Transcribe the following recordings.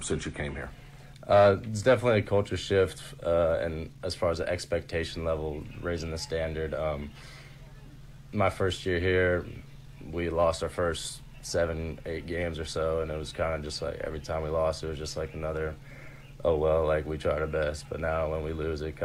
since you came here? It's definitely a culture shift, and as far as the expectation level, raising the standard. My first year here, we lost our first 7-8 games or so, and it was kind of just like every time we lost, it was just like another, oh well, like we tried our best. But now when we lose, it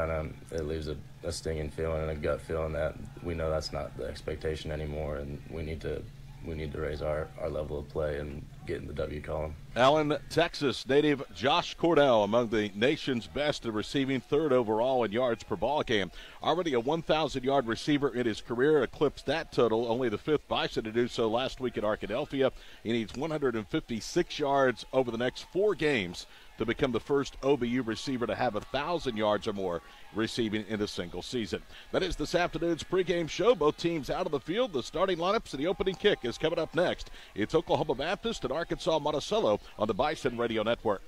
leaves a stinging feeling and a gut feeling that we know that's not the expectation anymore, and we need to raise our level of play and get in the W column. Allen, Texas native Josh Cordell, among the nation's best in receiving, third overall in yards per ball game. Already a 1,000-yard receiver in his career, eclipsed that total, only the fifth Bison to do so last week at Arkadelphia. He needs 156 yards over the next 4 games to become the first OBU receiver to have 1,000 yards or more receiving in a single season. That is this afternoon's pregame show. Both teams out of the field. The starting lineups and the opening kick is coming up next. It's Oklahoma Baptist and Arkansas-Monticello on the Bison Radio Network.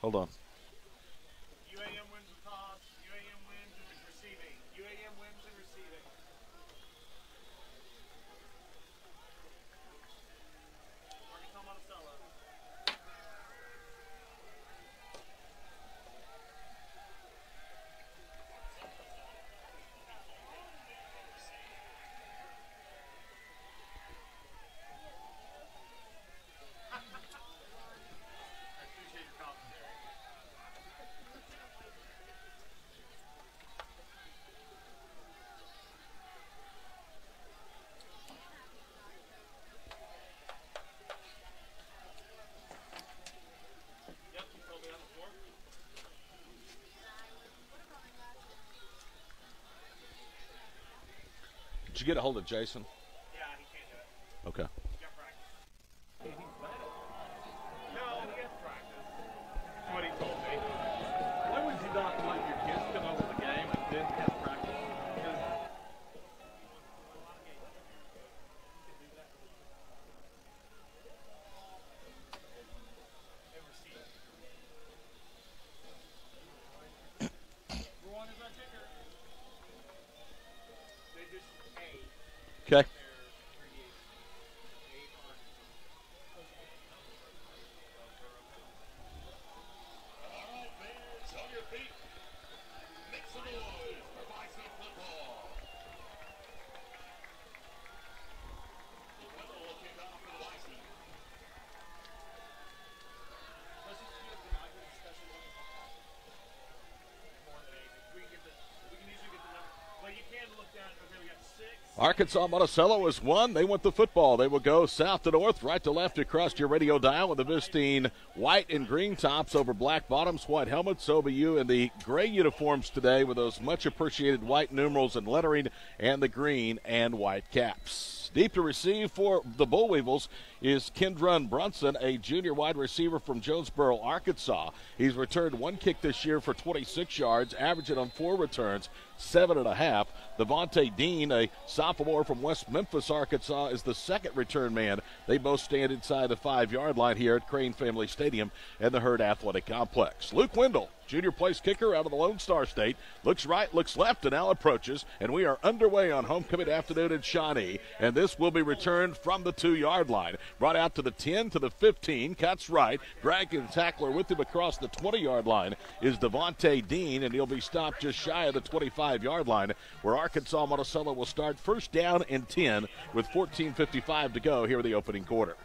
Hold on. UAM wins the toss. UAM wins in receiving. UAM wins in receiving. Arkansas-Monticello. Did you get a hold of Jason? Yeah, he can't do it. Okay. He's got practice. No, he has practice. That's what he told me. Why would you not let your kids come over the game and then have practice? Okay. Arkansas-Monticello has won. They want the football. They will go south to north, right to left across your radio dial with the visiting white and green tops over black bottoms, white helmets. OBU in the gray uniforms today with those much appreciated white numerals and lettering, and the green and white caps. Deep to receive for the Bull Weevils is Kendron Brunson, a junior wide receiver from Jonesboro, Arkansas. He's returned 1 kick this year for 26 yards, averaging on 4 returns, 7.5. Devontae Dean, a sophomore from West Memphis, Arkansas, is the second return man. They both stand inside the 5-yard line here at Crane Family Stadium and the Herd Athletic Complex. Luke Wendell, junior place kicker out of the Lone Star State, looks right, looks left, and now approaches. And we are underway on homecoming afternoon in Shawnee. And this will be returned from the 2-yard line. Brought out to the 10, to the 15, cuts right, dragging the tackler with him across the 20-yard line is Devontae Dean, and he'll be stopped just shy of the 25-yard line, where Arkansas-Monticello will start first down and 10 with 14:55 to go here in the opening quarter.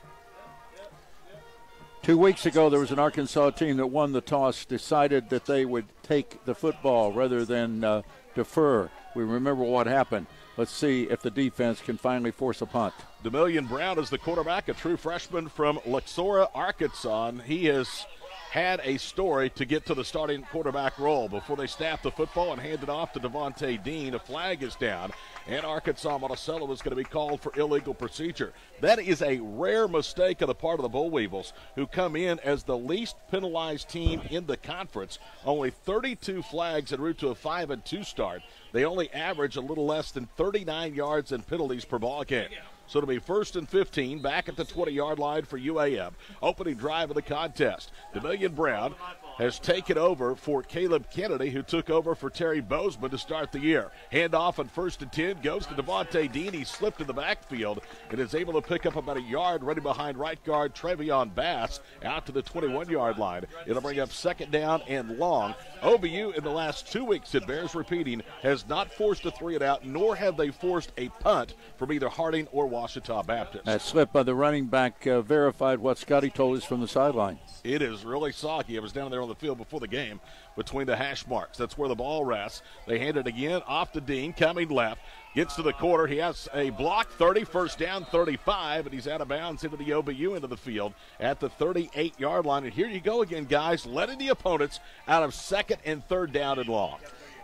2 weeks ago, there was an Arkansas team that won the toss, decided that they would take the football rather than defer. We remember what happened. Let's see if the defense can finally force a punt. Demillion Brown is the quarterback, a true freshman from Luxora, Arkansas, and he has had a story to get to the starting quarterback role. Before they snap the football and hand it off to Devontae Dean, a flag is down, and Arkansas-Monticello is going to be called for illegal procedure. That is a rare mistake on the part of the Bull Weevils, who come in as the least penalized team in the conference. Only 32 flags en route to a 5-2 start. They only average a little less than 39 yards in penalties per ball game. So it'll be 1st and 15, back at the 20-yard line for UAM. Opening drive of the contest. Demillion Brown has taken over for Caleb Kennedy, who took over for Terry Bozeman to start the year. Handoff on 1st and 10 goes to Devontae Dean. He slipped in the backfield and is able to pick up about a yard running behind right guard Trevion Bass out to the 21-yard line. It'll bring up 2nd down and long. OBU in the last 2 weeks, it bears repeating, has not forced a 3-and-out, nor have they forced a punt from either Harding or Ouachita Baptist. That slip by the running back verified what Scotty told us from the sideline. It is really soggy. It was down there on the field before the game between the hash marks. That's where the ball rests. They hand it again off to Dean, coming left. Gets to the quarter. He has a block, 30, 1st down, 35, and he's out of bounds into the OBU end of the field at the 38-yard line. And here you go again, guys, letting the opponents out of 2nd and 3rd down and long.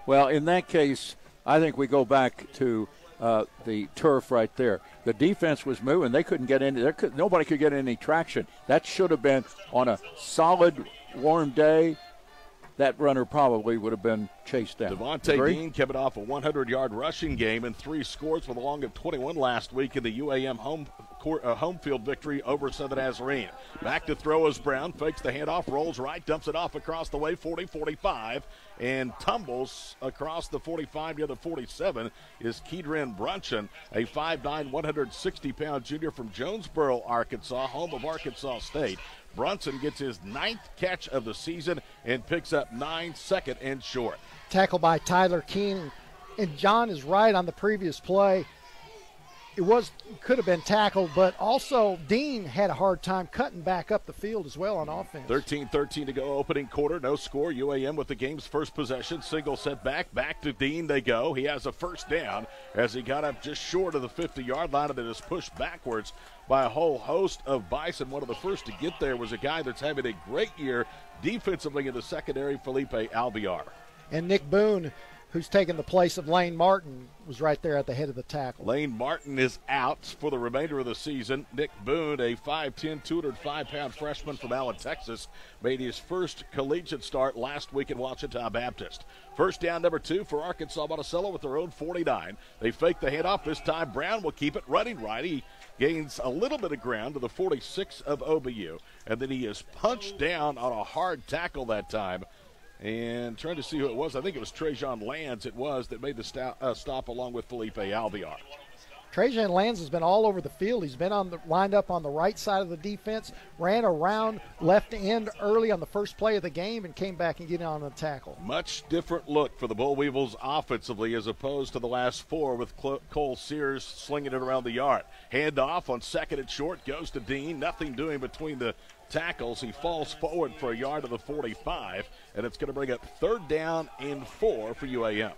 Well, in that case, I think we go back to the turf right there. The defense was moving. They couldn't get any. Nobody could get any traction. That should have been on a solid, warm day. That runner probably would have been chased down. Devontae Dean coming off a 100-yard rushing game and 3 scores with a long of 21 last week in the UAM home field victory over Southern Nazarene. Back to throw is Brown. Fakes the handoff, rolls right, dumps it off across the way, 40, 45, and tumbles across the 45 to the 47 is Keedren Brunson, a 5'9", 160-pound junior from Jonesboro, Arkansas, home of Arkansas State. Brunson gets his 9th catch of the season and picks up 9, 2nd and short. Tackle by Tyler King. And John is right on the previous play. It could have been tackled, but also Dean had a hard time cutting back up the field as well on offense. 13-13 to go, opening quarter, no score. UAM with the game's first possession. Single set back to Dean they go. He has a 1st down as he got up just short of the 50-yard line and then is pushed backwards by a whole host of Bison. One of the first to get there was a guy that's having a great year defensively in the secondary, Felipe Alvear. And Nick Boone, who's taken the place of Lane Martin, was right there at the head of the tackle. Lane Martin is out for the remainder of the season. Nick Boone, a 5'10", 205-pound freshman from Allen, Texas, made his first collegiate start last week at Ouachita Baptist. 1st down, number 2 for Arkansas-Monticello with their own 49. They fake the handoff. This time Brown will keep it running right. He gains a little bit of ground to the 46 of OBU, and then he is punched down on a hard tackle that time. And trying to see who it was. I think it was Trajan Lands that made the stop along with Felipe Alvear. Trajan Lands has been all over the field. He's been lined up on the right side of the defense, ran around left end early on the first play of the game, and came back and get on the tackle. Much different look for the Bull Weevils offensively as opposed to the last 4 with Cole Sears slinging it around the yard. Handoff on 2nd and short goes to Dean. Nothing doing between the tackles. He falls forward for a yard to the 45, and it's going to bring up 3rd down and 4 for UAM.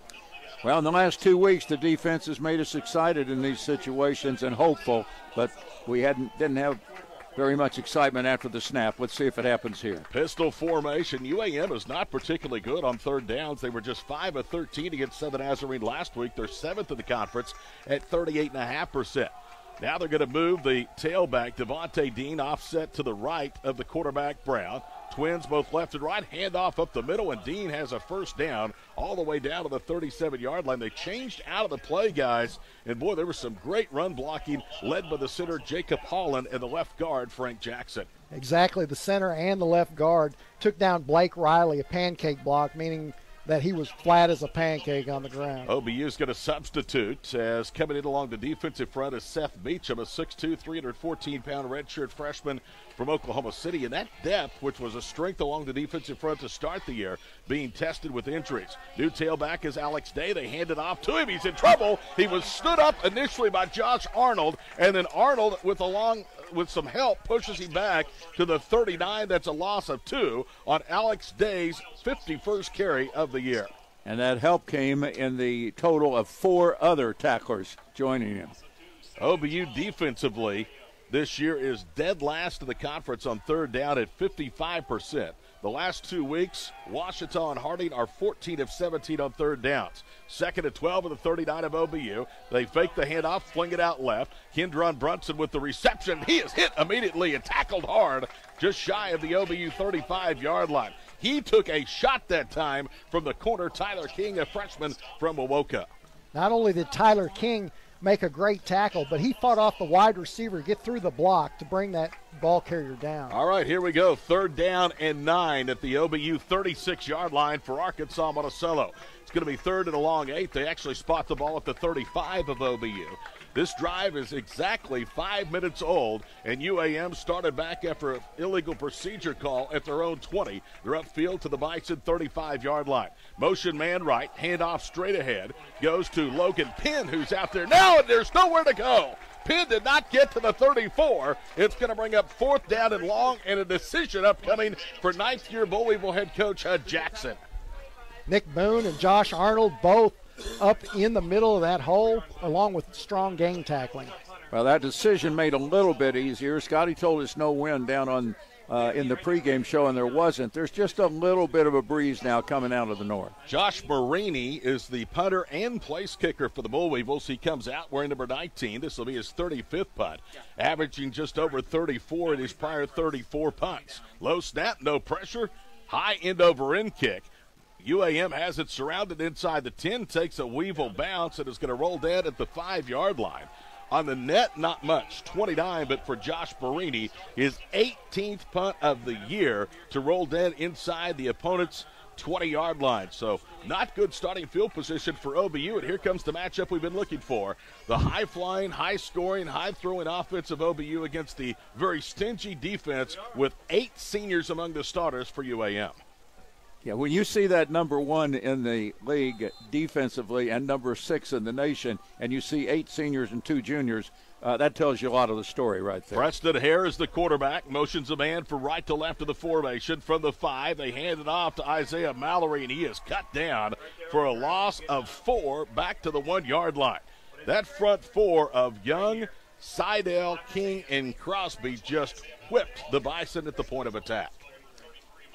Well, in the last 2 weeks, the defense has made us excited in these situations and hopeful, but we didn't have very much excitement after the snap. Let's see if it happens here. Pistol formation. UAM is not particularly good on 3rd downs. They were just 5 of 13 against Southern Nazarene last week. They're 7th in the conference at 38.5%. Now they're going to move the tailback, Devontae Dean, offset to the right of the quarterback, Brown. Twins both left and right, handoff up the middle, and Dean has a 1st down all the way down to the 37-yard line. They changed out of the play, guys, and boy, there was some great run blocking led by the center, Jacob Holland, and the left guard, Frank Jackson. Exactly, the center and the left guard took down Blake Riley, a pancake block, meaning that he was flat as a pancake on the ground. OBU's going to substitute as coming in along the defensive front is Seth Beecham, a 6'2", 314-pound redshirt freshman from Oklahoma City. And that depth, which was a strength along the defensive front to start the year, being tested with injuries. New tailback is Alex Day. They hand it off to him. He's in trouble. He was stood up initially by Josh Arnold, and then Arnold with some help pushes him back to the 39. That's a loss of 2 on Alex Day's 51st carry of the year. And that help came in the total of 4 other tacklers joining him. OBU defensively this year is dead last in the conference on 3rd down at 55%. The last 2 weeks, Ouachita and Harding are 14 of 17 on 3rd downs. 2nd and 12 of the 39 of OBU. They fake the handoff, fling it out left. Kendron Brunson with the reception. He is hit immediately and tackled hard just shy of the OBU 35-yard line. He took a shot that time from the corner, Tyler King, a freshman from Wowoka. Not only did Tyler King make a great tackle, but he fought off the wide receiver, get through the block to bring that ball carrier down. All right, here we go. 3rd down and 9 at the OBU 36-yard line for Arkansas-Monticello. It's going to be 3rd and a long 8. They actually spot the ball at the 35 of OBU. This drive is exactly 5 minutes old, and UAM started back after an illegal procedure call at their own 20. They're upfield to the Bison 35-yard line. Motion man right, handoff straight ahead, goes to Logan Penn, who's out there now, and there's nowhere to go. Penn did not get to the 34. It's going to bring up 4th down and long, and a decision upcoming for 9th-year Bull Weevil head coach Hud Jackson. Nick Boone and Josh Arnold both up in the middle of that hole, along with strong game tackling. Well, that decision made a little bit easier. Scotty told us no wind down on in the pregame show, and there wasn't. There's just a little bit of a breeze now coming out of the north. Josh Marini is the punter and place kicker for the Bull Weevils. He comes out wearing number 19. This will be his 35th punt, averaging just over 34 in his prior 34 punts. Low snap, no pressure, high end-over-end kick. UAM has it surrounded inside the 10, takes a Weevil bounce, and is going to roll dead at the 5-yard line. On the net, not much, 29, but for Josh Marini, his 18th punt of the year to roll dead inside the opponent's 20-yard line. So not good starting field position for OBU, and here comes the matchup we've been looking for. The high-flying, high-scoring, high-throwing offense of OBU against the very stingy defense with 8 seniors among the starters for UAM. Yeah, when you see that number 1 in the league defensively and number 6 in the nation, and you see 8 seniors and 2 juniors, that tells you a lot of the story right there. Preston Hare is the quarterback, motions a man from right to left of the formation. From the 5, they hand it off to Isaiah Mallory, and he is cut down for a loss of 4 back to the 1-yard line. That front 4 of Young, Seidel, King, and Crosby just whipped the Bison at the point of attack.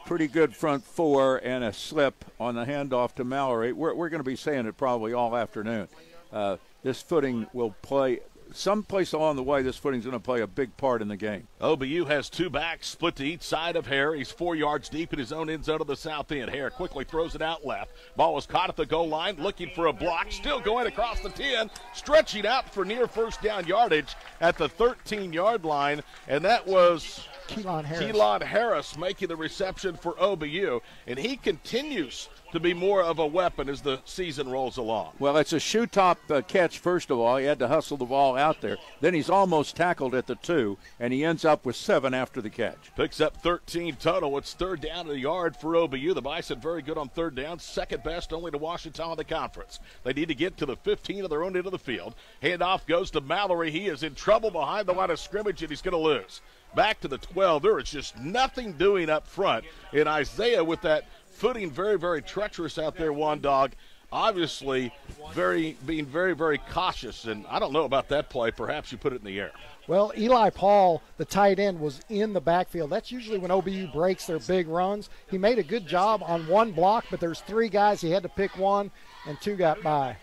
Pretty good front 4 and a slip on the handoff to Mallory. We're going to be saying it probably all afternoon. This footing will play someplace along the way. This footing is going to play a big part in the game. OBU has 2 backs split to each side of Hare. He's 4 yards deep in his own end zone of the south end. Hare quickly throws it out left. Ball was caught at the goal line, looking for a block. Still going across the 10, stretching out for near first down yardage at the 13-yard line, and that was Keelan Harris making the reception for OBU, and he continues to be more of a weapon as the season rolls along. Well, it's a shoe-top catch, first of all. He had to hustle the ball out there. Then he's almost tackled at the 2, and he ends up with 7 after the catch. Picks up 13 total. It's 3rd down in the yard for OBU. The Bison very good on 3rd down, second best only to Washington in the conference. They need to get to the 15 of their own end of the field. Handoff goes to Mallory. He is in trouble behind the line of scrimmage, and he's going to lose. Back to the 12. There is just nothing doing up front. And Isaiah with that footing very, very treacherous out there, Juan Dog. Obviously being very, very cautious. And I don't know about that play. Perhaps you put it in the air. Well, Eli Paul, the tight end, was in the backfield. That's usually when OBU breaks their big runs. He made a good job on 1 block, but there's 3 guys. He had to pick 1, and 2 got by.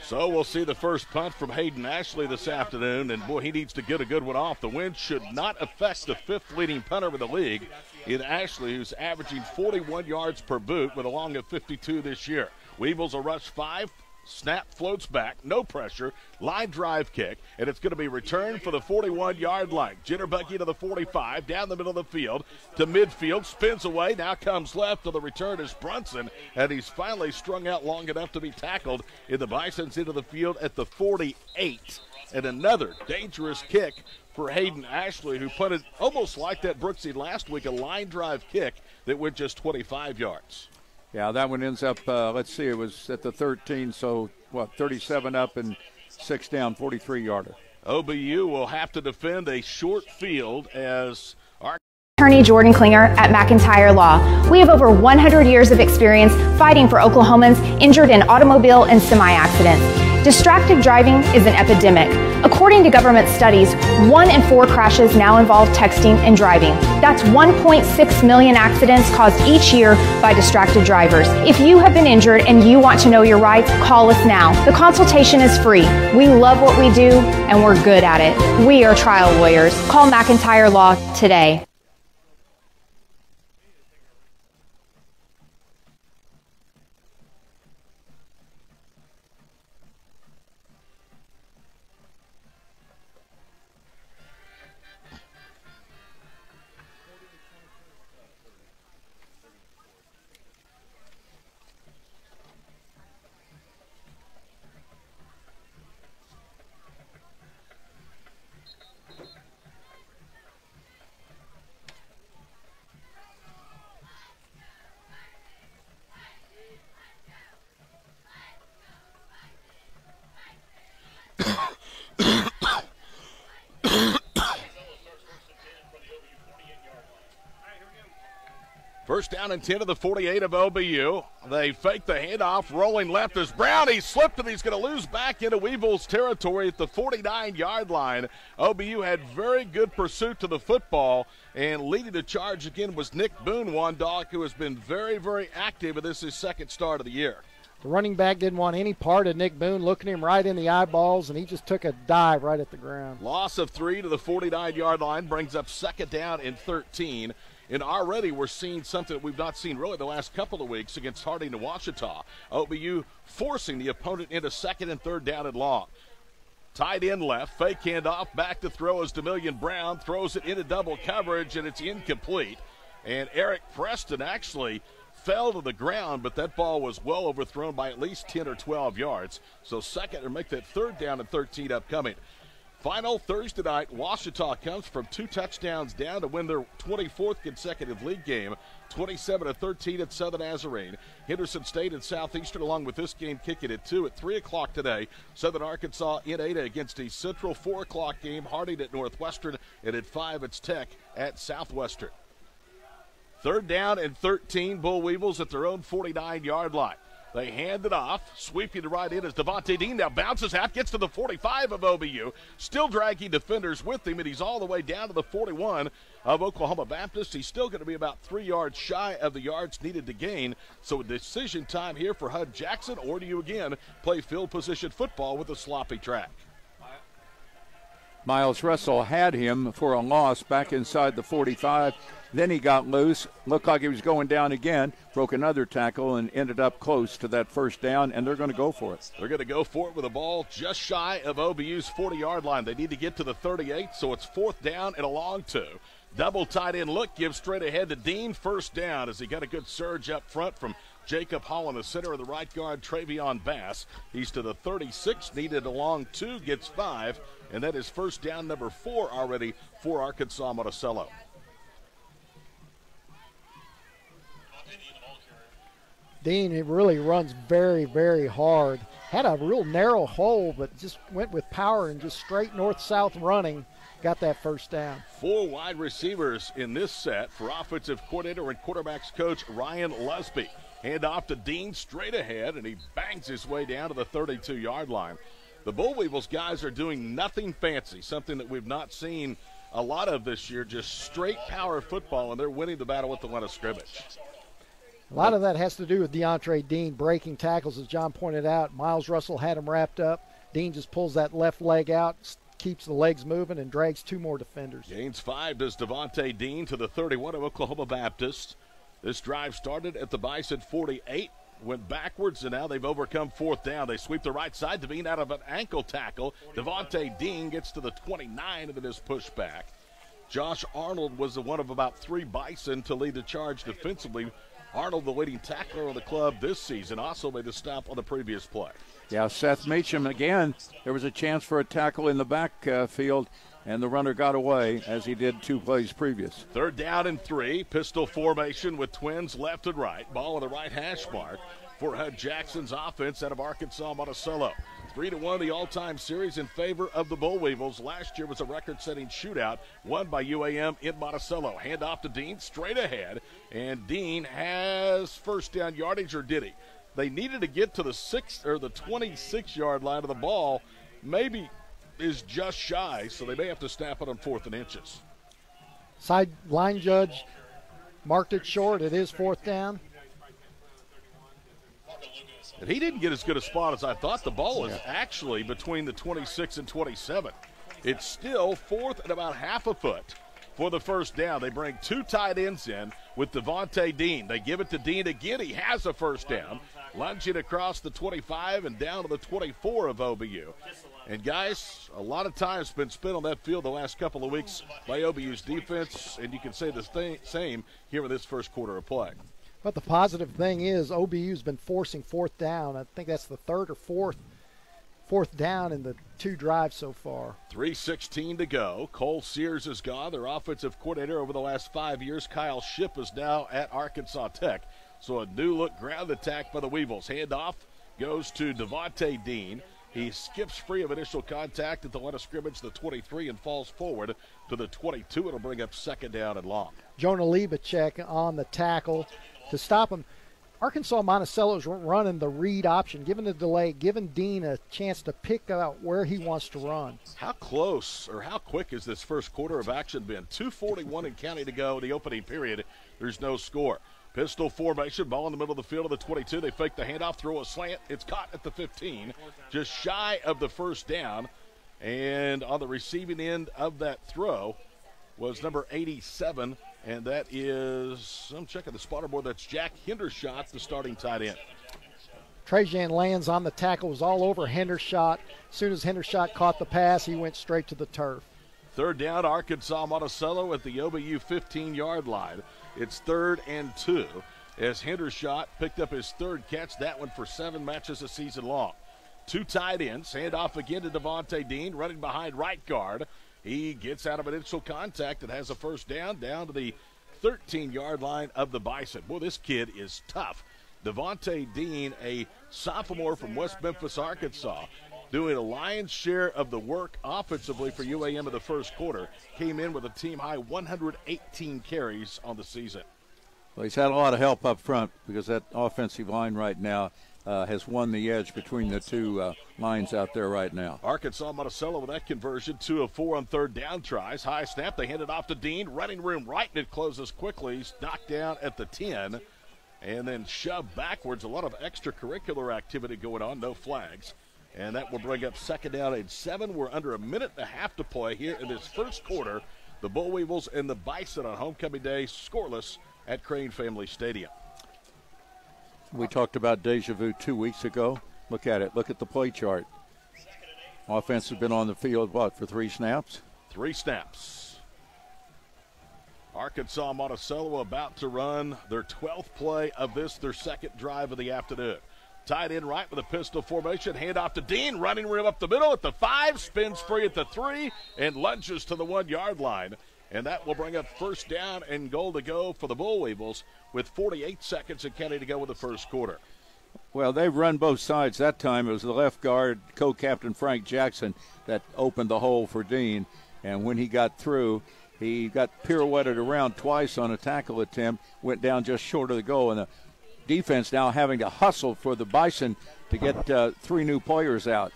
So we'll see the first punt from Hayden Ashley this afternoon, and boy, he needs to get a good one off. The wind should not affect the 5th leading punter in the league in Ashley, who's averaging 41 yards per boot with a long of 52 this year. Weevils will rush 5. Snap floats back, no pressure, line drive kick, and it's going to be returned for the 41-yard line. Jitterbuggy to the 45, down the middle of the field to midfield, spins away, now comes left to the return is Brunson, and he's finally strung out long enough to be tackled in the Bison's into the field at the 48. And another dangerous kick for Hayden Ashley, who punted almost like that Brooksy last week, a line drive kick that went just 25 yards. Yeah, that one ends up, let's see, it was at the 13, so, 37 up and 6 down, 43-yarder. OBU will have to defend a short field as Attorney Jordan Klinger at McIntyre Law. We have over 100 years of experience fighting for Oklahomans injured in automobile and semi-accidents. Distracted driving is an epidemic. According to government studies, 1 in 4 crashes now involve texting and driving. That's 1.6 million accidents caused each year by distracted drivers. If you have been injured and you want to know your rights, call us now. The consultation is free. We love what we do and we're good at it. We are trial lawyers. Call McIntyre Law today. First down and 10 to the 48 of OBU. They fake the handoff, rolling left as Brown. He slipped and he's going to lose back into Weevils territory at the 49-yard line. OBU had very good pursuit to the football, and leading the charge again was Nick Boone, one dog who has been very, very active, and this is his second start of the year. The running back didn't want any part of Nick Boone, looking him right in the eyeballs, and he just took a dive right at the ground. Loss of 3 to the 49-yard line brings up second down and 13. And already we're seeing something that we've not seen really the last couple of weeks against Harding and Ouachita. OBU forcing the opponent into second and third down and long. Tight end left, fake handoff, back to throw as DeMillion Brown throws it into double coverage, and it's incomplete. And Eric Preston actually fell to the ground, but that ball was well overthrown by at least 10 or 12 yards. So second, or make that third down and 13 upcoming. Final Thursday night, Ouachita comes from 2 touchdowns down to win their 24th consecutive league game, 27-13 at Southern Nazarene. Henderson State and Southeastern, along with this game, kicking at 2 at 3 o'clock today. Southern Arkansas in Ada against East Central, 4 o'clock game. Harding at Northwestern, and at 5 it's Tech at Southwestern. Third down and 13, Bull Weevils at their own 49-yard line. They hand it off. Sweeping to right in as Devontae Dean now bounces half, gets to the 45 of OBU. Still dragging defenders with him, and he's all the way down to the 41 of Oklahoma Baptist. He's still going to be about 3 yards shy of the yards needed to gain. So a decision time here for Hud Jackson, or do you again play field position football with a sloppy track? Miles Russell had him for a loss back inside the 45. Then he got loose, looked like he was going down again, broke another tackle, and ended up close to that first down, and they're going to go for it. They're going to go for it with a ball just shy of OBU's 40-yard line. They need to get to the 38, so it's fourth down and a long 2. Double tight end look, gives straight ahead to Dean. First down as he got a good surge up front from Jacob Hall in the center of the right guard, Travion Bass. He's to the 36, needed a long 2, gets 5, and that is first down number 4 already for Arkansas-Monticello. Dean, it really runs very, very hard. Had a real narrow hole, but just went with power and just straight north-south running. Got that first down. 4 wide receivers in this set for offensive coordinator and quarterbacks coach Ryan Lusby. Hand off to Dean straight ahead, and he bangs his way down to the 32-yard line. The Bull Weevils guys are doing nothing fancy, something that we've not seen a lot of this year, just straight power football, and they're winning the battle with the line of scrimmage. A lot of that has to do with DeAndre Dean breaking tackles, as John pointed out. Miles Russell had him wrapped up. Dean just pulls that left leg out, keeps the legs moving, and drags 2 more defenders. Gains 5 does Devontae Dean to the 31 of Oklahoma Baptist. This drive started at the Bison 48, went backwards, and now they've overcome fourth down. They sweep the right side. Devine out of an ankle tackle. Devontae Dean gets to the 29 of this pushback. Josh Arnold was the one of about 3 Bison to lead the charge defensively. Arnold, the leading tackler on the club this season, also made a stop on the previous play. Yeah, Seth Meacham again. There was a chance for a tackle in the backfield, and the runner got away as he did 2 plays previous. Third down and 3, pistol formation with twins left and right. Ball on the right hash mark for Hud Jackson's offense out of Arkansas-Monticello. 3-1 the all-time series in favor of the Bull Weevils. Last year was a record-setting shootout won by UAM in Monticello. Hand off to Dean, straight ahead, and Dean has first down yardage, or did he? They needed to get to the 26-yard line of the ball. Maybe is just shy, so they may have to snap it on 4th and inches. Side line judge marked it short. It is 4th down. And he didn't get as good a spot as I thought. The ball is actually between the 26 and 27. It's still 4th and about half a foot for the first down. They bring 2 tight ends in with Devontae Dean. They give it to Dean again. He has a first down. Lunging across the 25 and down to the 24 of OBU. And, guys, a lot of time's been spent on that field the last couple of weeks by OBU's defense, and you can say the same here in this first quarter of play. But the positive thing is OBU's been forcing 4th down. I think that's the 3rd or 4th down in the 2 drives so far. 3:16 to go. Cole Sears is gone. Their offensive coordinator over the last 5 years. Kyle Shipp is now at Arkansas Tech. So a new look ground attack by the Weevils. Handoff goes to Devontae Dean. He skips free of initial contact at the line of scrimmage, the 23, and falls forward to the 22. It'll bring up second down and long. Jonah Liebacek on the tackle to stop him. Arkansas-Monticello's running the read option, giving the delay, giving Dean a chance to pick out where he wants to run. How close or how quick has this first quarter of action been? 2:41 and counting to go in the opening period. There's no score. Pistol formation, ball in the middle of the field of the 22. They fake the handoff, throw a slant. It's caught at the 15, just shy of the first down. And on the receiving end of that throw was number 87, and that is, I'm checking the spotter board, that's Jack Hendershot, the starting tight end. Trajan lands on the tackle, was all over Hendershot. As soon as Hendershot caught the pass, he went straight to the turf. Third down, Arkansas-Monticello at the OBU 15-yard line. It's 3rd and 2 as Hendershot picked up his third catch, that one for 7 matches a season long. 2 tight ends, hand off again to Devontae Dean, running behind right guard. He gets out of initial contact and has a first down to the 13-yard line of the Bison. Boy, this kid is tough. Devontae Dean, a sophomore from West Memphis, Arkansas, doing a lion's share of the work offensively for UAM in the first quarter. Came in with a team-high 118 carries on the season. Well, he's had a lot of help up front because that offensive line right now has won the edge between the two lines out there right now. Arkansas-Monticello with that conversion, 2 of 4 on third down tries. High snap, they hand it off to Dean. Running room right, and it closes quickly. He's knocked down at the 10 and then shoved backwards. A lot of extracurricular activity going on, no flags. And that will bring up second down and 7. We're under a minute and a half to play here in this first quarter. The Bull Weevils and the Bison on homecoming day scoreless at Crane Family Stadium. We talked about deja vu 2 weeks ago. Look at it. Look at the play chart. Offense has been on the field, for 3 snaps? 3 snaps. Arkansas-Monticello about to run their 12th play of their second drive of the afternoon. Tight end right with a pistol formation. Hand off to Dean. Running room up the middle at the 5. Spins free at the 3 and lunges to the 1-yard line. And that will bring up first down and goal to go for the Bull Weevils with 48 seconds and counting to go in the first quarter. Well, they've run both sides. That time it was the left guard, co-captain Frank Jackson, that opened the hole for Dean. And when he got through, he got pirouetted around twice on a tackle attempt, went down just short of the goal. And the defense now having to hustle for the Bison to get 3 new players out.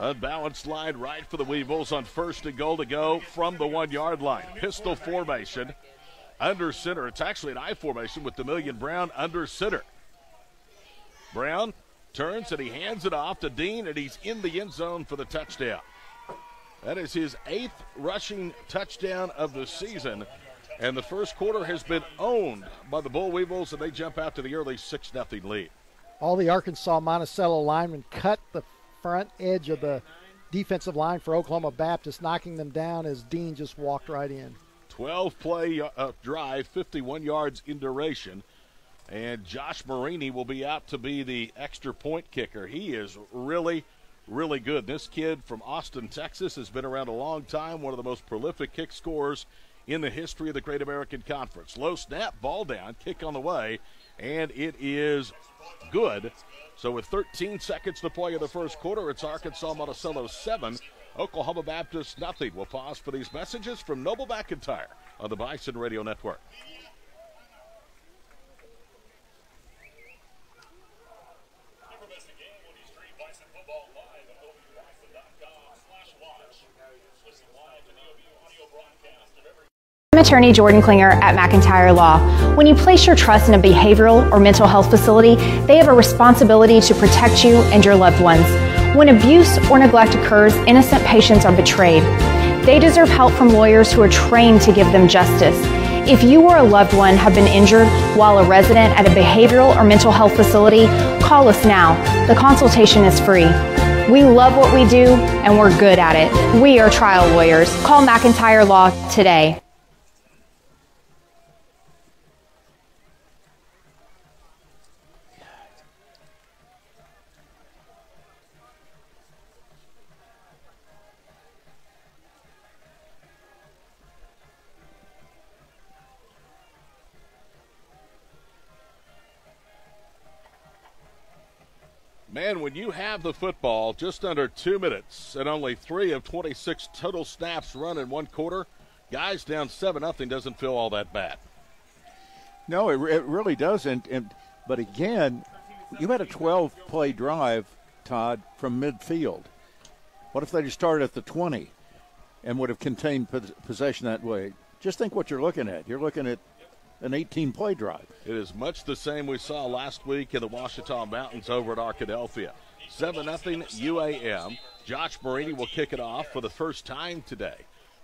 Unbalanced line right for the Weevils on first and goal to go from the 1-yard line. Pistol formation under center. It's actually an I formation with Demillion Brown under center. Brown turns and he hands it off to Dean, and he's in the end zone for the touchdown. That is his 8th rushing touchdown of the season. And the first quarter has been owned by the Bull Weevils, and they jump out to the early 6-0 lead. All the Arkansas-Monticello linemen cut the front edge of the defensive line for Oklahoma Baptist, knocking them down as Dean just walked right in. 12-play drive, 51 yards in duration. And Josh Marini will be out to be the extra point kicker. He is really, really good. This kid from Austin, Texas has been around a long time, one of the most prolific kick scorers in the history of the Great American Conference. Low snap, ball down, kick on the way, and it is good. So with 13 seconds to play in the first quarter, it's Arkansas-Monticello 7, Oklahoma Baptist nothing. We'll pause for these messages from Noble McIntyre on the Bison Radio Network. I'm attorney Jordan Klinger at McIntyre Law. When you place your trust in a behavioral or mental health facility, they have a responsibility to protect you and your loved ones. When abuse or neglect occurs, innocent patients are betrayed. They deserve help from lawyers who are trained to give them justice. If you or a loved one have been injured while a resident at a behavioral or mental health facility, call us now. The consultation is free. We love what we do, and we're good at it. We are trial lawyers. Call McIntyre Law today. Man, when you have the football just under 2 minutes and only 3 of 26 total snaps run in one quarter, guys down 7-0 doesn't feel all that bad. No, it really doesn't. But again, you had a 12-play drive, Todd, from midfield. What if they just started at the 20 and would have contained possession that way? Just think what you're looking at. You're looking at an 18-play drive. It is much the same we saw last week in the Ouachita Mountains over at Arkadelphia. 7-0 UAM. Josh Marini will kick it off for the first time today.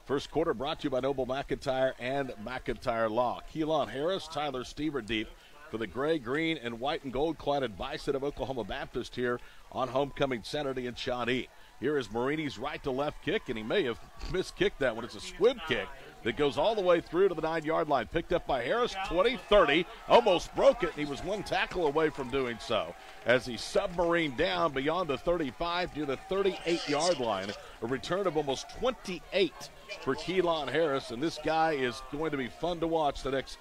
First quarter brought to you by Noble McIntyre and McIntyre Law. Keelan Harris, Tyler Steverdeep for the gray, green, and white and gold-cladded Bison of Oklahoma Baptist here on homecoming Saturday in Shawnee. Here is Marini's right-to-left kick, and he may have miskicked that one. It's a squib kick that goes all the way through to the 9-yard line. Picked up by Harris, 20, 30, almost broke it, and he was one tackle away from doing so as he submarined down beyond the 35 near the 38-yard line. A return of almost 28 for Keelan Harris, and this guy is going to be fun to watch the next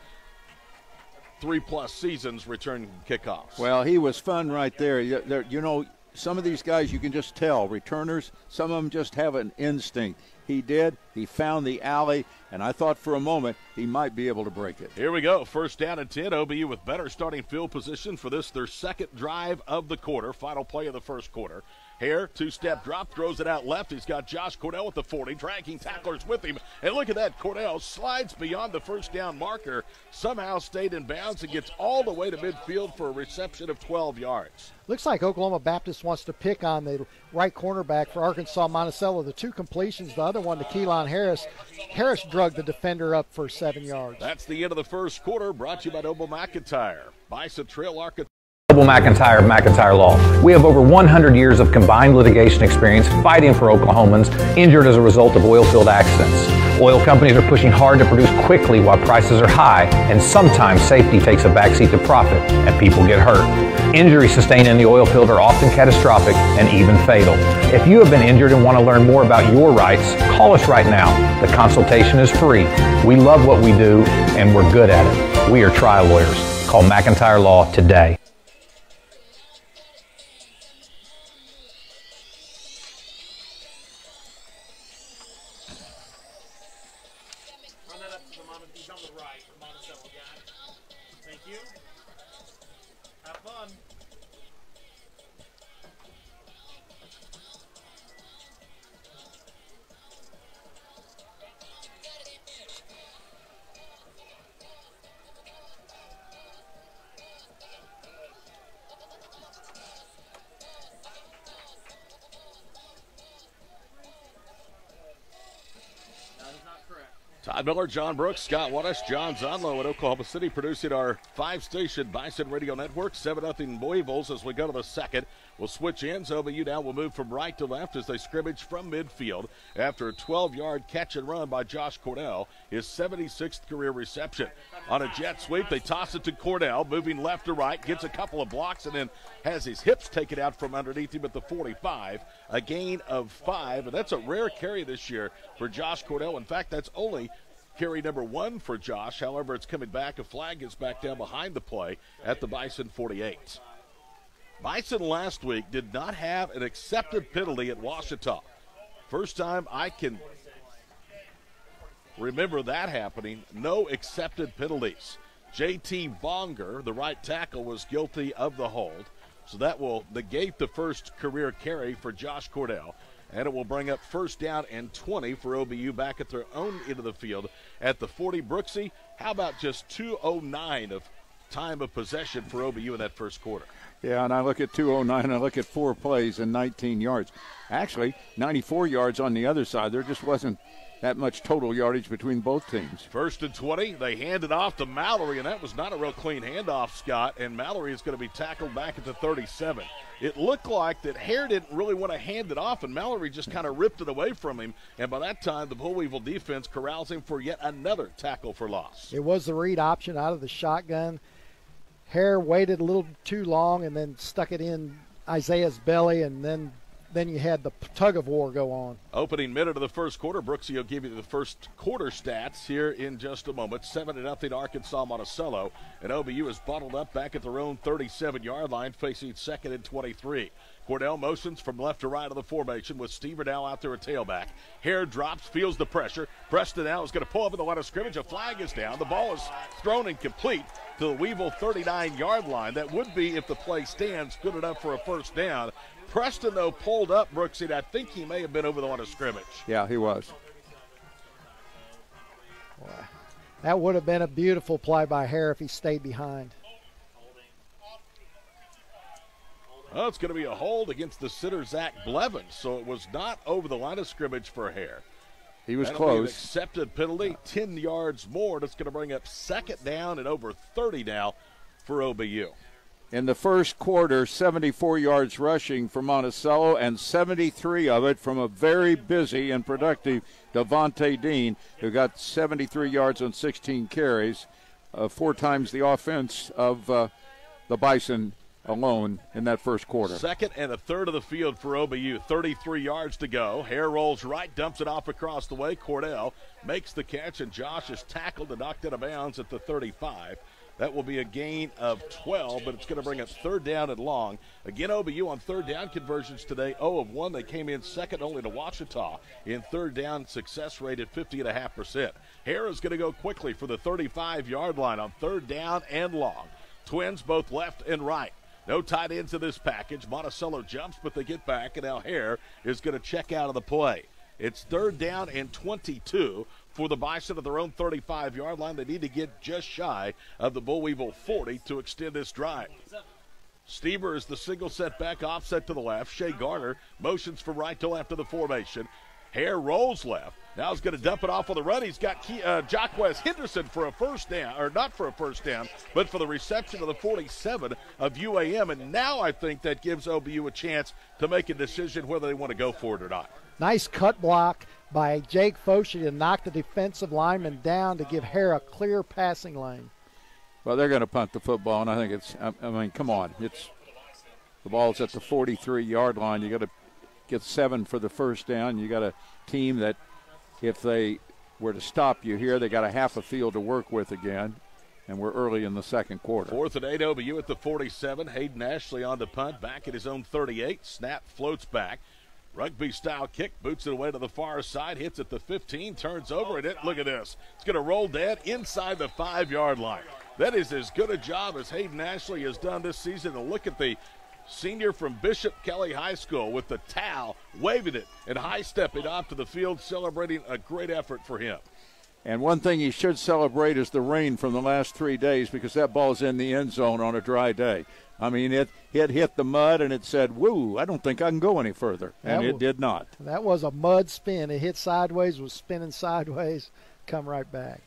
3+ seasons return kickoffs. Well, he was fun right there. You know, some of these guys you can just tell, returners, some of them just have an instinct. He did. He found the alley, and I thought for a moment he might be able to break it. Here we go. First down and 10. OBU with better starting field position for this, their second drive of the quarter. Final play of the first quarter. Hare, two-step drop, throws it out left. He's got Josh Cordell at the 40, dragging tacklers with him. And look at that, Cordell slides beyond the first down marker, somehow stayed in bounds and gets all the way to midfield for a reception of 12 yards. Looks like Oklahoma Baptist wants to pick on the right cornerback for Arkansas-Monticello. The two completions, the other one to Keelan Harris. Harris drugged the defender up for 7 yards. That's the end of the first quarter, brought to you by Noble McIntyre. Bison Trail, Arkansas. Noble McIntyre of McIntyre Law. We have over 100 years of combined litigation experience fighting for Oklahomans injured as a result of oil field accidents. Oil companies are pushing hard to produce quickly while prices are high, and sometimes safety takes a backseat to profit and people get hurt. Injuries sustained in the oil field are often catastrophic and even fatal. If you have been injured and want to learn more about your rights, call us right now. The consultation is free. We love what we do and we're good at it. We are trial lawyers. Call McIntyre Law today. He's on the right, the Monticello guy. Thank you. Have fun. Todd Miller, John Brooks, Scott Wattis, John Zonlow at Oklahoma City producing our 5-station Bison Radio Network. 7-0 Louisville's as we go to the second. We'll switch ends. OBU now will move from right to left as they scrimmage from midfield after a 12-yard catch and run by Josh Cordell, his 76th career reception. On a jet sweep, they toss it to Cordell, moving left to right, gets a couple of blocks, and then has his hips taken out from underneath him at the 45. A gain of 5, and that's a rare carry this year for Josh Cordell. In fact, that's only carry number 1 for Josh. However, it's coming back. A flag is back down behind the play at the Bison 48. Bison last week did not have an accepted penalty at Ouachita. First time I can remember that happening. No accepted penalties. J.T. Bonger, the right tackle, was guilty of the hold. So that will negate the first career carry for Josh Cordell. And it will bring up first down and 20 for OBU back at their own end of the field at the 40. Brooksy, how about just 2:09 of time of possession for OBU in that first quarter? Yeah, and I look at 2:09, and I look at 4 plays and 19 yards. Actually, 94 yards on the other side. There just wasn't that much total yardage between both teams. First and 20, they hand it off to Mallory, and that was not a real clean handoff, Scott, and Mallory is going to be tackled back at the 37. It looked like that Hare didn't really want to hand it off, and Mallory just kind of ripped it away from him, and by that time, the Bull Weevil defense corrals him for yet another tackle for loss. It was the read option out of the shotgun. Hare waited a little too long and then stuck it in Isaiah's belly, and then then you had the tug of war go on. Opening minute of the first quarter. Brooksy will give you the first quarter stats here in just a moment. 7-0 Arkansas-Monticello. And OBU is bottled up back at their own 37-yard line, facing 2nd and 23. Cordell motions from left to right of the formation with Stever now out there at tailback. Hare drops, feels the pressure. Preston now is going to pull over the line of scrimmage. A flag is down. The ball is thrown incomplete to the Weevil 39-yard line. That would be, if the play stands, good enough for a first down. Preston, though, pulled up Brooksy. I think he may have been over the line of scrimmage. Yeah, he was. Boy, that would have been a beautiful play by Hare if he stayed behind. Well, it's going to be a hold against the sitter, Zach Blevins, so it was not over the line of scrimmage for Hare. He was That'll close. Be an accepted penalty, 10 yards more. That's going to bring up 2nd down and over 30 now for OBU. In the first quarter, 74 yards rushing for Monticello and 73 of it from a very busy and productive Devontae Dean, who got 73 yards on 16 carries, 4 times the offense of the Bison alone in that first quarter. 2nd and a third of the field for OBU. 33 yards to go. Hare rolls right, dumps it off across the way. Cordell makes the catch, and Josh is tackled and knocked out of bounds at the 35. That will be a gain of 12, but it's going to bring up 3rd down and long. Again, OBU on 3rd down conversions today, 0 of 1. They came in second only to Ouachita in 3rd down success rate at 50.5%. Hare is going to go quickly for the 35-yard line on 3rd down and long. Twins both left and right. No tight ends in this package. Monticello jumps, but they get back, and now Hare is going to check out of the play. It's 3rd down and 22 for the Bison at their own 35-yard line. They need to get just shy of the Bull Weevil 40 to extend this drive. Stever is the single set back, offset to the left. Shea Garner motions from right to left of the formation. Hare rolls left. Now he's going to dump it off on the run. He's got Jacquez Henderson for a first down, or not for a first down, but for the reception of the 47 of UAM. And now I think that gives OBU a chance to make a decision whether they want to go for it or not. Nice cut block by Jake Foshie to knock the defensive lineman down to give Hare a clear passing lane. Well, they're going to punt the football, and I think I mean, come on. The ball's at the 43-yard line. You got to get 7 for the first down. You got a team that, if they were to stop you here, they got a half a field to work with again, and we're early in the second quarter. 4th and 8, OBU at the 47. Hayden Ashley on the punt, back at his own 38. Snap floats back. Rugby-style kick, boots it away to the far side, hits at the 15, turns over, and look at this. It's going to roll dead inside the 5-yard line. That is as good a job as Hayden Ashley has done this season. And look at the senior from Bishop Kelly High School with the towel, waving it and high-stepping off to the field, celebrating a great effort for him. And one thing he should celebrate is the rain from the last 3 days, because that ball's in the end zone on a dry day. I mean, it hit the mud, and it said, woo, I don't think I can go any further. And it did not. That was a mud spin. It hit sideways, was spinning sideways, come right back.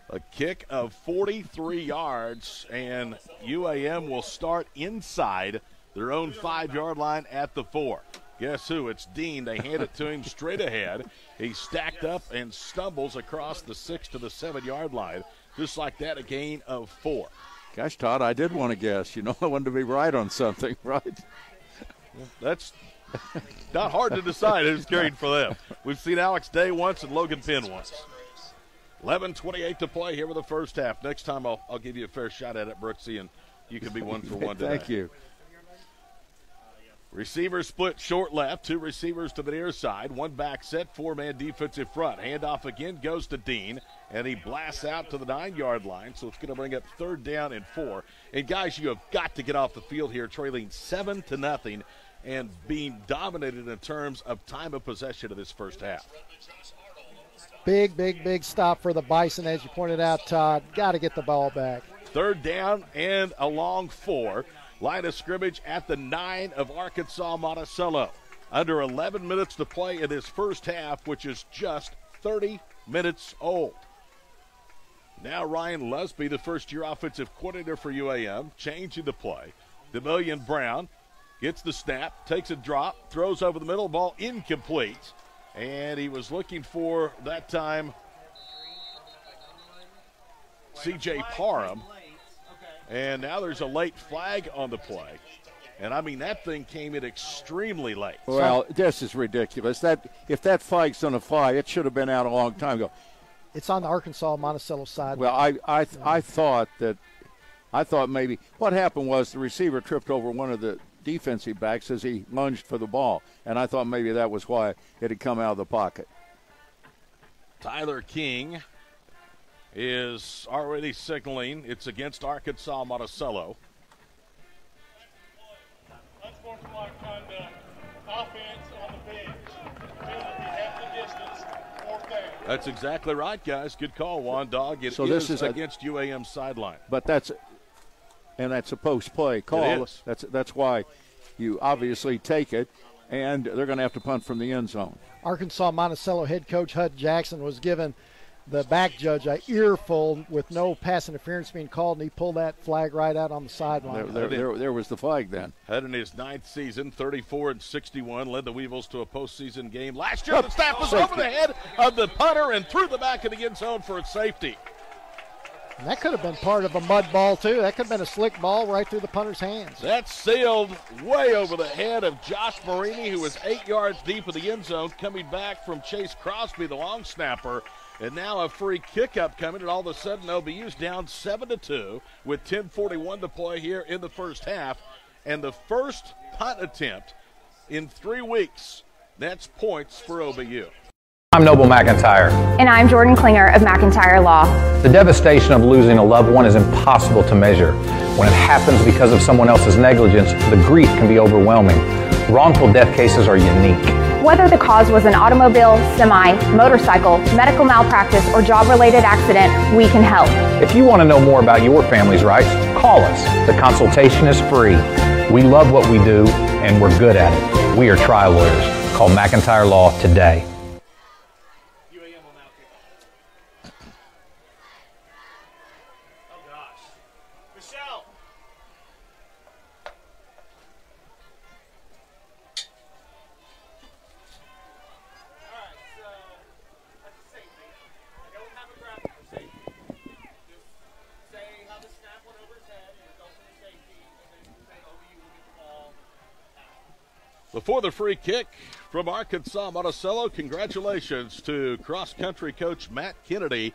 A kick of 43 yards, and UAM will start inside their own 5-yard line at the 4. Guess who? It's Dean. They hand it to him straight ahead. He stacked up and stumbles across the 6 to the 7-yard line. Just like that, a gain of 4. Gosh, Todd, I did want to guess. You know, I wanted to be right on something, right? That's not hard to decide who's carrying for them. We've seen Alex Day once and Logan Penn once. 11:28 to play here with the first half. Next time I'll give you a fair shot at it, Brooksy, and you can be 1 for 1 today. Thank you. Receivers split short left, 2 receivers to the near side, 1 back set, 4-man defensive front. Handoff again goes to Dean, and he blasts out to the 9-yard line, so it's going to bring up 3rd down and 4. And guys, you have got to get off the field here, trailing 7-0 and being dominated in terms of time of possession of this first half. Big stop for the Bison, as you pointed out, Todd. Got to get the ball back. 3rd down and a long 4. Line of scrimmage at the 9 of Arkansas-Monticello. Under 11 minutes to play in this first half, which is just 30 minutes old. Now Ryan Lusby, the first-year offensive coordinator for UAM, changing the play. DeMillion Brown gets the snap, takes a drop, throws over the middle, ball incomplete. And he was looking for, that time, C.J. Parham. And now there's a late flag on the play. And, I mean, that thing came in extremely late. Well, this is ridiculous. If that flag's going to fly, it should have been out a long time ago. It's on the Arkansas-Monticello side. Well, I thought maybe what happened was the receiver tripped over one of the defensive backs as he lunged for the ball, and I thought maybe that was why it had come out of the pocket. Tyler King is already signaling it's against Arkansas-Monticello. Unsportsmanlike conduct, offense on the bench, penalty half the distance, 4th down. That's exactly right, guys. Good call, Juan Dog. It So is this is against UAM sideline. But that's a post-play call. It is. That's why you obviously take it, and they're going to have to punt from the end zone. Arkansas-Monticello head coach Hud Jackson was given the back judge a earful with no pass interference being called, and he pulled that flag right out on the sideline. There was the flag then. Head in his 9th season, 34-61, led the Weevils to a postseason game. Last year, the snap was over the head of the punter and through the back of the end zone for a safety. And that could have been part of a mud ball, too. That could have been a slick ball right through the punter's hands. That sailed way over the head of Josh Marini, who was 8 yards deep in the end zone, coming back from Chase Crosby, the long snapper. And now a free kick up coming, and all of a sudden OBU's down 7-2 with 10:41 to play here in the first half. And the first punt attempt in 3 weeks. That's points for OBU. I'm Noble McIntyre. And I'm Jordan Klinger of McIntyre Law. The devastation of losing a loved one is impossible to measure. When it happens because of someone else's negligence, the grief can be overwhelming. Wrongful death cases are unique. Whether the cause was an automobile, semi, motorcycle, medical malpractice, or job-related accident, we can help. If you want to know more about your family's rights, call us. The consultation is free. We love what we do, and we're good at it. We are trial lawyers. Call McIntyre Law today. Before the free kick from Arkansas-Monticello, congratulations to cross-country coach Matt Kennedy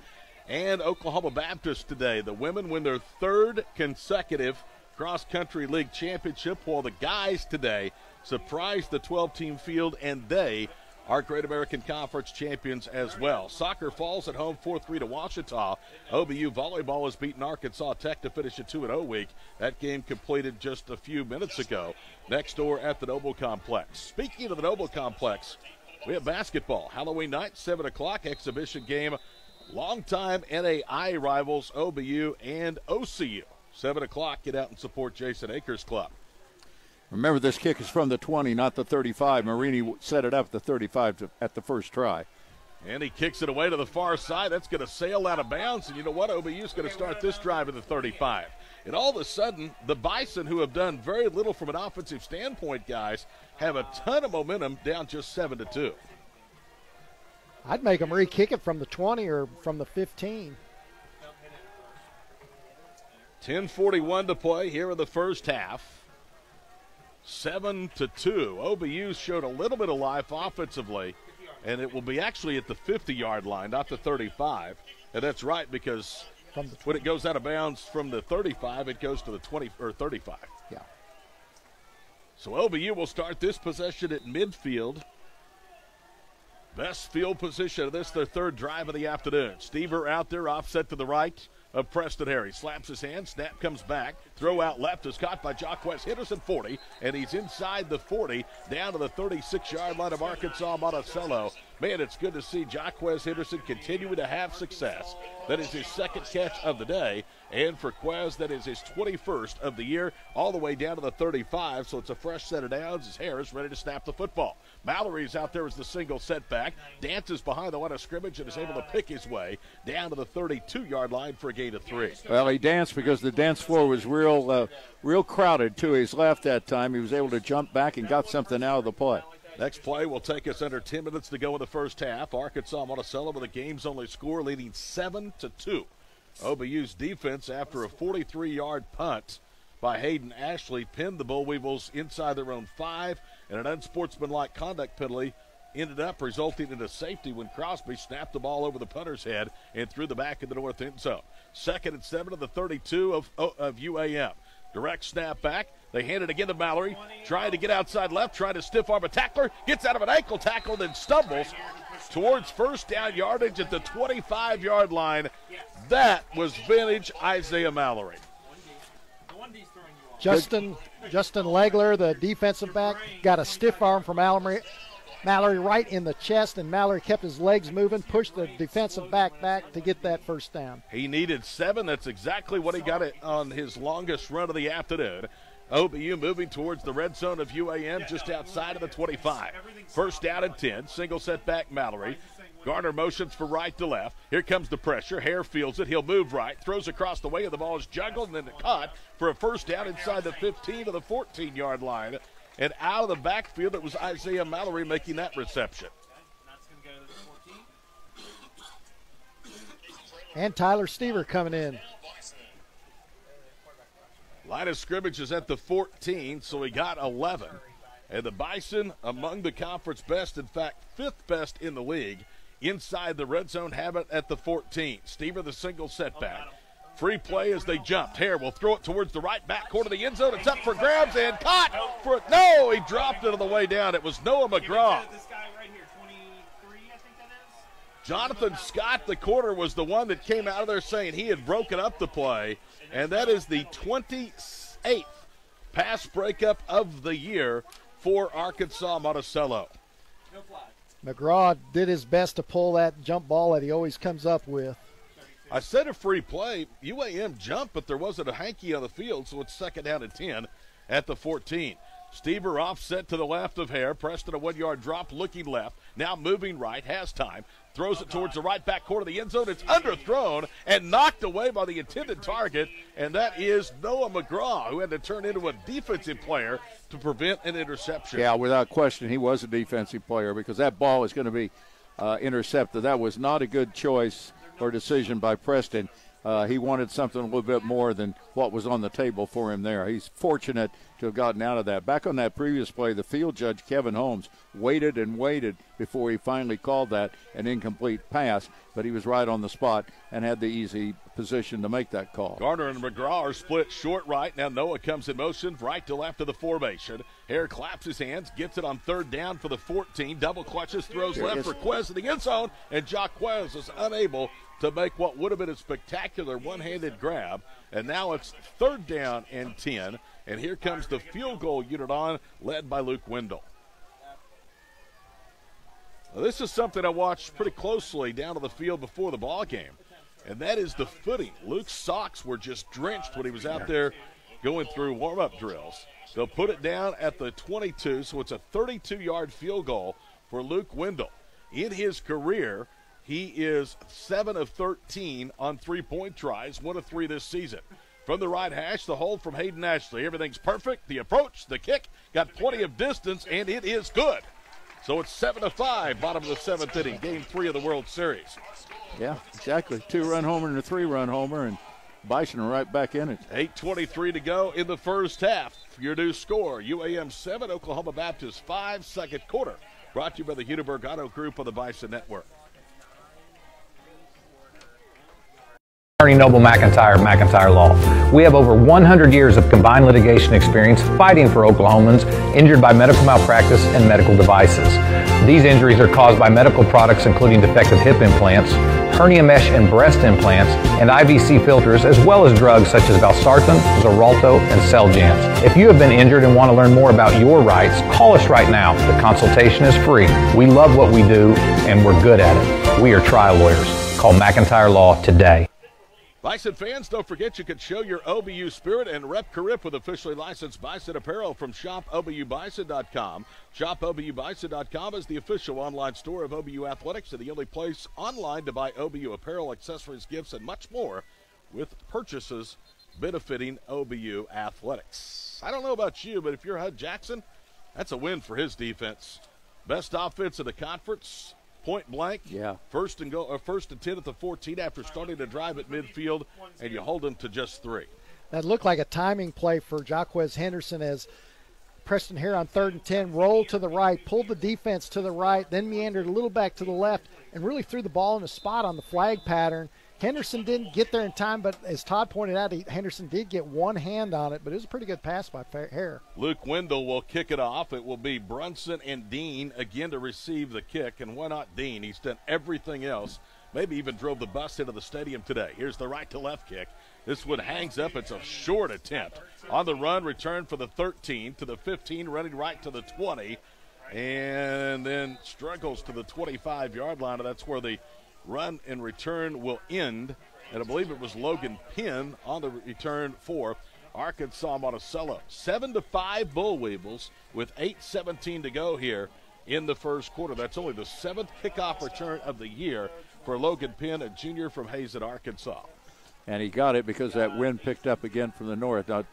and Oklahoma Baptist today. The women win their 3rd consecutive cross-country league championship, while the guys today surprised the 12-team field, and they are Great American Conference champions as well. Soccer falls at home 4-3 to Ouachita. OBU volleyball has beaten Arkansas Tech to finish a 2-0 week. That game completed just a few minutes ago next door at the Noble Complex. Speaking of the Noble Complex, we have basketball. Halloween night, 7 o'clock, exhibition game. Longtime NAI rivals OBU and OCU. 7 o'clock, get out and support Jason Akers Club. Remember, this kick is from the 20, not the 35. Marini set it up at the 35 at the first try. And he kicks it away to the far side. That's going to sail out of bounds. And you know what? OBU's going to start this drive at the 35. And all of a sudden, the Bison, who have done very little from an offensive standpoint, guys, have a ton of momentum down just 7-2. I'd make them re-kick it from the 20 or from the 15. 10:41 to play here in the first half. 7-2. OBU showed a little bit of life offensively, and it will be actually at the 50-yard line, not the 35. And that's right, because when it goes out of bounds from the 35, it goes to the 20 or 35. Yeah. So OBU will start this possession at midfield. Best field position of this, their 3rd drive of the afternoon. Stever out there, offset to the right of Preston Harry. Slaps his hand, snap comes back. Throw out left is caught by Jaquez Henderson, 40, and he's inside the 40, down to the 36-yard line of Arkansas-Monticello. Man, it's good to see Jaquez Henderson continuing to have success. That is his 2nd catch of the day, and for Quez, that is his 21st of the year, all the way down to the 35, so it's a fresh set of downs as Harris ready to snap the football. Mallory's out there as the single setback, dances behind the line of scrimmage and is able to pick his way down to the 32-yard line for a gain of 3. Well, he danced because the dance floor was real crowded to his left that time. He was able to jump back and got something out of the play. Next play will take us under 10 minutes to go in the first half. Arkansas-Monticello with a game's only score, leading 7-2. OBU's defense, after a 43-yard punt, by Hayden Ashley pinned the Bull Weevils inside their own 5, and an unsportsmanlike conduct penalty ended up resulting in a safety when Crosby snapped the ball over the punter's head and threw the back of the north end zone. 2nd and 7 of the 32 of UAM. Direct snap back. They hand it again to Mallory, trying to get outside left, trying to stiff arm a tackler, gets out of an ankle tackle, then stumbles towards first down yardage at the 25-yard line. That was vintage Isaiah Mallory. Justin Legler, the defensive back, got a stiff arm from Mallory right in the chest, and Mallory kept his legs moving, pushed the defensive back to get that first down. He needed 7. That's exactly what he got it on his longest run of the afternoon. OBU moving towards the red zone of UAM just outside of the 25. First down and 10. Single set back Mallory. Garner motions for right to left. Here comes the pressure. Hare fields it. He'll move right. Throws across the way, and the ball is juggled and then caught for a first down inside the 15 to the 14-yard line. And out of the backfield, it was Isaiah Mallory making that reception. And Tyler Stever coming in. Line of scrimmage is at the 14, so he got 11. And the Bison, among the conference best, in fact, 5th best in the league, inside the red zone, have it at the 14. Stever, the single setback. Free play as they jumped. Hare will throw it towards the right back corner of the end zone. It's up for grabs and caught. No, he dropped it on the way down. It was Noah McGraw. Jonathan Scott, the corner, was the one that came out of there saying he had broken up the play. And that is the 28th pass breakup of the year for Arkansas-Monticello. McGraw did his best to pull that jump ball that he always comes up with. I said a free play. UAM jumped, but there wasn't a hanky on the field, so it's 2nd down and 10 at the 14. Stever offset to the left of Hare. Preston a 1-yard drop, looking left. Now moving right, has time. Throws it towards the right back corner of the end zone. It's underthrown and knocked away by the intended target, and that is Noah McGraw, who had to turn into a defensive player to prevent an interception. Yeah, without question, he was a defensive player because that ball is going to be intercepted. That was not a good choice or decision by Preston. He wanted something a little bit more than what was on the table for him there. He's fortunate to have gotten out of that. Back on that previous play, the field judge, Kevin Holmes, waited and waited before he finally called that an incomplete pass, but he was right on the spot and had the easy position to make that call. Garner and McGraw are split short right. Now Noah comes in motion right to left of the formation. Hare claps his hands, gets it on 3rd down for the 14. Double clutches, throws left for Quez in the end zone, and Jaquez is unable to make what would have been a spectacular one-handed grab. And now it's 3rd down and 10. And here comes the field goal unit on, led by Luke Wendell. Now, this is something I watched pretty closely down on the field before the ball game, and that is the footing. Luke's socks were just drenched when he was out there going through warm-up drills. They'll put it down at the 22, so it's a 32-yard field goal for Luke Wendell. In his career, he is 7 of 13 on three-point tries, 1 of 3 this season. From the right hash, the hold from Hayden Ashley. Everything's perfect. The approach, the kick, got plenty of distance, and it is good. So it's 7-5, bottom of the 7th inning, Game 3 of the World Series. Yeah, exactly. 2-run homer and a 3-run homer, and Bison are right back in it. 8:23 to go in the first half. Your new score, UAM 7, Oklahoma Baptist 5, second quarter. Brought to you by the Huneberg Auto Group on the Bison Network. Attorney Noble McIntyre Law. We have over 100 years of combined litigation experience fighting for Oklahomans injured by medical malpractice and medical devices. These injuries are caused by medical products including defective hip implants, hernia mesh and breast implants, and IVC filters, as well as drugs such as valsartan, Xarelto, and Xeljanz. If you have been injured and want to learn more about your rights, call us right now. The consultation is free. We love what we do, and we're good at it. We are trial lawyers. Call McIntyre Law today. Bison fans, don't forget you can show your OBU spirit and rep Carip with officially licensed Bison apparel from shopobubison.com. Shopobubison.com is the official online store of OBU Athletics and the only place online to buy OBU apparel, accessories, gifts, and much more with purchases benefiting OBU Athletics. I don't know about you, but if you're Hud Jackson, that's a win for his defense. Best offense in the conference. Point blank, yeah. First and 10 at the 14 after starting to drive at midfield, and you hold them to just 3. That looked like a timing play for Jaquez Henderson as Preston Hare on 3rd and 10 rolled to the right, pulled the defense to the right, then meandered a little back to the left, and really threw the ball in a spot on the flag pattern. Henderson didn't get there in time, but as Todd pointed out, Henderson did get one hand on it, but it was a pretty good pass by Hare. Luke Wendell will kick it off. It will be Brunson and Dean again to receive the kick, and why not Dean? He's done everything else. Maybe even drove the bus into the stadium today. Here's the right-to-left kick. This one hangs up. It's a short attempt. On the run, return for the 13 to the 15, running right to the 20, and then struggles to the 25-yard line. And that's where the run and return will end. And I believe it was Logan Penn on the return for Arkansas-Monticello. 7-5 Bull Weevils with 8:17 to go here in the first quarter. That's only the 7th kickoff return of the year for Logan Penn, a junior from Hazen, Arkansas. And he got it because that wind picked up again from the north. Now,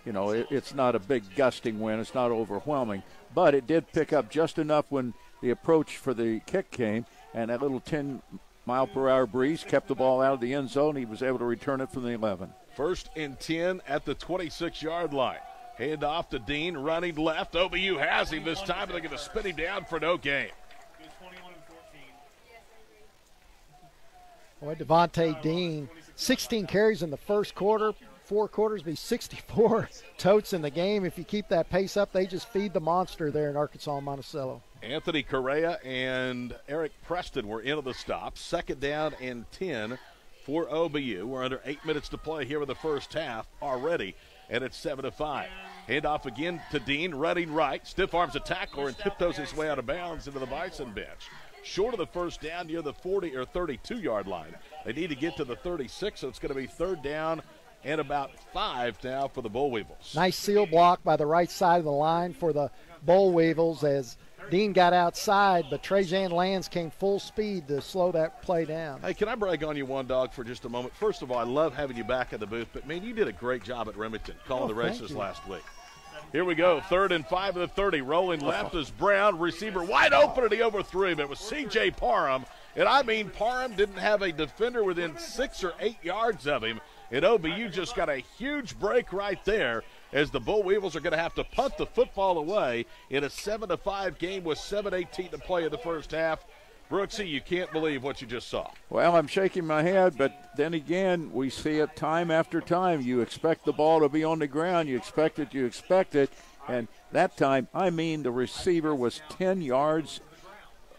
you know, it's not a big gusting wind. It's not overwhelming. But it did pick up just enough when the approach for the kick came, and that little 10-mile-per-hour breeze kept the ball out of the end zone. He was able to return it from the 11. 1st and 10 at the 26-yard line. Hand off to Dean, running left. OBU has him this time, but they're going to spin him down for no gain. Boy, Devontae Dean, 16 carries in the first quarter. 4 quarters be 64 totes in the game. If you keep that pace up, they just feed the monster there in Arkansas-Monticello. Anthony Correa and Eric Preston were into the stop. 2nd down and 10 for OBU. We're under 8 minutes to play here in the first half already, and it's 7-5. Handoff again to Dean, running right. Stiff arms a tackler and tiptoes his way out of bounds into the Bison bench. Short of the first down near the 40 or 32-yard line. They need to get to the 36, so it's going to be 3rd down and about 5 now for the Bull Weevils. Nice seal block by the right side of the line for the Bull Weevils as Dean got outside, but Trajan Lands came full speed to slow that play down. Hey, can I brag on you, One Dog, for just a moment? First of all, I love having you back in the booth, but, man, you did a great job at Remington calling the races last week. Here we go, 3rd and 5 of the 30. Rolling left is Brown. Receiver wide open, and he overthrew him. It was C.J. Parham. And I mean, Parham didn't have a defender within 6 or 8 yards of him. And OBU just got a huge break right there as the Bull Weevils are going to have to punt the football away in a 7-5 game with 7:18 to play in the first half. Brooksy, you can't believe what you just saw. Well, I'm shaking my head, but then again, we see it time after time. You expect the ball to be on the ground. You expect it. And that time, I mean, the receiver was 10 yards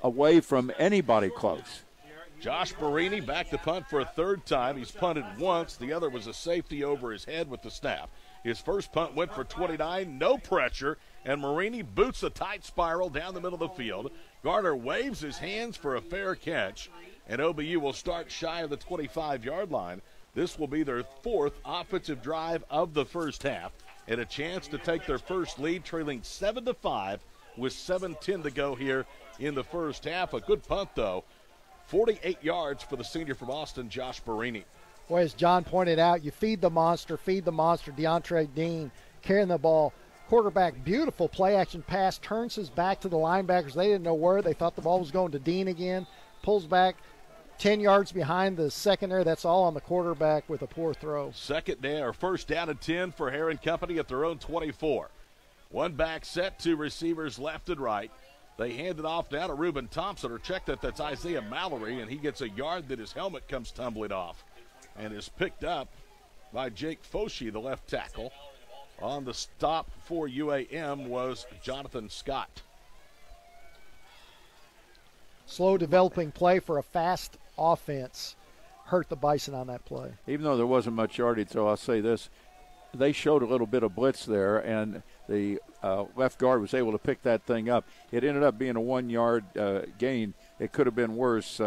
away from anybody close. Josh Barini back to punt for a 3rd time. He's punted once. The other was a safety over his head with the snap. His first punt went for 29, no pressure, and Marini boots a tight spiral down the middle of the field. Garner waves his hands for a fair catch, and OBU will start shy of the 25-yard line. This will be their 4th offensive drive of the first half, and a chance to take their first lead, trailing 7-5 with 7:10 to go here in the first half. A good punt, though. 48 yards for the senior from Austin, Josh Barini. Boy, as John pointed out, you feed the monster. DeAndre Dean carrying the ball. Quarterback, beautiful play-action pass, turns his back to the linebackers. They didn't know where. They thought the ball was going to Dean again. Pulls back 10 yards behind the secondary. That's all on the quarterback with a poor throw. 2nd down or 1st down and 10 for Hare and Company at their own 24. One back set, 2 receivers left and right. They hand it off now to Reuben Thompson, or check that. That's Isaiah Mallory, and he gets a yard that his helmet comes tumbling off and is picked up by Jake Foshee, the left tackle. On the stop for UAM was Jonathan Scott. Slow developing play for a fast offense. Hurt the Bison on that play. Even though there wasn't much yardage, so I'll say this. They showed a little bit of blitz there, and the left guard was able to pick that thing up. It ended up being a 1-yard gain. It could have been worse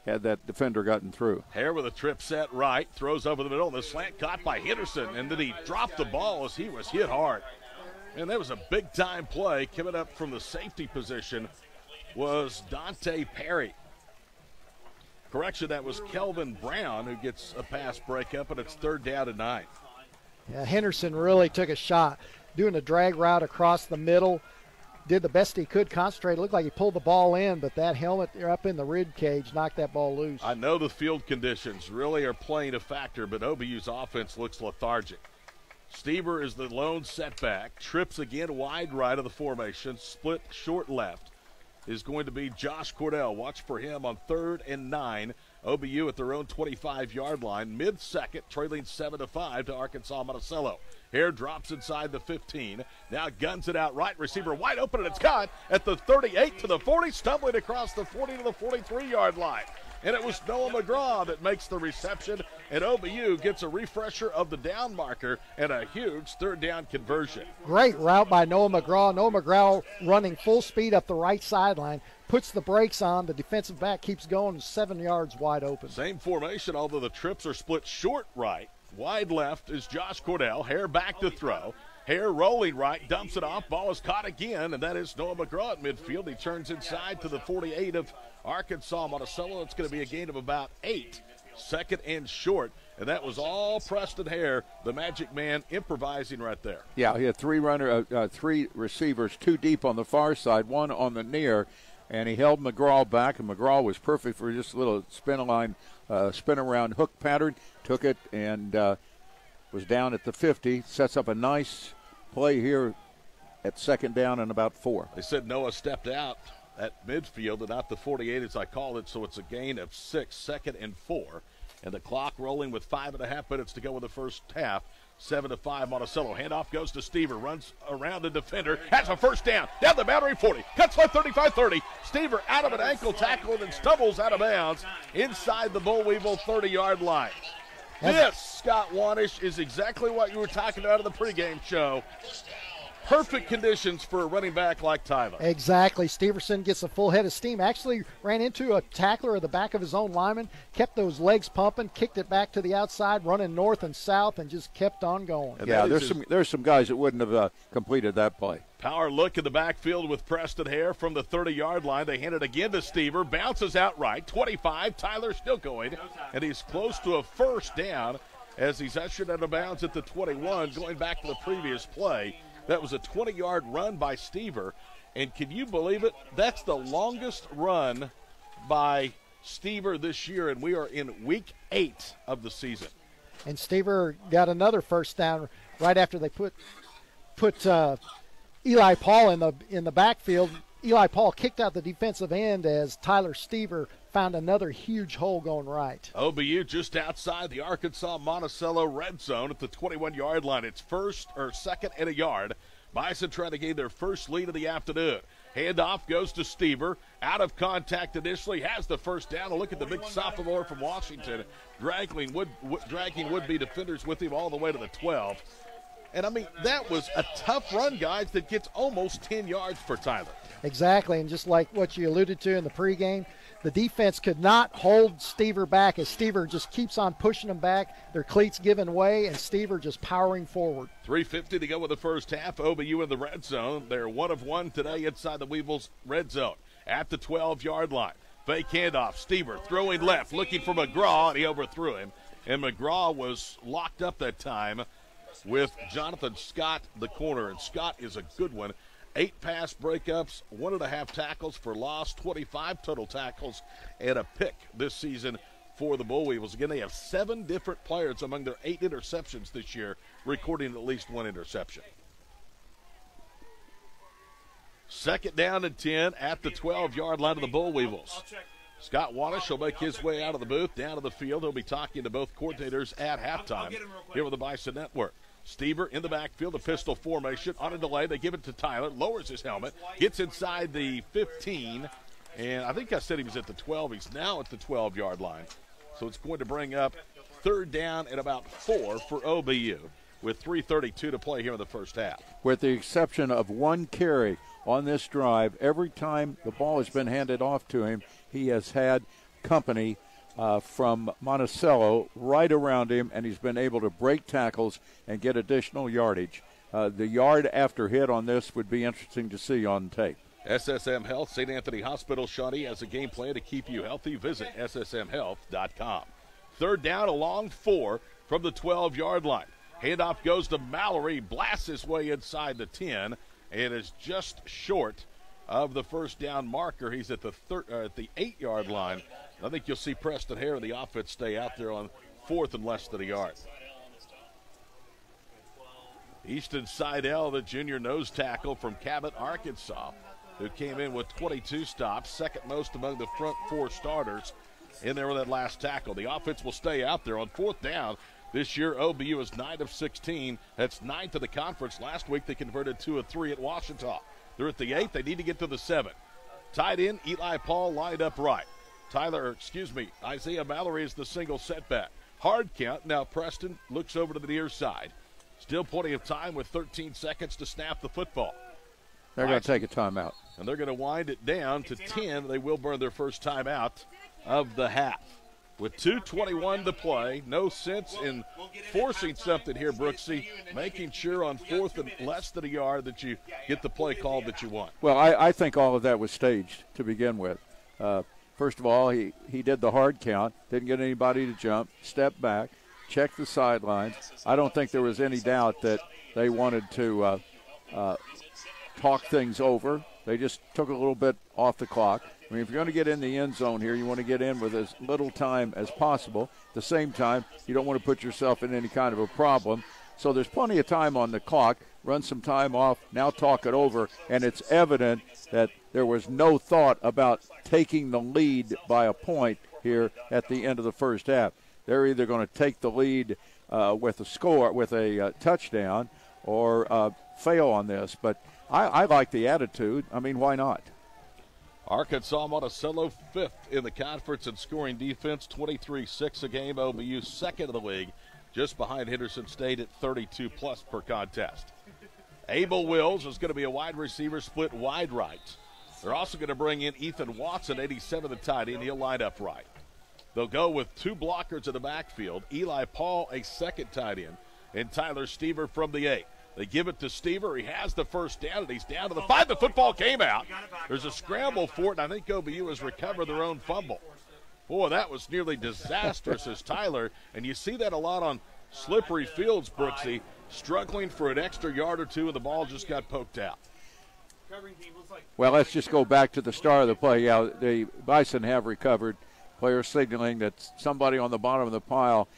had that defender gotten through. Hare with a trip set right, throws over the middle, and the slant caught by Henderson, and then he dropped the ball as he was hit hard. And that was a big-time play. Coming up from the safety position was Dante Perry. Correction, that was Kelvin Brown who gets a pass breakup, and it's 3rd down and 9. Yeah, Henderson really took a shot, doing a drag route across the middle. Did the best he could, concentrate. It looked like he pulled the ball in, but that helmet up in the rib cage knocked that ball loose. I know the field conditions really are playing a factor, but OBU's offense looks lethargic. Stever is the lone setback. Trips again wide right of the formation. Split short left is going to be Josh Cordell. Watch for him on 3rd and 9. OBU at their own 25-yard line. Mid-second, trailing 7-5 to Arkansas-Monticello. Hare drops inside the 15. Now guns it out right. Receiver wide open, and it's caught at the 38 to the 40, stumbling across the 40 to the 43-yard line. And it was Noah McGraw that makes the reception, and OBU gets a refresher of the down marker and a huge 3rd down conversion. Great route by Noah McGraw. Noah McGraw running full speed up the right sideline, puts the brakes on. The defensive back keeps going 7 yards wide open. Same formation, although the trips are split short right. Wide left is Josh Cordell. Hare back to throw. Hare rolling right, dumps it off. Ball is caught again, and that is Noah McGraw at midfield. He turns inside to the 48 of Arkansas-Monticello. It's going to be a gain of about 8. 2nd and short, and that was all Preston Hare, the magic man, improvising right there. Yeah, he had three receivers, 2 deep on the far side, 1 on the near, and he held McGraw back, and McGraw was perfect for just a little spin around hook pattern. Took it and was down at the 50. Sets up a nice play here at 2nd down and about 4. They said Noah stepped out at midfield and not the 48 as I call it, so it's a gain of 6, 2nd and 4. And the clock rolling with 5.5 minutes to go in the first half. 7-5 Monticello. Handoff goes to Stever. Runs around the defender. Has a first down. Down the boundary 40. Cuts left 35-30. Stever out of an ankle tackle and then stumbles out of bounds inside the Bull Weevil 30-yard line. This, Scott Wanish, is exactly what you were talking about in the pregame show. Perfect conditions for a running back like Tyler. Exactly. Steverson gets a full head of steam. Actually ran into a tackler at the back of his own lineman, kept those legs pumping, kicked it back to the outside, running north and south, and just kept on going. And yeah, there's some guys that wouldn't have completed that play. Power look in the backfield with Preston Hare from the 30-yard line. They hand it again to Stever. Bounces out right. 25. Tyler still going, and he's close to a first down as he's ushered out of bounds at the 21, going back to the previous play. That was a 20-yard run by Stever, and can you believe it? That's the longest run by Stever this year, and we are in week 8 of the season. And Stever got another first down right after they put Eli Paul in the backfield. Eli Paul kicked out the defensive end as Tyler Stever found another huge hole going right. OBU just outside the Arkansas-Monticello red zone at the 21-yard line. It's 2nd and a yard. Bison trying to gain their first lead of the afternoon. Handoff goes to Stever. Out of contact initially, has the first down. A look at the big sophomore from Washington, dragging would-be defenders with him all the way to the 12. And, I mean, that was a tough run, guys, that gets almost 10 yards for Tyler. Exactly, and just like what you alluded to in the pregame, the defense could not hold Stever back as Stever just keeps on pushing them back. Their cleats giving way, and Stever just powering forward. 3:50 to go in the first half. OBU in the red zone. They're 1 of 1 today inside the Weevils' red zone at the 12-yard line. Fake handoff. Stever throwing left, looking for McGraw, and he overthrew him. And McGraw was locked up that time with Jonathan Scott, the corner. And Scott is a good one. 8 pass breakups, 1.5 tackles for loss, 25 total tackles, and a pick this season for the Bull Weevils. Again, they have 7 different players among their 8 interceptions this year, recording at least 1 interception. 2nd down and 10 at the 12-yard line of the Bull Weevils. Scott Wanish will make his way out of the booth, down to the field. He'll be talking to both coordinators at halftime here with the Bison Network. Stever in the backfield, a pistol formation. On a delay, they give it to Tyler, lowers his helmet, gets inside the 15, and I think I said he was at the 12. He's now at the 12-yard line. So it's going to bring up 3rd down and about 4 for OBU with 3:32 to play here in the first half. With the exception of 1 carry on this drive, every time the ball has been handed off to him, he has had company from Monticello right around him, and he's been able to break tackles and get additional yardage. The yard after hit on this would be interesting to see on tape. SSM Health, St. Anthony Hospital, Shawnee has a game plan to keep you healthy. Visit ssmhealth.com. 3rd down, a long 4 from the 12-yard line. Handoff goes to Mallory, blasts his way inside the 10, and is just short of the first down marker. He's at the 8-yard line. I think you'll see Preston Hare and the offense stay out there on 4th and less than a yard. Easton Seidel, the junior nose tackle from Cabot, Arkansas, who came in with 22 stops, second most among the front four starters in there with that last tackle. The offense will stay out there on fourth down. This year, OBU is 9 of 16. That's 9th in the conference. Last week, they converted 2 of 3 at Washita. They're at the 8. They need to get to the 7. Tied in, Eli Paul lined up right. Isaiah Mallory is the single setback. Hard count. Now Preston looks over to the near side. Still plenty of time with 13 seconds to snap the football. They're going to take a timeout. And they're going to wind it down to 10. They will burn their first timeout of the half. With 2:21 to play, no sense in forcing something here, Brooksy. Making sure on fourth and less than a yard that you get the play called that you want. Well, I think all of that was staged to begin with. First of all, he did the hard count, didn't get anybody to jump, stepped back, checked the sidelines. I don't think there was any doubt that they wanted to talk things over. They just took a little bit off the clock. I mean, if you're going to get in the end zone here, you want to get in with as little time as possible. At the same time, you don't want to put yourself in any kind of a problem. So there's plenty of time on the clock. Run some time off, now talk it over, and it's evident that there was no thought about taking the lead by a point here at the end of the first half. They're either going to take the lead with a touchdown, or fail on this. But I like the attitude. I mean, why not? Arkansas-Monticello 5th in the conference in scoring defense, 23-6 a game. OBU 2nd in the league, just behind Henderson State at 32+ per contest. Abel Wills is going to be a wide receiver, split wide right. They're also going to bring in Ethan Watson, 87, the tight end. He'll line up right. They'll go with 2 blockers in the backfield. Eli Paul, a second tight end, and Tyler Stever from the 8. They give it to Stever. He has the first down, and he's down to the 5. The football came out. There's a scramble for it, and I think OBU has recovered their own fumble. Boy, that was nearly disastrous as Tyler, and you see that a lot on slippery fields, Brooksy, struggling for an extra yard or two, and the ball just got poked out. Well, let's just go back to the start of the play. Yeah, the Bison have recovered. Players signaling that somebody on the bottom of the pile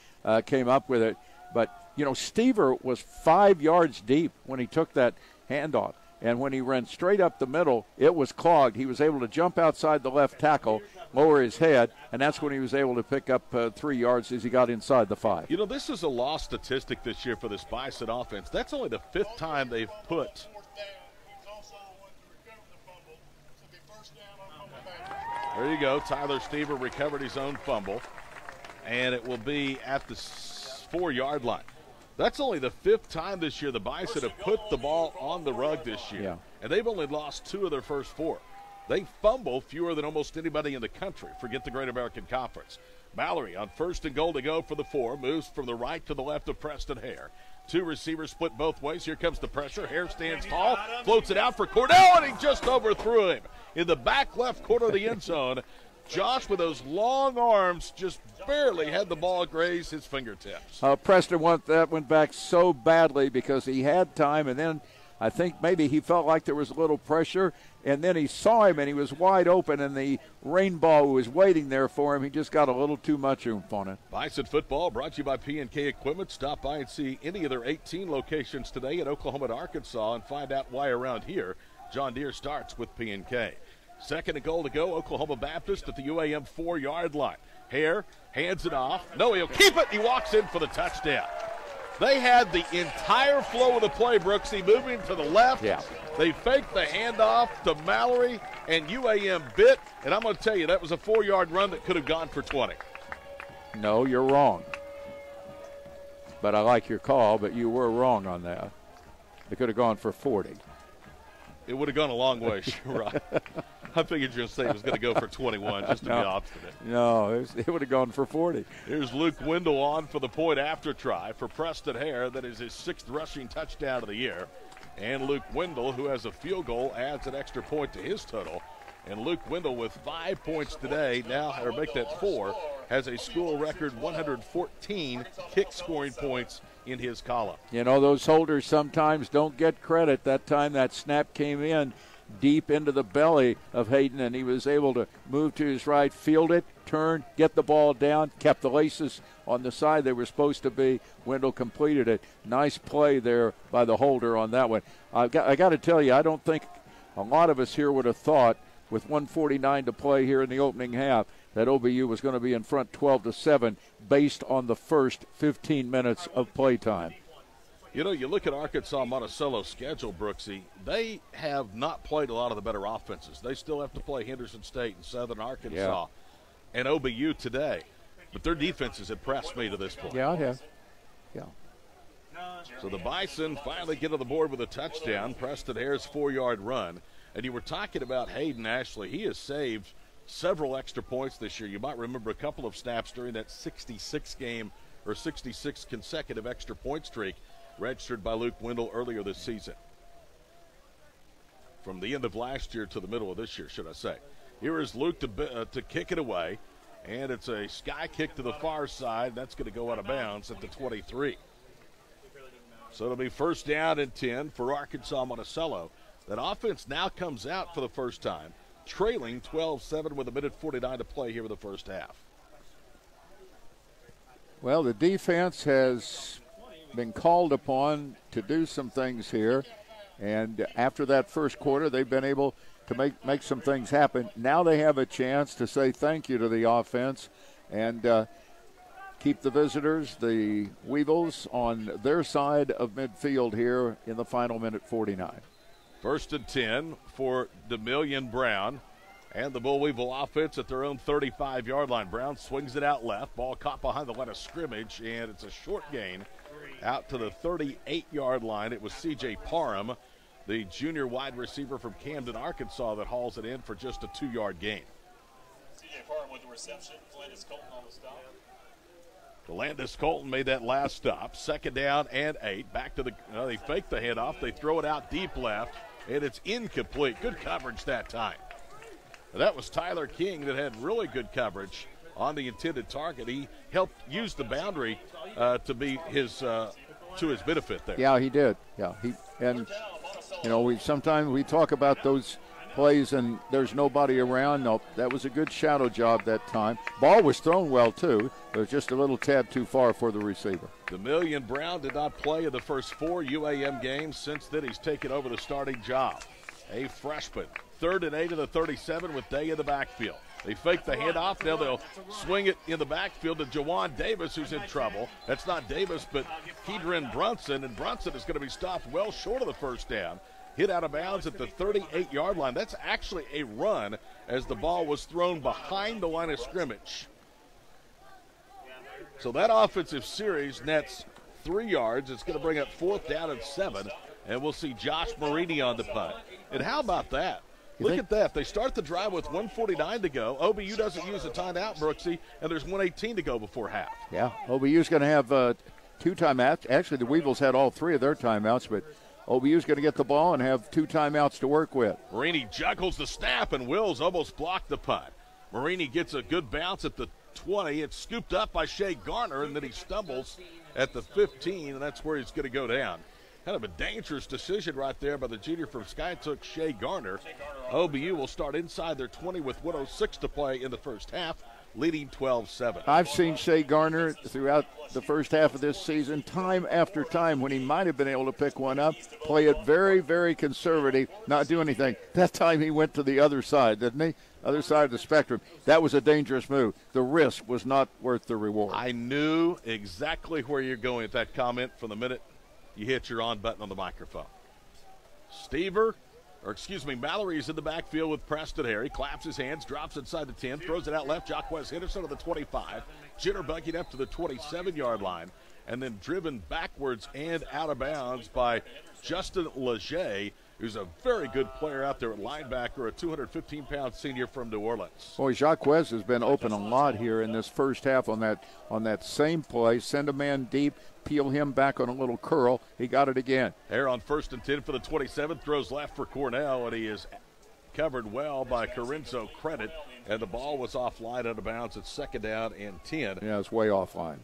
came up with it. But, you know, Stever was 5 yards deep when he took that handoff. And when he ran straight up the middle, it was clogged. He was able to jump outside the left tackle, lower his head, and that's when he was able to pick up 3 yards as he got inside the 5. You know, this is a lost statistic this year for this Bison offense. That's only the 5th time they've put. There you go. Tyler Stever recovered his own fumble, and it will be at the 4-yard line. That's only the 5th time this year the Bison have put the ball on the rug this year. Yeah. And they've only lost 2 of their first 4. They fumble fewer than almost anybody in the country. Forget the Great American Conference. Mallory on 1st and goal to go for the 4. Moves from the right to the left of Preston Hare. 2 receivers split both ways. Here comes the pressure. Hare stands tall. Floats it out for Cordell, and he just overthrew him. In the back left corner of the end zone, Josh, with those long arms, just barely had the ball graze his fingertips. Preston went back so badly because he had time, and then I think maybe he felt like there was a little pressure, and then he saw him, and he was wide open, and the rainbow was waiting there for him. He just got a little too much oomph on it. Bison football brought to you by P&K Equipment. Stop by and see any of their 18 locations today in Oklahoma and Arkansas and find out why around here John Deere starts with P&K. 2nd and goal to go, Oklahoma Baptist at the UAM 4-yard line. Hare hands it off. No, he'll keep it. He walks in for the touchdown. They had the entire flow of the play, Brooksy, moving to the left. Yeah. They faked the handoff to Mallory, and UAM bit. And I'm going to tell you, that was a 4-yard run that could have gone for 20. No, you're wrong. But I like your call, but you were wrong on that. It could have gone for 40. It would have gone a long way, right. I figured you were going to say it was going to go for 21 just to be obstinate. No, it would have gone for 40. Here's Luke Wendell on for the point after try for Preston Hare. That is his 6th rushing touchdown of the year. And Luke Wendell, who has a field goal, adds an extra point to his total. And Luke Wendell with 5 points today, or make that 4, has a school record 114 kick scoring points in his column. You know, those holders sometimes don't get credit. That time that snap came in, deep into the belly of Hayden, and he was able to move to his right, field it, turn, get the ball down, kept the laces on the side they were supposed to be. Wendell completed it. Nice play there by the holder on that one. I got to tell you, I don't think a lot of us here would have thought, with 1:49 to play here in the opening half, that OBU was going to be in front 12-7 based on the first 15 minutes of play time. You know, you look at Arkansas-Monticello's schedule, Brooksy, they have not played a lot of the better offenses. They still have to play Henderson State and Southern Arkansas and OBU today. But their defense has impressed me to this point. Yeah, I have. Yeah. So the Bison finally get on the board with a touchdown. Preston Hare's 4-yard run. And you were talking about Hayden Ashley. He has saved several extra points this year. You might remember a couple of snaps during that 66 consecutive extra point streak registered by Luke Wendell earlier this season. From the end of last year to the middle of this year, should I say. Here is Luke to kick it away, and it's a sky kick to the far side. That's going to go out of bounds at the 23. So it'll be first down and 10 for Arkansas-Monticello. That offense now comes out for the first time, trailing 12-7 with 1:49 to play here in the first half. Well, the defense has been called upon to do some things here, and after that first quarter, they've been able to make some things happen. Now they have a chance to say thank you to the offense and keep the visitors, the Weevils, on their side of midfield here in the final minute 49. First and 10 for DeMillion Brown and the Bull Weevil offense at their own 35-yard line. Brown swings it out left. Ball caught behind the line of scrimmage, and it's a short gain out to the 38-yard line. It was C.J. Parham, the junior wide receiver from Camden, Arkansas, that hauls it in for just a 2-yard gain. C.J. Parham with the reception. Landis Colton on the stop. Landis Colton made that last stop. Second down and 8. Back to the they fake the handoff. They throw it out deep left, and it's incomplete. Good coverage that time. That was Tyler King that had really good coverage on the intended target. He helped use the boundary to be his to his benefit there. Yeah, he did. Yeah, sometimes we talk about those plays and there's nobody around. No, that was a good shadow job that time. Ball was thrown well too. It was just a little tad too far for the receiver. DeMillion Brown did not play in the first 4 UAM games. Since then, he's taken over the starting job. A freshman. 3rd and 8 of the 37 with Day in the backfield. They fake the handoff. Now they'll swing it in the backfield to Jawan Davis, who's in trouble. That's not Davis, but Kedron Brunson, and Brunson is going to be stopped well short of the first down. Hit out of bounds at the 38-yard line. That's actually a run as the ball was thrown behind the line of scrimmage. So that offensive series nets 3 yards. It's going to bring up 4th down and 7, and we'll see Josh Marini on the punt. And how about that? Look at that. They start the drive with 1:49 to go. OBU doesn't use a timeout, Brooksy, and there's 1:18 to go before half. Yeah, OBU's going to have 2 timeouts. Actually, the Weevils had all 3 of their timeouts, but OBU's going to get the ball and have 2 timeouts to work with. Marini juggles the snap, and Wills almost blocked the punt. Marini gets a good bounce at the 20. It's scooped up by Shea Garner, and then he stumbles at the 15, and that's where he's going to go down. Kind of a dangerous decision right there by the junior from Skytook, Shea Garner. OBU will start inside their 20 with 1:06 to play in the first half, leading 12-7. I've seen Shea Garner throughout the first half of this season, time after time, when he might have been able to pick one up, play it very, very conservative, not do anything. That time he went to the other side, didn't he? Other side of the spectrum. That was a dangerous move. The risk was not worth the reward. I knew exactly where you're going with that comment from the minute you hit your on button on the microphone. Mallory's in the backfield with Preston Hare. He claps his hands, drops inside the 10, throws it out left. Jaquez Henderson to the 25. Jitterbugging up to the 27-yard line, and then driven backwards and out of bounds by Justin Leger, who's a very good player out there at linebacker, a 215-pound senior from New Orleans. Boy, Jaquez has been open a lot here in this first half on that same play. Send a man deep, peel him back on a little curl. He got it again. Hare on 1st and 10 for the 27, throws left for Cornell, and he is covered well by Corinzo Credit, and the ball was offline out of bounds at 2nd down and 10. Yeah, it's way offline.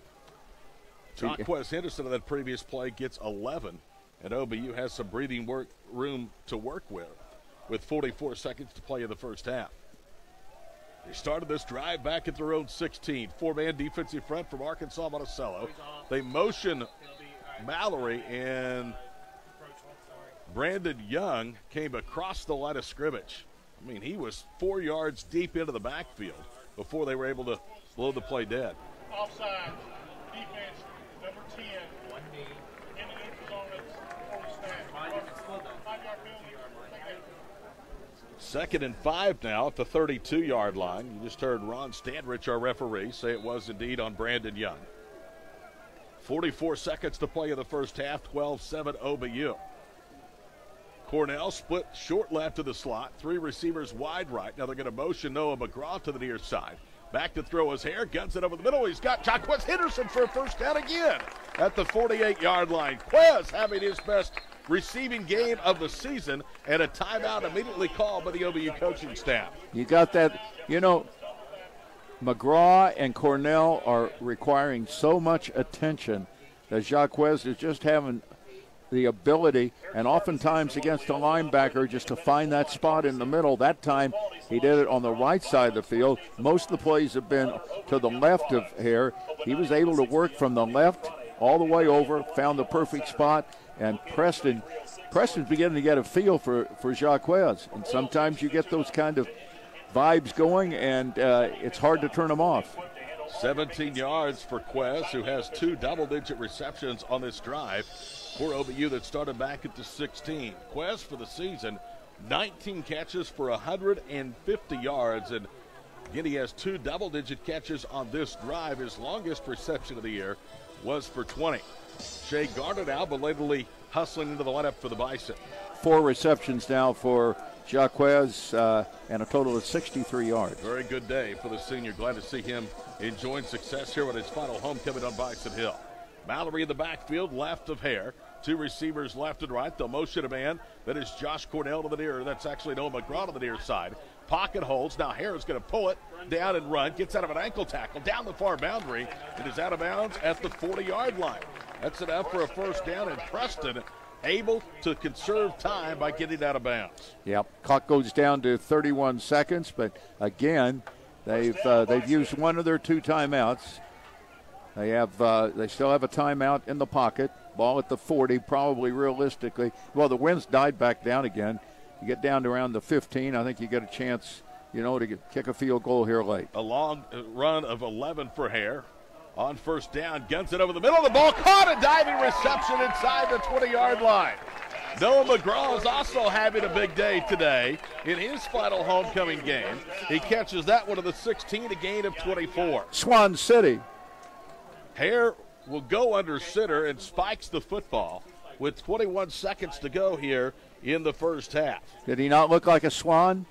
Jaquez Henderson on that previous play gets 11, and OBU has some breathing room to work with. with 44 seconds to play in the first half. They started this drive back at their own 16. 4-man defensive front from Arkansas-Monticello. They motion Mallory, and Brandon Young came across the line of scrimmage. I mean, he was 4 yards deep into the backfield before they were able to blow the play dead. Offside, defense, number 10. In the neutral zone, it's 40 snap. 5-yard penalty. Second and 5 now at the 32-yard line. You just heard Ron Standrich, our referee, say it was indeed on Brandon Young. 44 seconds to play in the first half, 12-7 OBU. Cornell split short left of the slot, 3 receivers wide right. Now they're going to motion Noah McGraw to the near side. Back to throw his hair, guns it over the middle. He's got Jaquez Henderson for a first down again at the 48-yard line. Quez having his best receiving game of the season, and a timeout immediately called by the OBU coaching staff. You got that, McGraw and Cornell are requiring so much attention that Jaquez is just having the ability, and oftentimes against a linebacker, just to find that spot in the middle. That time he did it on the right side of the field. Most of the plays have been to the left of here. He was able to work from the left all the way over, found the perfect spot, and Preston's beginning to get a feel for Jaquez. And sometimes you get those kind of vibes going, and it's hard to turn them off. 17 yards for Quez, who has 2 double-digit receptions on this drive for OBU that started back at the 16. Quez for the season, 19 catches for 150 yards, and again, he has 2 double-digit catches on this drive. His longest reception of the year was for 20. Shea Garner now belatedly hustling into the lineup for the Bison. 4 receptions now for Jaquez, and a total of 63 yards. Very good day for the senior. Glad to see him enjoying success here with his final homecoming on Bison Hill. Mallory in the backfield, left of Hare. 2 receivers left and right. They'll motion a man. That is Josh Cornell to the near. That's actually Noah McGraw to the near side. Pocket holds. Now Hare is going to pull it down and run. Gets out of an ankle tackle down the far boundary. It is out of bounds at the 40-yard line. That's enough for a first down, and Preston able to conserve time by getting out of bounds. Yep, clock goes down to 31 seconds, but again, they've used one of their 2 timeouts. They still have a timeout in the pocket. Ball at the 40, probably realistically. Well, the wind's died back down again. You get down to around the 15, I think you get a chance, to kick a field goal here late. A long run of 11 for Hare. On first down, guns it over the middle. The ball caught, a diving reception inside the 20-yard line. Noah McGraw is also having a big day today in his final homecoming game. He catches that one to the 16, a gain of 24. Swan City. Hare will go under center and spikes the football with 21 seconds to go here in the first half. Did he not look like a swan?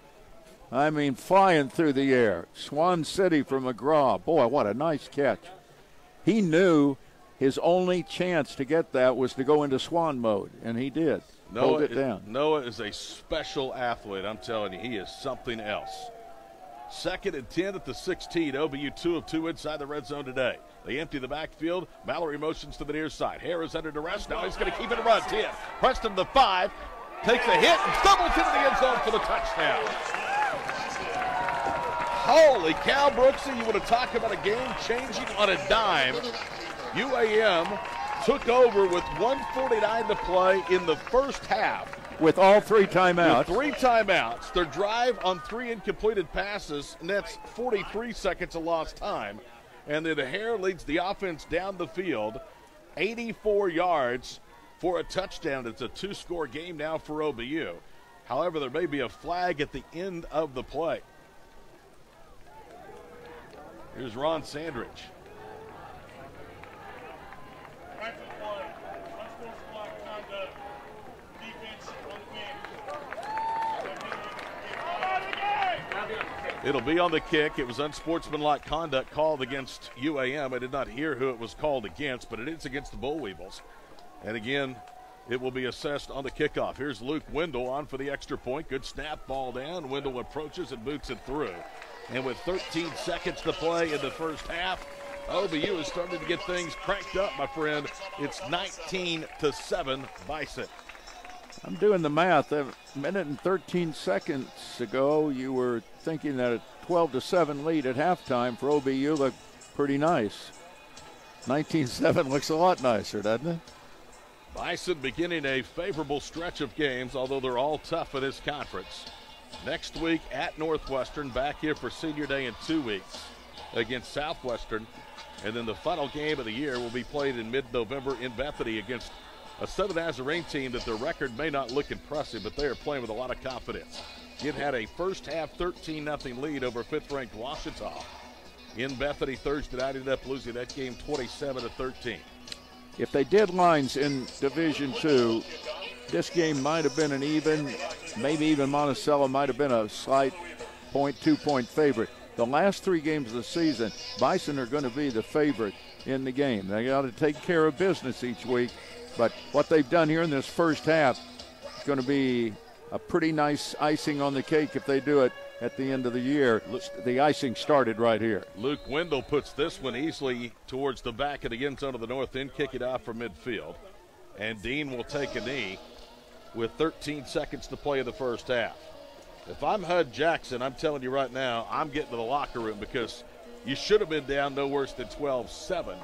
I mean, flying through the air. Swan City for McGraw. Boy, what a nice catch. He knew his only chance to get that was to go into swan mode, and he did. Hold it down. Noah is a special athlete. I'm telling you, he is something else. 2nd and 10 at the 16. OBU 2 of 2 inside the red zone today. They empty the backfield. Mallory motions to the near side. Hare is under duress. Now he's going to keep it a run. 10. Preston the 5. Takes a hit and stumbles into the end zone for the touchdown. Holy cow, Brooksy, you want to talk about a game changing on a dime. UAM took over with 1:49 to play in the first half. With all 3 timeouts. With 3 timeouts. Their drive on 3 incompleted passes nets 43 seconds of lost time. And then Hare leads the offense down the field, 84 yards for a touchdown. It's a 2-score game now for OBU. However, there may be a flag at the end of the play. Here's Ron Sandridge. Rifle play, unsportsmanlike conduct, defense on the bench. It'll be on the kick. It was unsportsmanlike conduct called against UAM. I did not hear who it was called against, but it is against the Bull Weevils. And again, it will be assessed on the kickoff. Here's Luke Wendell on for the extra point. Good snap, ball down. Wendell approaches and boots it through. And with 13 seconds to play in the first half, OBU is starting to get things cranked up, my friend. It's 19-7 Bison. I'm doing the math. A minute and 13 seconds ago, you were thinking that a 12-7 lead at halftime for OBU looked pretty nice. 19-7 looks a lot nicer, doesn't it? Bison beginning a favorable stretch of games, although they're all tough in this conference. Next week at Northwestern, back here for Senior Day in 2 weeks against Southwestern. And then the final game of the year will be played in mid-November in Bethany against a Southern Nazarene team that their record may not look impressive, but they are playing with a lot of confidence. It had a first-half 13-0 lead over fifth-ranked Ouachita. In Bethany Thursday night, ended up losing that game 27-13. If they did lines in Division II, this game might have been an even, maybe even Monticello might have been a slight 2-point favorite. The last 3 games of the season, Bison are going to be the favorite in the game. They got to take care of business each week, but what they've done here in this first half is going to be a pretty nice icing on the cake if they do it at the end of the year. The icing started right here. Luke Wendell puts this one easily towards the back of the end zone of the north end, kick it out from midfield. And Dean will take a knee with 13 seconds to play in the first half. If I'm Hud Jackson, I'm telling you right now, I'm getting to the locker room because you should have been down no worse than 12-7.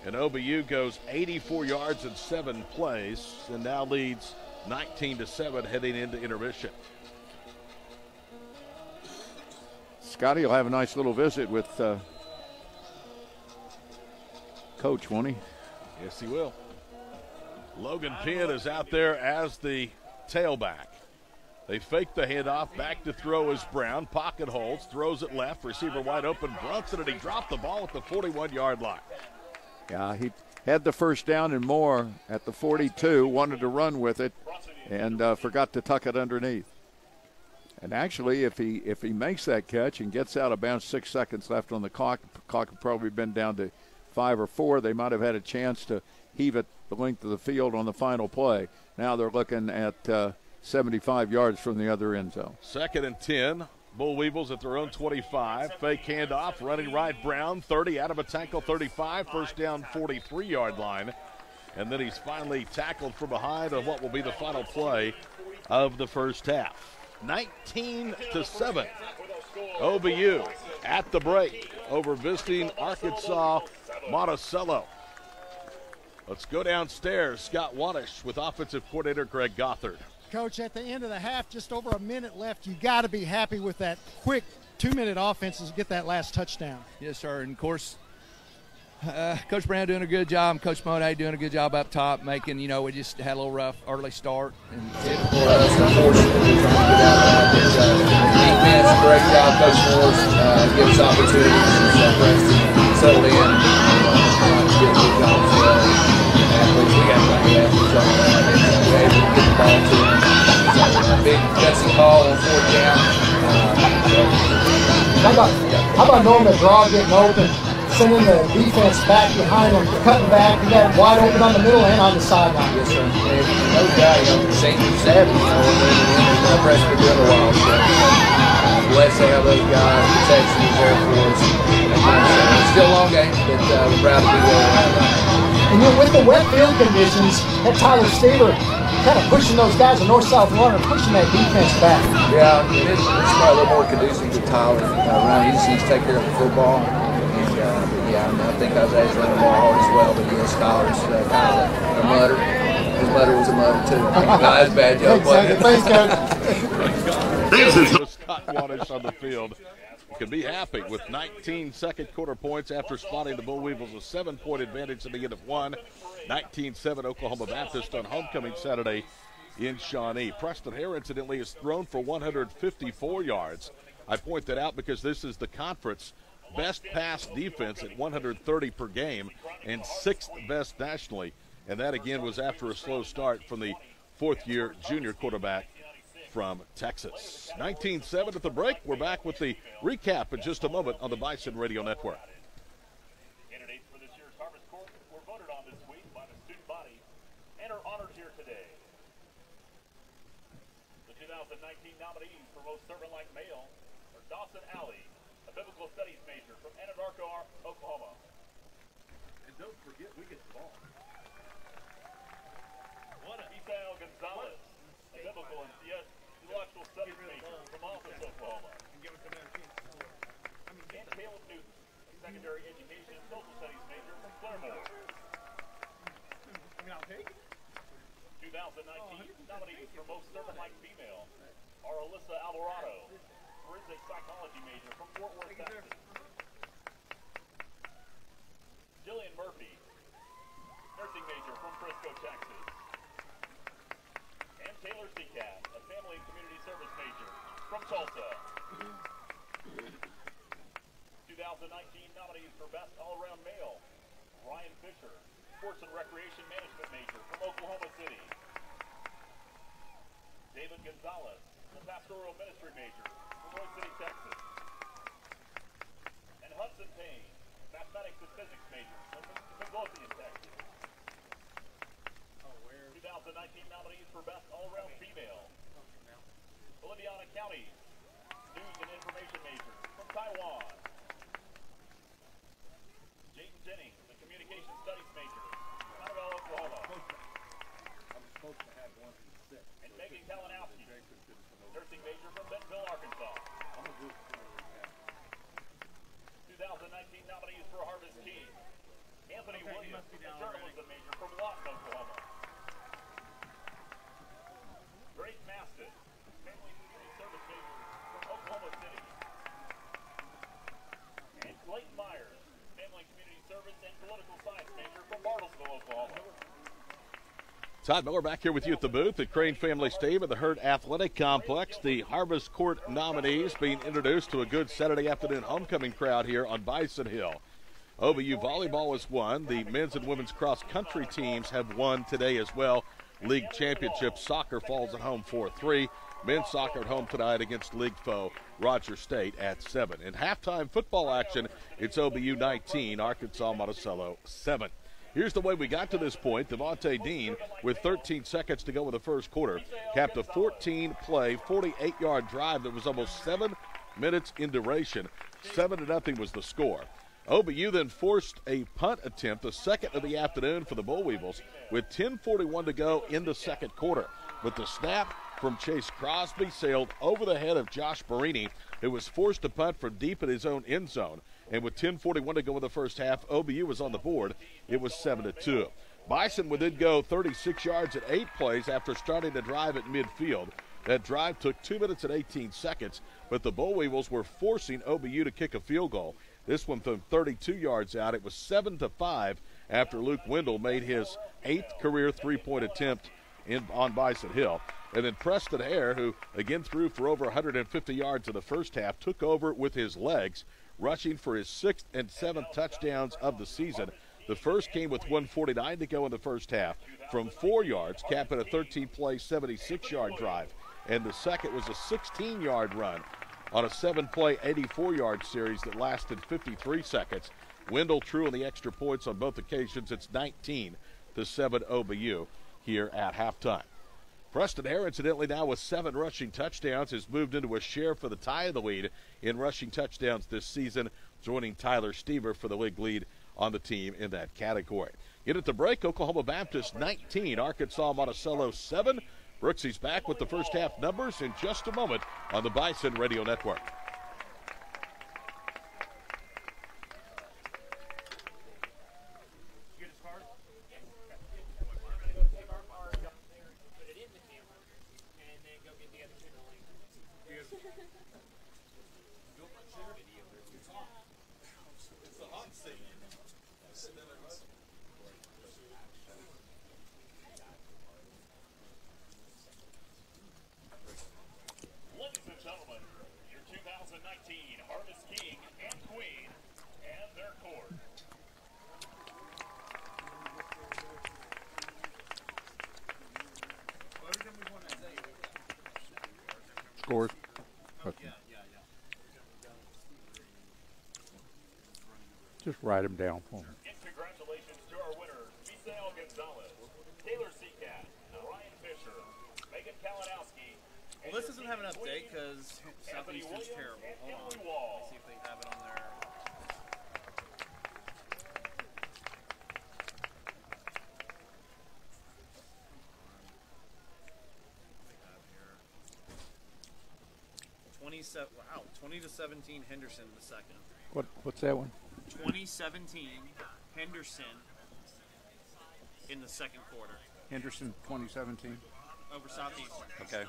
And OBU goes 84 yards in 7 plays and now leads 19-7 heading into intermission. Scotty will have a nice little visit with Coach, won't he? Yes, he will. Logan Penn is out there as the tailback. They fake the handoff, back to throw is Brown. Pocket holds, throws it left, receiver wide open. Brunson, and he dropped the ball at the 41-yard line. Yeah, he had the first down and more at the 42, wanted to run with it, and forgot to tuck it underneath. And actually, if he makes that catch and gets out of bounds, 6 seconds left on the clock had probably been down to 5 or 4. They might have had a chance to heave it the length of the field on the final play. Now they're looking at 75 yards from the other end zone. 2nd and 10. Bull Weevils at their own 25. Fake handoff, running right. Brown, 30, out of a tackle, 35. First down, 43-yard line. And then he's finally tackled from behind on what will be the final play of the first half. 19-7. OBU at the break over visiting Arkansas-Monticello. Let's go downstairs. Scott Wanish with offensive coordinator Greg Gothard. Coach, at the end of the half, just over a minute left, you got to be happy with that quick 2-minute offense to get that last touchdown. Yes, sir. And, of course, Coach Brown doing a good job. Coach Monet doing a good job up top, making, we just had a little rough early start. And for us, unfortunately, we're trying to get out of that. Defense, great job, Coach Morris. Give us opportunities to settle in. Get a good job as well. Athletes, we got to play athletes on that. We're able to get the ball to them. So, big gutsy call on 4th down. How about Norman Draw getting open, sending the defense back behind him, cutting back, you got wide open on the middle and on the sideline. Yes, sir. And no doubt, senior savvy, they're going to press for a while. So, bless to have those guys, protection is there for us. It's still a long game, but we're proud to be where we're at right now. And with the wet field conditions, that Tyler Staver kind of pushing those guys, the north-south runner, pushing that defense back. Yeah, it's probably a little more conducive to Tyler. Around, he just needs to take care of the football. And, I think Isaiah's running the ball hard as well. But, Tyler's kind of a mutter. His mutter was a mutter, too. No, that's a bad joke. Exactly. Thanks, Coach. This is Scott Wanish on the field. Can be happy with 19 second quarter points after spotting the Bull Weevils a 7-point advantage at the end of 1. 19-7 Oklahoma Baptist on homecoming Saturday in Shawnee. Preston Hare, incidentally, is thrown for 154 yards. I point that out because this is the conference best pass defense at 130 per game and 6th best nationally. And that, again, was after a slow start from the 4th-year junior quarterback from Texas. 19-7 at the break. We're back with the recap in just a moment on the Bison Radio Network. Candidates for this year's Harvest Court were voted on this week by the student body and are honored here today. The 2019 nominees for most servant-like male are Dawson Alley, a biblical studies major from Anadarko, Oklahoma. And don't forget, we get the ball. Misael Gonzalez, a biblical and theological studies major from Office, Oklahoma. And Caleb Newton, secondary education and social studies major from Claremore. 2019 nominees for most servant-like female are Alyssa Alvarado, forensic psychology major from Fort Worth, Texas. Jillian Murphy, nursing major from Frisco, Texas. And Taylor Seacat, a family and community service major from Tulsa. 2019 nominees for best all-around male: Ryan Fisher, sports and recreation management major from Oklahoma City. David Gonzalez, a pastoral ministry major from Roy City, Texas. And Hudson Payne, mathematics and physics major from Midlothian, Texas. 2019 nominees for best all-around female: Oliviana County, news and information major from Taiwan. Jaden Jennings, a communication studies major from Annabelle, Oklahoma. And Megan Kalinowski, nursing major from Bentonville, Arkansas. 2019 nominees for Harvest King: Anthony Williams, a journalism major from Lawton, Oklahoma. Grace Maston, family and community service major from Oklahoma City. And Clayton Myers, family and community service and political science major from Bartlesville, Oklahoma. Todd Miller back here with you at the booth at Crane Family Stadium at the Hurt Athletic Complex. The Harvest Court nominees being introduced to a good Saturday afternoon homecoming crowd here on Bison Hill. OBU volleyball has won. The men's and women's cross-country teams have won today as well. League championship soccer falls at home 4-3. Men's soccer at home tonight against league foe Roger State at 7. In halftime football action, it's OBU 19, Arkansas-Monticello 7. Here's the way we got to this point. Devontae Dean, with 13 seconds to go in the first quarter, capped a 14-play, 48-yard drive that was almost 7 minutes in duration. 7-0 was the score. OBU then forced a punt attempt, the second of the afternoon for the Bull Weevils, with 10:41 to go in the second quarter. But the snap from Chase Crosby sailed over the head of Josh Barini, who was forced to punt from deep in his own end zone. And with 10:41 to go in the first half, OBU was on the board. It was 7-2. Bison would then go 36 yards at 8 plays after starting to drive at midfield. That drive took 2 minutes and 18 seconds, but the Bull Weevils were forcing OBU to kick a field goal. This one from 32 yards out. It was 7-5 after Luke Wendell made his 8th career three-point attempt on Bison Hill. And then Preston Hare, who again threw for over 150 yards in the first half, took over with his legs, rushing for his 6th and 7th touchdowns of the season. The first came with 1:49 to go in the first half from 4 yards, capping a 13-play, 76-yard drive. And the second was a 16-yard run on a 7-play, 84-yard series that lasted 53 seconds. Wendell true on the extra points on both occasions. It's 19-7 OBU here at halftime. Preston Hare, incidentally, now with 7 rushing touchdowns, has moved into a share for the tie of the lead in rushing touchdowns this season, joining Tyler Stever for the league lead on the team in that category. Get at the break, Oklahoma Baptist 19, Arkansas-Monticello 7. Brooksy's back with the first half numbers in just a moment on the Bison Radio Network. Ladies and gentlemen, your 2019 Harvest King and Queen and their court. Scores. Just write them down for me. And congratulations to our winners, Misael Gonzalez, Taylor Seacat, Ryan Fisher, Megan Kalinowski. Well, this doesn't have an update because Southeastern's terrible. Hold on. Let's see if they have it on there. 20-17 Henderson in the second. What's that one? 2017 Henderson in the second quarter. Henderson 2017. Over Southeastern. Okay.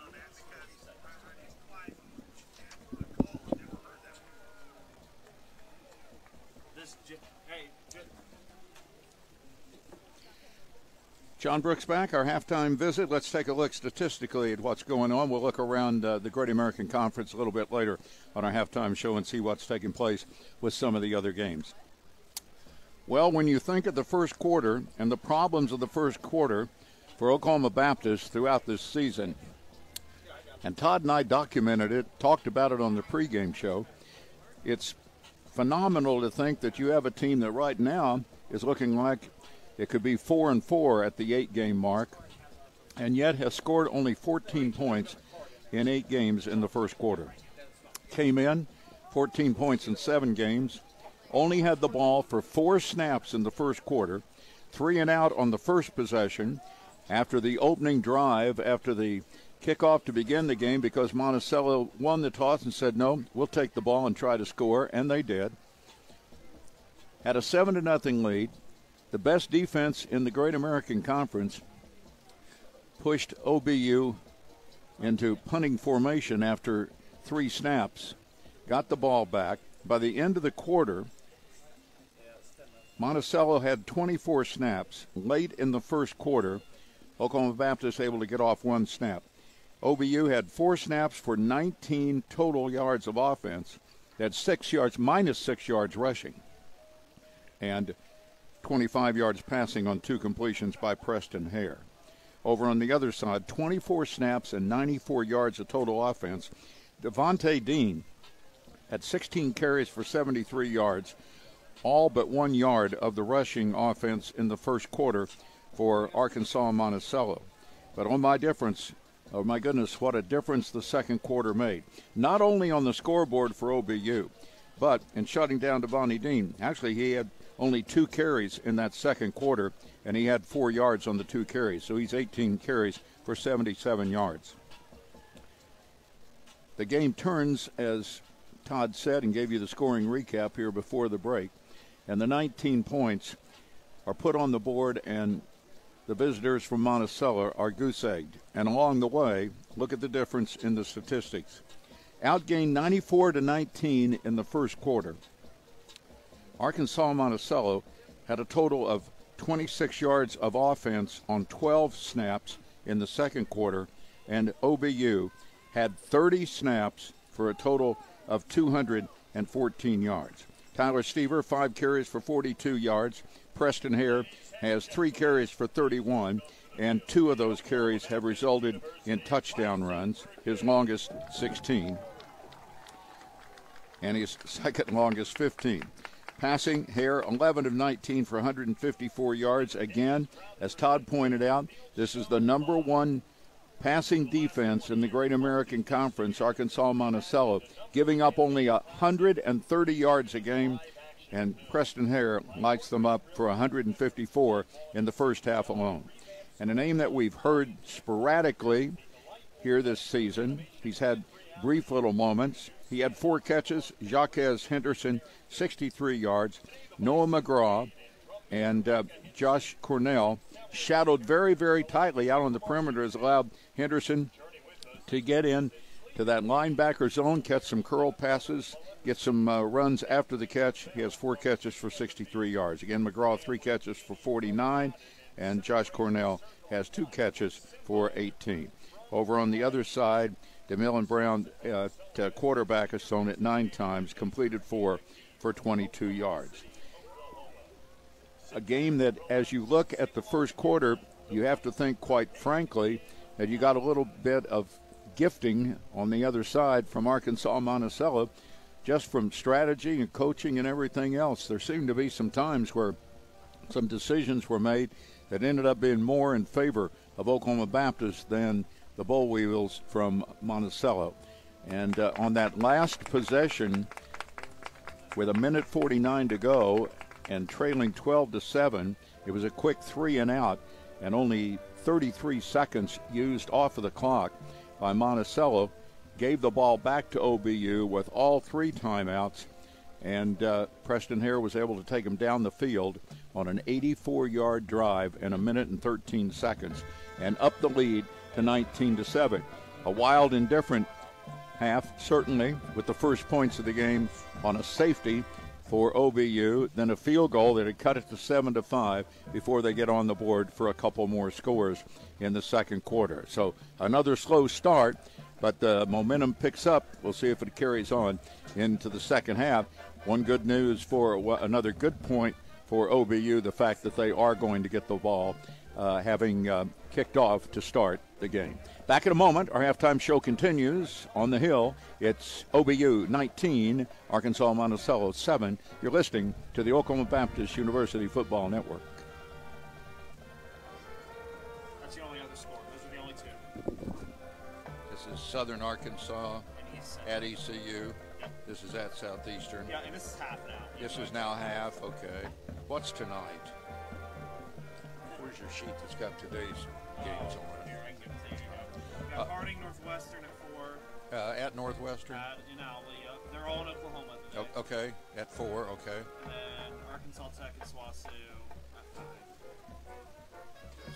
John Brooks back, our halftime visit. Let's take a look statistically at what's going on. We'll look around the Great American Conference a little bit later on our halftime show and see what's taking place with some of the other games. Well, when you think of the first quarter and the problems of the first quarter for Oklahoma Baptist throughout this season, and Todd and I documented it, talked about it on the pregame show, it's phenomenal to think that you have a team that right now is looking like it could be 4-4 at the 8-game mark, and yet has scored only 14 points in 8 games in the first quarter. Came in 14 points in 7 games, only had the ball for 4 snaps in the first quarter, 3 and out on the first possession after the opening drive, after the kickoff to begin the game, because Monticello won the toss and said, no, we'll take the ball and try to score, and they did. Had a 7-0 lead. The best defense in the Great American Conference pushed OBU into punting formation after 3 snaps, got the ball back. By the end of the quarter, Monticello had 24 snaps. Late in the first quarter, Oklahoma Baptist able to get off 1 snap. OBU had 4 snaps for 19 total yards of offense. They had 6 yards, minus 6 yards rushing, and 25 yards passing on 2 completions by Preston Hare. Over on the other side, 24 snaps and 94 yards of total offense. Devontae Dean had 16 carries for 73 yards, all but 1 yard of the rushing offense in the first quarter for Arkansas-Monticello. But oh my goodness, what a difference the second quarter made. Not only on the scoreboard for OBU, but in shutting down Devontae Dean. Actually, he had only 2 carries in that second quarter, and he had 4 yards on the 2 carries. So he's 18 carries for 77 yards. The game turns, as Todd said, and gave you the scoring recap here before the break. And the 19 points are put on the board, and the visitors from Monticello are goose-egged. And along the way, look at the difference in the statistics. Outgained 94-19 in the first quarter. Arkansas-Monticello had a total of 26 yards of offense on 12 snaps in the second quarter, and OBU had 30 snaps for a total of 214 yards. Tyler Stever, 5 carries for 42 yards. Preston Hare has 3 carries for 31, and 2 of those carries have resulted in touchdown runs, his longest 16, and his second longest 15. Passing, Hare 11 of 19 for 154 yards. Again, as Todd pointed out, this is the number 1 passing defense in the Great American Conference, Arkansas-Monticello, giving up only 130 yards a game, and Preston Hare lights them up for 154 in the first half alone. And a name that we've heard sporadically here this season. He's had brief little moments. He had 4 catches. Jaquez Henderson, 63 yards. Noah McGraw and Josh Cornell shadowed very, very tightly out on the perimeter, has allowed Henderson to get in to that linebacker zone, catch some curl passes, get some runs after the catch. He has 4 catches for 63 yards. Again, McGraw 3 catches for 49, and Josh Cornell has 2 catches for 18. Over on the other side, DeMillan Brown, quarterback, is thrown at 9 times, completed 4 for 22 yards. A game that, as you look at the first quarter, you have to think, quite frankly, that you got a little bit of gifting on the other side from Arkansas-Monticello, just from strategy and coaching and everything else. There seemed to be some times where some decisions were made that ended up being more in favor of Oklahoma Baptist than the Bull Wheels from Monticello. And on that last possession, with 1:49 to go and trailing 12-7, it was a quick 3 and out, and only 33 seconds used off of the clock by Monticello. gave the ball back to OBU with all 3 timeouts, and Preston Hare was able to take him down the field on an 84-yard drive in a minute and 13 seconds and up the lead to 19-7. A wild and different half, certainly, with the first points of the game on a safety for OBU, then a field goal that had cut it to 7-5 before they get on the board for a couple more scores in the second quarter. So another slow start, but the momentum picks up. We'll see if it carries on into the second half. One good news for another good point for OBU, the fact that they are going to get the ball having kicked off to start the game. Back in a moment, our halftime show continues on the Hill. It's OBU 19, Arkansas-Monticello 7. You're listening to the Oklahoma Baptist University Football Network. That's the only other score. Those are the only 2. This is Southern Arkansas at ECU. Yep. This is at Southeastern. Yeah, and this is half now. This is now half, okay. What's tonight? Where's your sheet that's got today's games on it? Here, I can give it to you. We got Harding Northwestern at 4. At Northwestern? In Owley, yep. They're all in Oklahoma today. Okay, at 4, okay. And then Arkansas Tech and SWASU at 5.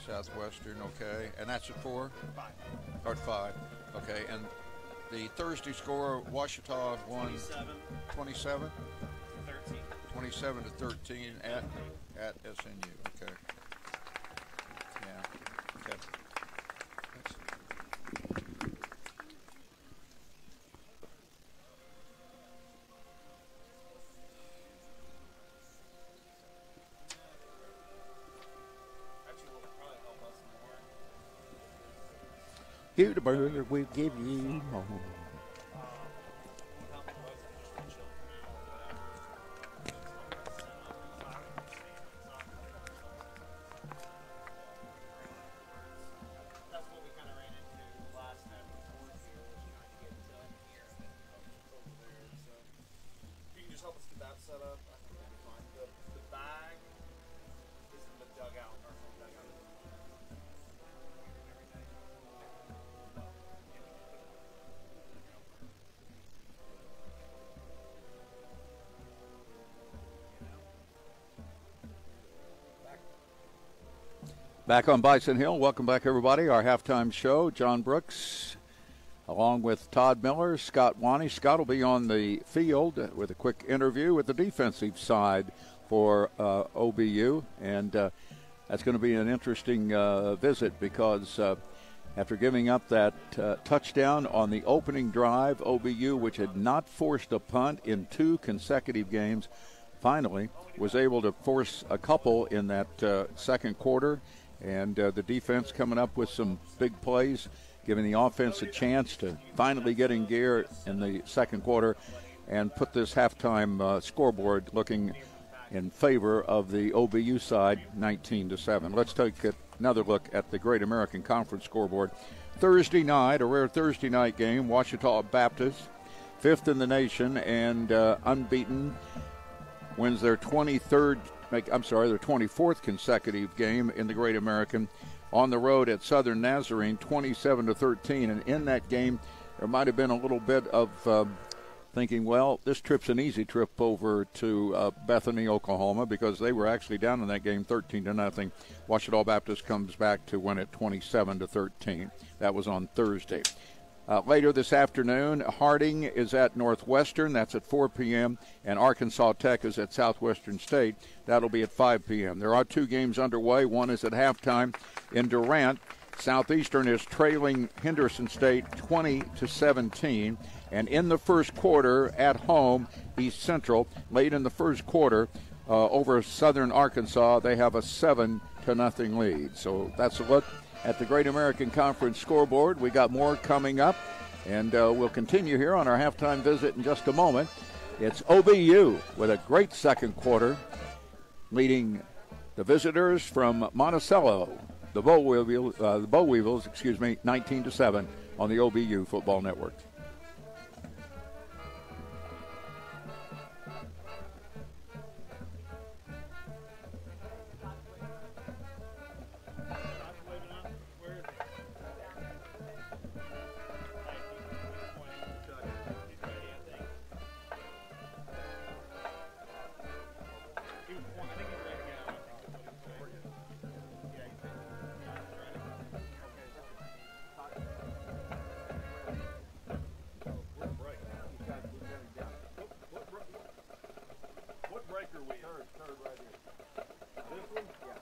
Southwestern, okay. And that's at 4? 5. Or at 5, okay. And the Thursday score, Ouachita won 27? 13. 27 to 13 at SNU, okay. Yeah, okay. Hudeberg will give you more. Back on Bison Hill. Welcome back, everybody. Our halftime show. John Brooks, along with Todd Miller, Scott Wani. Scott will be on the field with a quick interview with the defensive side for OBU. And that's going to be an interesting visit because after giving up that touchdown on the opening drive, OBU, which had not forced a punt in 2 consecutive games, finally was able to force a couple in that second quarter. And the defense coming up with some big plays, giving the offense a chance to finally get in gear in the second quarter and put this halftime scoreboard looking in favor of the OBU side, 19-7. Let's take another look at the Great American Conference scoreboard. Thursday night, a rare Thursday night game, Ouachita Baptist, 5th in the nation and unbeaten, wins their 24th consecutive game in the Great American on the road at Southern Nazarene, 27-13. And in that game, there might have been a little bit of thinking, well, this trip's an easy trip over to Bethany, Oklahoma, because they were actually down in that game 13-0. Ouachita Baptist comes back to win it 27-13. That was on Thursday. Later this afternoon, Harding is at Northwestern. That's at 4 p.m. And Arkansas Tech is at Southwestern State. That'll be at 5 p.m. There are 2 games underway. One is at halftime in Durant. Southeastern is trailing Henderson State 20-17. And in the first quarter at home, East Central, late in the first quarter, over Southern Arkansas, they have a 7-0 lead. So that's a look at the Great American Conference scoreboard. We got more coming up, and we'll continue here on our halftime visit in just a moment. It's OBU with a great second quarter, leading the visitors from Monticello, the Boll Weevils, 19-7 on the OBU Football Network. Tucker wheel. Third right here. This one? Yeah.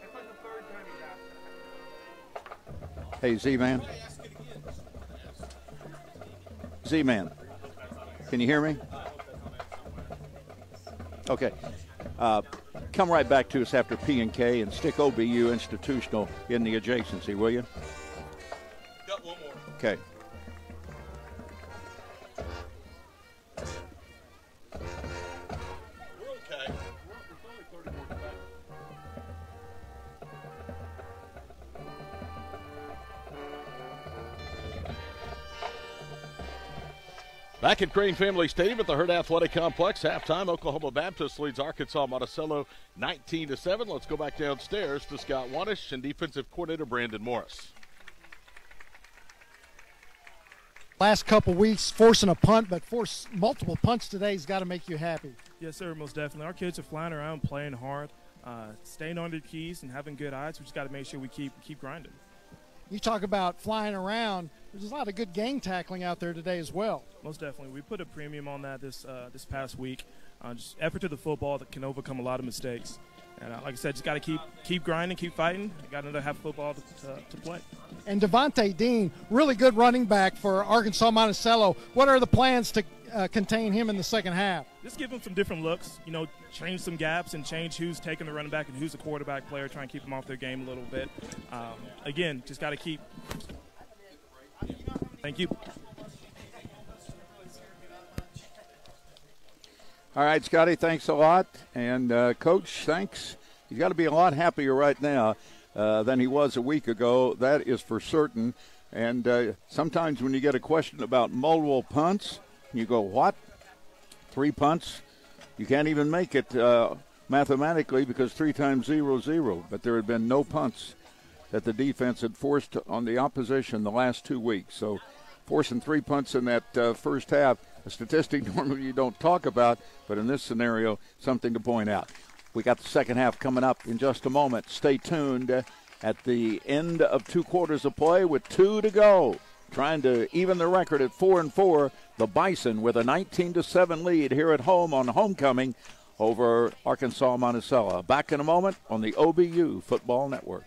That's like the third time he's asked that. Hey, Z-Man. Z-Man. Can you hear me? Okay. Come right back to us after P&K and stick OBU institutional in the adjacency, will you? Got one more. Okay. We're okay. Back at Crane Family Stadium at the Herd Athletic Complex, halftime, Oklahoma Baptist leads Arkansas-Monticello 19-7. Let's go back downstairs to Scott Wanish and defensive coordinator Brandon Morris. Last couple weeks, forcing a punt, but force multiple punts today has got to make you happy. Yes, sir, most definitely. Our kids are flying around, playing hard, staying on their keys, and having good eyes. We just got to make sure we keep grinding. You talk about flying around. There's a lot of good gang tackling out there today as well. Most definitely. We put a premium on that this past week. Just effort to the football that can overcome a lot of mistakes. And like I said, just got to keep grinding, keep fighting. Got another half football to play. And Devontae Dean, really good running back for Arkansas-Monticello. What are the plans to contain him in the second half? Just give him some different looks, change some gaps and change who's taking the running back and who's the quarterback player, try and keep them off their game a little bit. Again, just got to keep. Thank you. All right, Scotty, thanks a lot. And, Coach, thanks. He's got to be a lot happier right now than he was a week ago. That is for certain. And sometimes when you get a question about multiple punts, you go, what? 3 punts? You can't even make it mathematically because 3 times 0 0. But there had been no punts that the defense had forced on the opposition the last 2 weeks. So forcing 3 punts in that first half, a statistic normally you don't talk about, but in this scenario, something to point out. We got the second half coming up in just a moment. Stay tuned at the end of 2 quarters of play with 2 to go. Trying to even the record at 4-4. The Bison with a 19-7 lead here at home on homecoming over Arkansas-Monticello. Back in a moment on the OBU Football Network.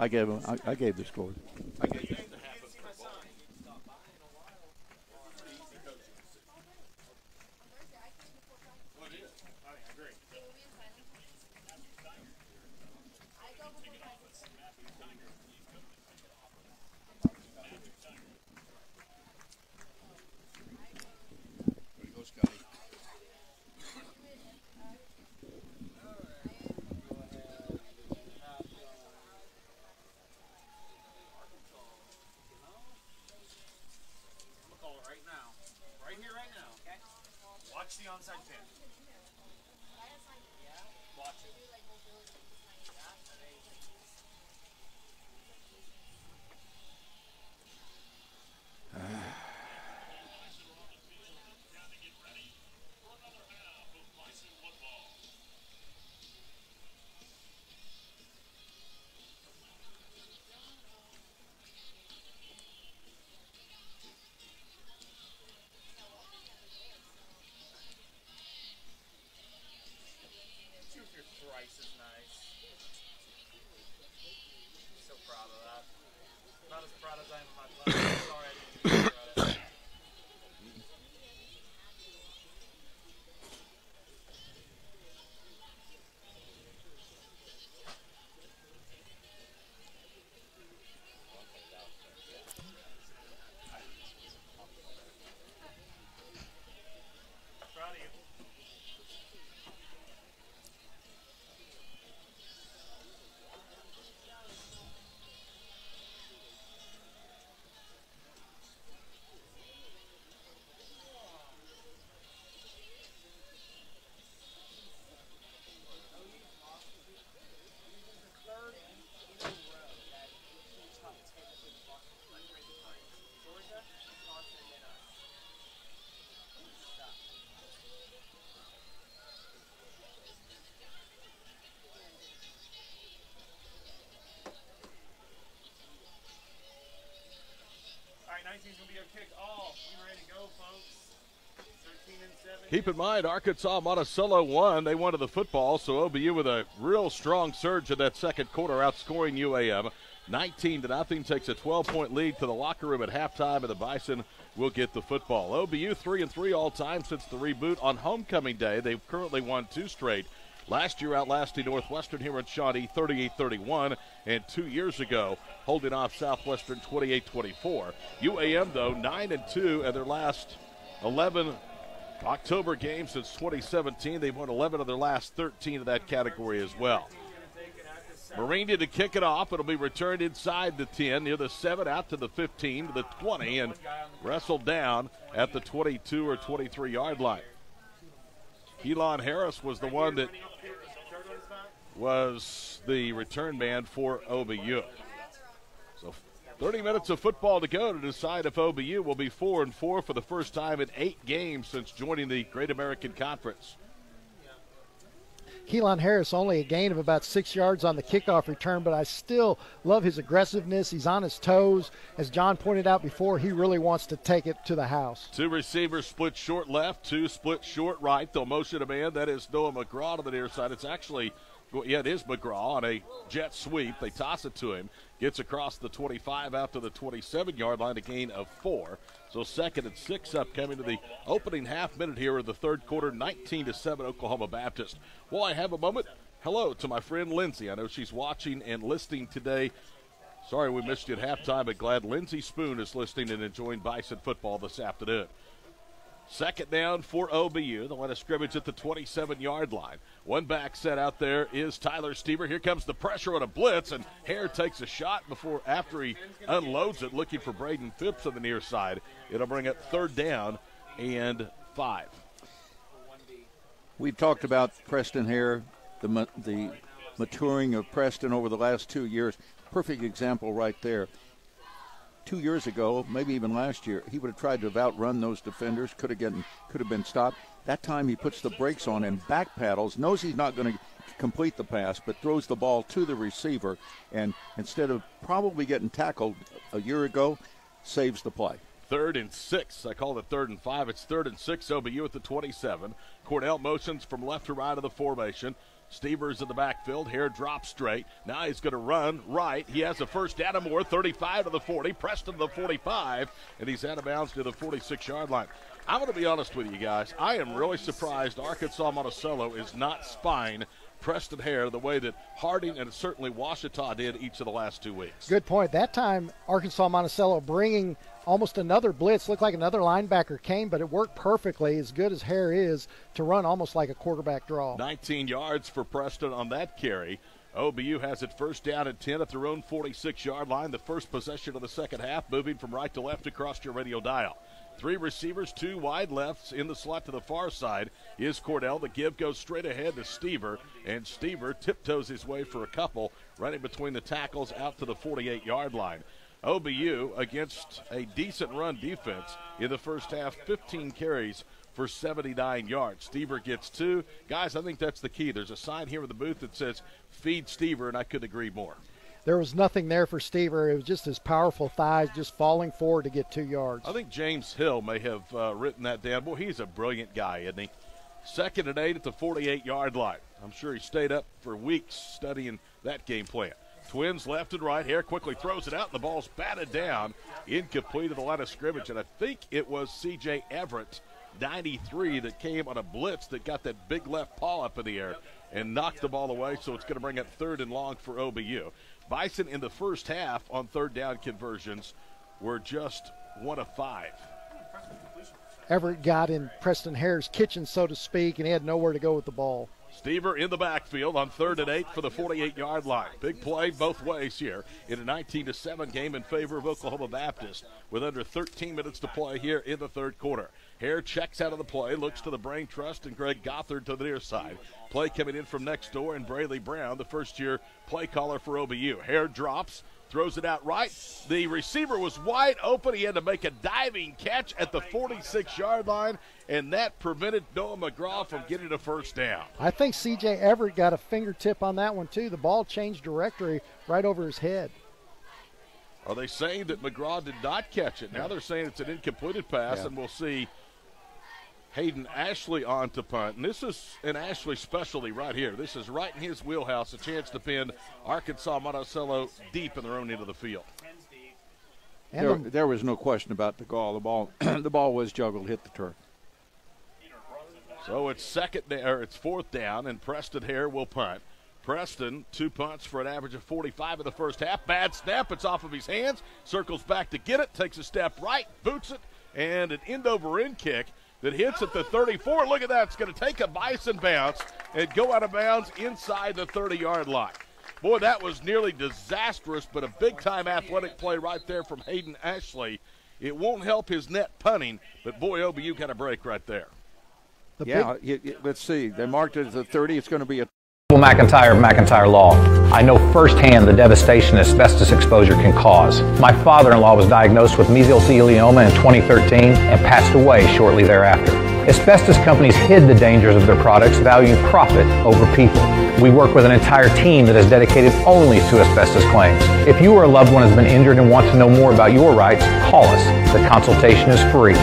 I gave the score. Watch the onside pin. Watch it. Thrice is nice. So proud of that. Not as proud as I am of my class. Sorry, I didn't get credit. Proud of you. 19's going to be a kick off. You ready to go, folks? 13 and 7. Keep in mind, Arkansas-Monticello won. They wanted the football, so OBU with a real strong surge in that second quarter, outscoring UAM 19-0, takes a 12-point lead to the locker room at halftime, and the Bison will get the football. OBU 3-3 all time since the reboot on homecoming day. They've currently won 2 straight. Last year outlasting Northwestern here in Shawnee 38-31, and 2 years ago holding off Southwestern 28-24. UAM, though, 9-2, and their last 11 October games since 2017. They've won 11 of their last 13 of that category as well. Marini to kick it off. It'll be returned inside the 10, near the 7, out to the 15, to the 20, and wrestled down at the 22 or 23-yard line. Elon Harris was the one that was the return man for OBU. So 30 minutes of football to go to decide if OBU will be 4-4 for the first time in 8 games since joining the Great American Conference. Keelan Harris only a gain of about 6 yards on the kickoff return, but I still love his aggressiveness. He's on his toes. As John pointed out before, he really wants to take it to the house. 2 receivers split short left, 2 split short right. They'll motion a man. That is Noah McGraw to the near side. It's actually, it is McGraw on a jet sweep. They toss it to him. Gets across the 25 out to the 27-yard line, a gain of 4. So 2nd and 6 upcoming to the opening half minute here of the third quarter, 19-7 Oklahoma Baptist. While I have a moment, hello to my friend Lindsay. I know she's watching and listening today. Sorry we missed you at halftime, but glad Lindsay Spoon is listening and enjoying Bison football this afternoon. 2nd down for OBU. The line of scrimmage at the 27-yard line. One back set out there is Tyler Stever. Here comes the pressure on a blitz, and Hare takes a shot after he unloads it, looking for Braden Phipps on the near side. It'll bring up 3rd down and 5. We talked about Preston Hare, the maturing of Preston over the last 2 years. Perfect example right there. 2 years ago, maybe even last year, he would have tried to have outrun those defenders, could have been stopped. That time he puts the brakes on and back paddles, knows he's not going to complete the pass, but throws the ball to the receiver, and instead of probably getting tackled a year ago, saves the play. 3rd and 6. I call it 3rd and 5. It's 3rd and 6. OBU at the 27. Cornell motions from left to right of the formation. Stevers in the backfield. Hare drops straight. Now he's going to run right. He has a first down and more. 35 to the 40. Preston to the 45. And he's out of bounds to the 46-yard line. I'm going to be honest with you guys. I am really surprised Arkansas-Monticello is not spying Preston Hare the way that Harding and certainly Washita did each of the last 2 weeks. Good point. That time, Arkansas-Monticello bringing almost another blitz. Looked like another linebacker came, but it worked perfectly, as good as Hare is, to run almost like a quarterback draw. 19 yards for Preston on that carry. OBU has it first down and 10 at their own 46-yard line. The first possession of the second half, moving from right to left across your radio dial. 3 receivers, 2 wide lefts. In the slot to the far side is Cordell. The give goes straight ahead to Stever, and Stever tiptoes his way for a couple, running between the tackles out to the 48-yard line. OBU against a decent run defense in the first half, 15 carries for 79 yards. Stever gets 2. Guys, I think that's the key. There's a sign here in the booth that says, feed Stever, and I couldn't agree more. There was nothing there for Stever. It was just his powerful thighs just falling forward to get 2 yards. I think James Hill may have written that down. Boy, he's a brilliant guy, isn't he? 2nd and 8 at the 48-yard line. I'm sure he stayed up for weeks studying that game plan. Twins left and right. Hare quickly throws it out, and the ball's batted down, incomplete at the line of scrimmage. And I think it was C.J. Everett, 93, that came on a blitz that got that big left paw up in the air and knocked the ball away, so it's going to bring up 3rd and long for OBU. Bison in the first half on 3rd down conversions were just 1 of 5. Everett got in Preston Hare's kitchen, so to speak, and he had nowhere to go with the ball. Stever in the backfield on 3rd and 8 for the 48-yard line. Big play both ways here in a 19-7 game in favor of Oklahoma Baptist with under 13 minutes to play here in the third quarter. Hare checks out of the play, looks to the Brain Trust and Greg Gothard to the near side. Play coming in from next door, and Brayley Brown, the first-year play caller for OBU. Hare drops, throws it out right. The receiver was wide open. He had to make a diving catch at the 46-yard line, and that prevented Noah McGraw from getting a first down. I think C.J. Everett got a fingertip on that one, too. The ball changed directory right over his head. Are they saying that McGraw did not catch it? Now they're saying it's an incompleted pass, and we'll see Hayden Ashley on to punt. And this is an Ashley specialty right here. This is right in his wheelhouse, a chance to pin Arkansas-Monticello deep in their own end of the field. There was no question about the goal. The ball was juggled, hit the turf. So it's it's fourth down, and Preston Hare will punt. Preston, 2 punts for an average of 45 in the first half. Bad snap. It's off of his hands. Circles back to get it. Takes a step right. Boots it. And an end-over-end kick that hits at the 34. Look at that. It's going to take a Bison bounce and go out of bounds inside the 30-yard line. Boy, that was nearly disastrous, but a big-time athletic play right there from Hayden Ashley. It won't help his net punting, but boy, OBU got a break right there. Let's see. They marked it as a 30. It's going to be a McIntyre Law. I know firsthand the devastation asbestos exposure can cause. My father-in-law was diagnosed with mesothelioma in 2013 and passed away shortly thereafter. Asbestos companies hid the dangers of their products, valuing profit over people. We work with an entire team that is dedicated only to asbestos claims. If you or a loved one has been injured and want to know more about your rights, call us. The consultation is free.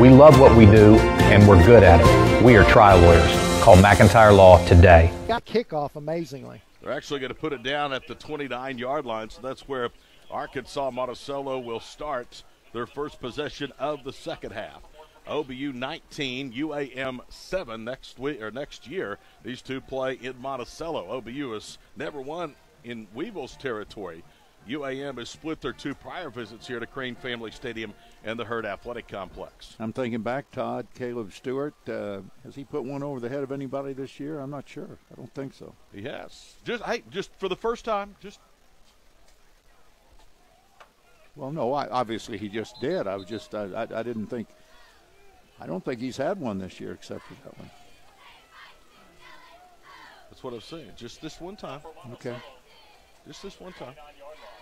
We love what we do, and we're good at it. We are trial lawyers. Call McIntyre Law today. Got kickoff amazingly. They're actually going to put it down at the 29-yard line, so that's where Arkansas-Monticello will start their first possession of the second half. OBU 19, UAM 7 next year. These two play in Monticello. OBU has never won in Weevil's territory. UAM has split their 2 prior visits here to Crane Family Stadium and the Herd Athletic Complex. I'm thinking back, Todd, Caleb Stewart. Has he put one over the head of anybody this year? I'm not sure. I don't think so. He has. Just for the first time. Well, no, obviously he just did. I didn't think. I don't think he's had one this year except for that one. That's what I'm saying. Just this one time. Okay. Just this one time.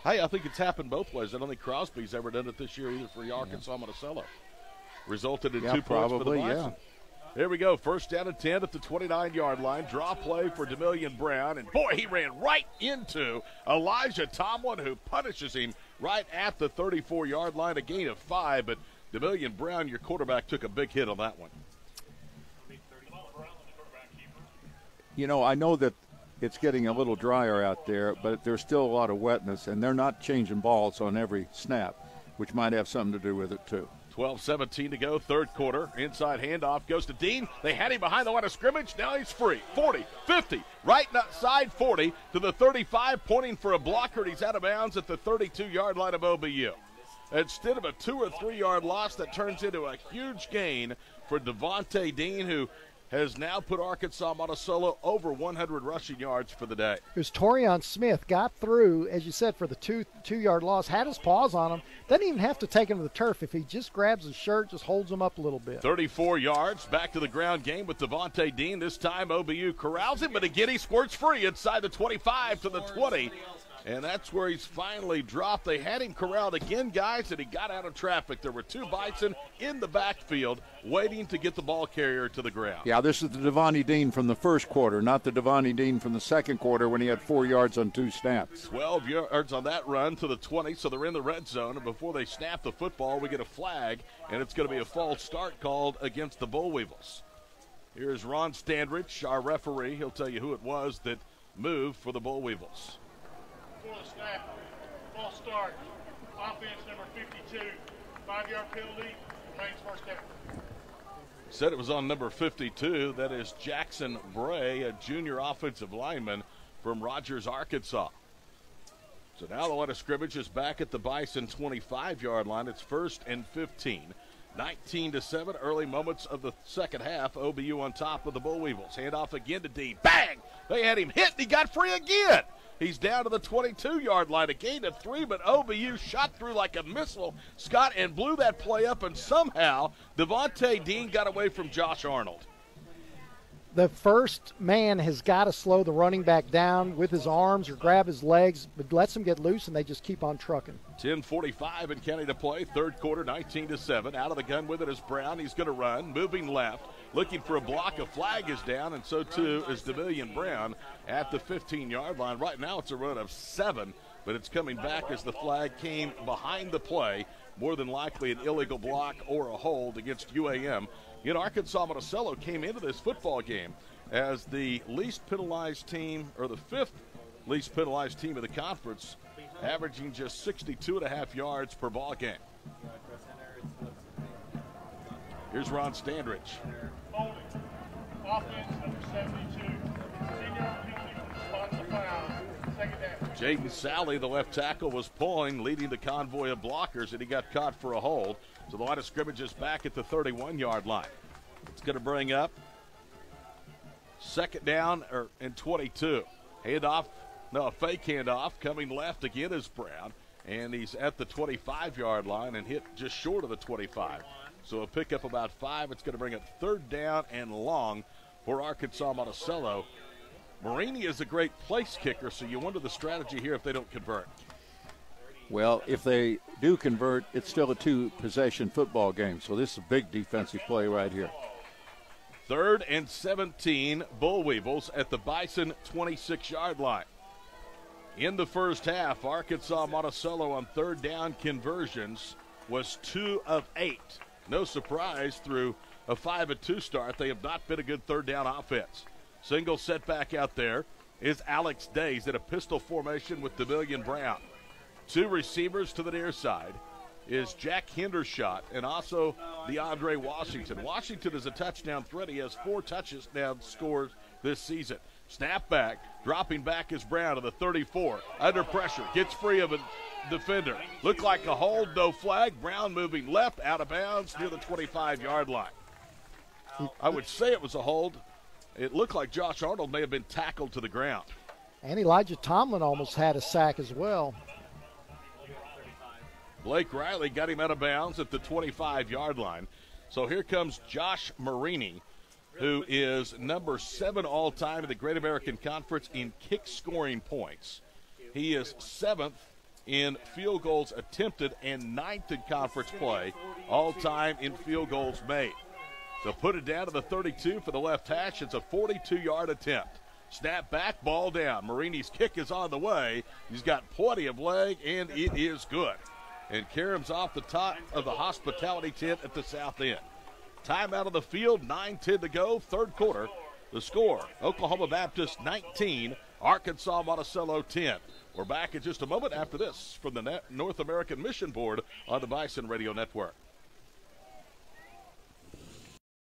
Hey, I think it's happened both ways. I don't think Crosby's ever done it this year either for Arkansas-Monticello. Resulted in 2 points for the Bison. Yeah. Here we go. First down and 10 at the 29-yard line. Draw play for DeMillion Brown. And, boy, he ran right into Elijah Tomlin, who punishes him right at the 34-yard line, a gain of 5. But DeMillion Brown, your quarterback, took a big hit on that one. You know, I know that it's getting a little drier out there, but there's still a lot of wetness, and they're not changing balls on every snap, which might have something to do with it, too. 12-17 to go, third quarter. Inside handoff goes to Dean. They had him behind the line of scrimmage. Now he's free. 40, 50, right side 40 to the 35, pointing for a blocker. He's out of bounds at the 32-yard line of OBU. Instead of a 2 or 3 yard loss, that turns into a huge gain for Devontae Dean, who has now put Arkansas-Monticello over 100 rushing yards for the day. Because Torian Smith got through, as you said, for the two-yard loss, had his paws on him. Doesn't even have to take him to the turf. If he just grabs his shirt, just holds him up a little bit. 34 yards, back to the ground game with Devontae Dean. This time OBU corrals him, but again he squirts free inside the 25 to the 20. And that's where he's finally dropped. They had him corralled again, guys, and he got out of traffic. There were 2 Bison in the backfield waiting to get the ball carrier to the ground. Yeah, this is the Devontae Dean from the first quarter, not the Devontae Dean from the second quarter when he had 4 yards on 2 snaps. 12 yards on that run to the 20, so they're in the red zone. And before they snap the football, we get a flag, and it's going to be a false start called against the Bull Weevils. Here's Ron Standridge, our referee. He'll tell you who it was that moved for the Bull Weevils. Before the snap, false start. Offense number 52, 5-yard penalty, remains first down. Said it was on number 52. That is Jackson Bray, a junior offensive lineman from Rogers, Arkansas. So now the line of scrimmage is back at the Bison 25-yard line. It's 1st and 15. 19-7, early moments of the second half. OBU on top of the Bull Weevils. Handoff again to Dean. Bang! They had him hit, and he got free again. He's down to the 22-yard line, a gain of 3, but OBU shot through like a missile, Scott, and blew that play up, and somehow Devontae Dean got away from Josh Arnold. The first man has got to slow the running back down with his arms or grab his legs, but lets him get loose, and they just keep on trucking. 10:45 in county to play, third quarter, 19-7. Out of the gun with it is Brown. He's going to run, moving left, looking for a block. A flag is down, and so too is DeMillion Brown at the 15-yard line. Right now it's a run of 7 but it's coming back as the flag came behind the play, more than likely an illegal block or a hold against UAM. Yet Arkansas-Monticello came into this football game as the least penalized team, or the fifth least penalized team of the conference, averaging just 62.5 yards per ball game. Here's Ron Standridge. Holding. Offense number 72. Senior penalty from the spot of the foul. Second down. Jaden Sally, the left tackle, was pulling, leading the convoy of blockers, and he got caught for a hold. So the line of scrimmage is back at the 31-yard line. It's going to bring up second down and 22. Handoff, no, a fake handoff. Coming left again is Brown, and he's at the 25-yard line and hit just short of the 25. So a pickup about 5. It's going to bring up third down and long for Arkansas-Monticello. Marini is a great place kicker, so you wonder the strategy here if they don't convert. Well, if they do convert, it's still a 2-possession football game, so this is a big defensive play right here. 3rd and 17, Bull Weevils at the Bison 26-yard line. In the first half, Arkansas-Monticello on third down conversions was 2 of 8. No surprise, through a 5-2 start, they have not been a good third down offense. Single setback out there is Alex Days in a pistol formation with DeMillion Brown. 2 receivers to the near side is Jack Hendershot and also DeAndre Washington. Washington is a touchdown threat. He has 4 touchdown scores this season. Snap back, dropping back is Brown to the 34. Under pressure, gets free of a defender. Looked like a hold, no flag. Brown moving left, out of bounds near the 25-yard line. I would say it was a hold. It looked like Josh Arnold may have been tackled to the ground. And Elijah Tomlin almost had a sack as well. Blake Riley got him out of bounds at the 25-yard line. So here comes Josh Marini, who is number 7 all-time in the Great American Conference in kick-scoring points. He is 7th in field goals attempted and 9th in conference play, all-time in field goals made. So put it down to the 32 for the left hash. It's a 42-yard attempt. Snap back, ball down. Marini's kick is on the way. He's got plenty of leg, and it is good. And Karam's off the top of the hospitality tent at the south end. Time out of the field, 9:10 to go, third quarter. The score, Oklahoma Baptist 19, Arkansas-Monticello 10. We're back in just a moment after this from the North American Mission Board on the Bison Radio Network.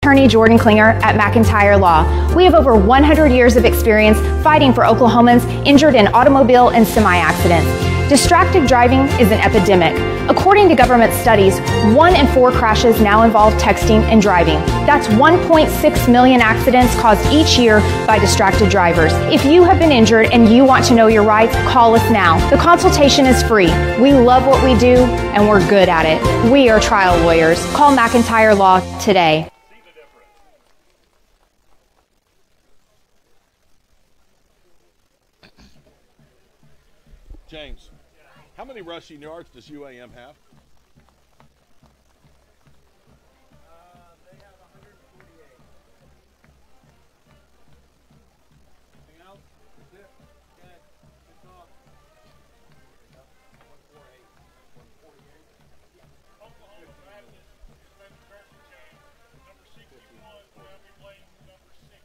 Attorney Jordan Klinger at McIntyre Law. We have over 100 years of experience fighting for Oklahomans injured in automobile and semi-accidents. Distracted driving is an epidemic. According to government studies, 1 in 4 crashes now involve texting and driving. That's 1.6 million accidents caused each year by distracted drivers. If you have been injured and you want to know your rights, call us now. The consultation is free. We love what we do and we're good at it. We are trial lawyers. Call McIntyre Law today. James, how many rushing yards does UAM have? They have 148. Anything else? That's it. Okay. Good talk. 148. 148. Oklahoma Baptist is been conversion change. Number 61 will be playing number 60.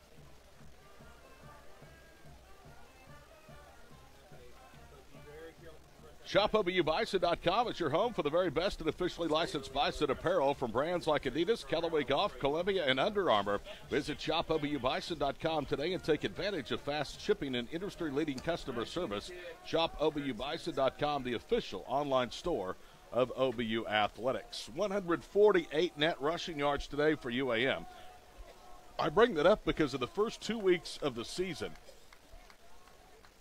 ShopOBUBison.com is your home for the very best and officially licensed Bison apparel from brands like Adidas, Callaway Golf, Columbia, and Under Armour. Visit ShopOBUBison.com today and take advantage of fast shipping and industry-leading customer service. ShopOBUBison.com, the official online store of OBU Athletics. 148 net rushing yards today for UAM. I bring that up because of the first 2 weeks of the season,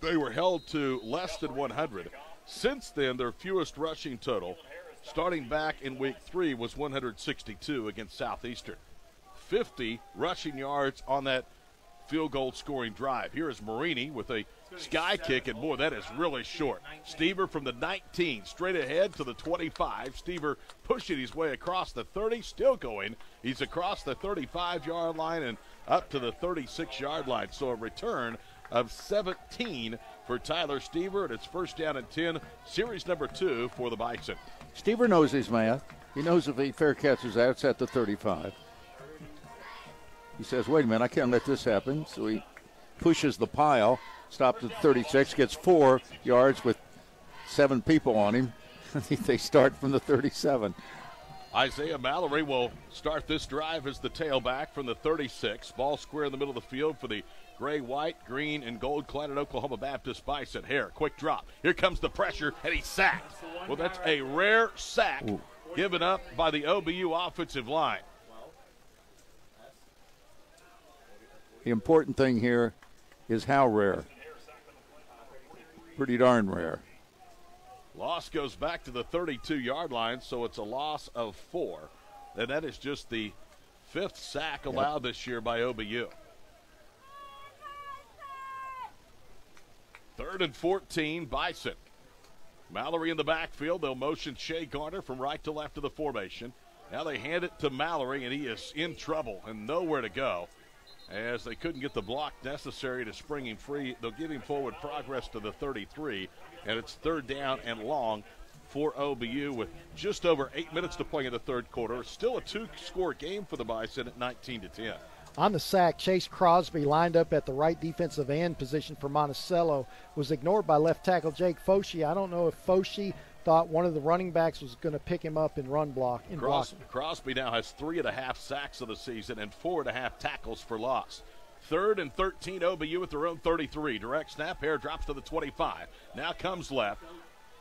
they were held to less than 100. Since then, their fewest rushing total, starting back in week 3, was 162 against Southeastern. 50 rushing yards on that field goal scoring drive. Here is Marini with a sky kick, and boy, that is really short. Stever from the 19, straight ahead to the 25. Stever pushing his way across the 30, still going. He's across the 35-yard line and up to the 36-yard line. So a return of 17 for Tyler Stever, and it's first down and 10, series number 2 for the Bison. Stever knows his math. He knows if he fair catches that, it's at the 35. He says, wait a minute, I can't let this happen. So he pushes the pile, stops at 36, gets 4 yards with 7 people on him. They start from the 37. Isaiah Mallory will start this drive as the tailback from the 36. Ball square in the middle of the field for the gray, white, green, and gold-cladded Oklahoma Baptist Bison. Hare, quick drop. Here comes the pressure, and he's sacked. Well, that's a rare sack given up by the OBU offensive line. The important thing here is how rare. Pretty darn rare. Loss goes back to the 32-yard line, so it's a loss of 4. And that is just the 5th sack allowed this year by OBU. 3rd and 14, Bison. Mallory in the backfield. They'll motion Shea Garner from right to left of the formation. Now they hand it to Mallory, and he is in trouble and nowhere to go. As they couldn't get the block necessary to spring him free, they'll give him forward progress to the 33, and it's 3rd down and long for OBU with just over 8 minutes to play in the 3rd quarter. Still a 2-score game for the Bison at 19-10. On the sack, Chase Crosby, lined up at the right defensive end position for Monticello, was ignored by left tackle Jake Foshee. I don't know if Foshee thought one of the running backs was going to pick him up in run block. Crosby now has 3.5 sacks of the season and 4.5 tackles for loss. 3rd and 13, OBU at their own 33. Direct snap, Hare drops to the 25. Now comes left.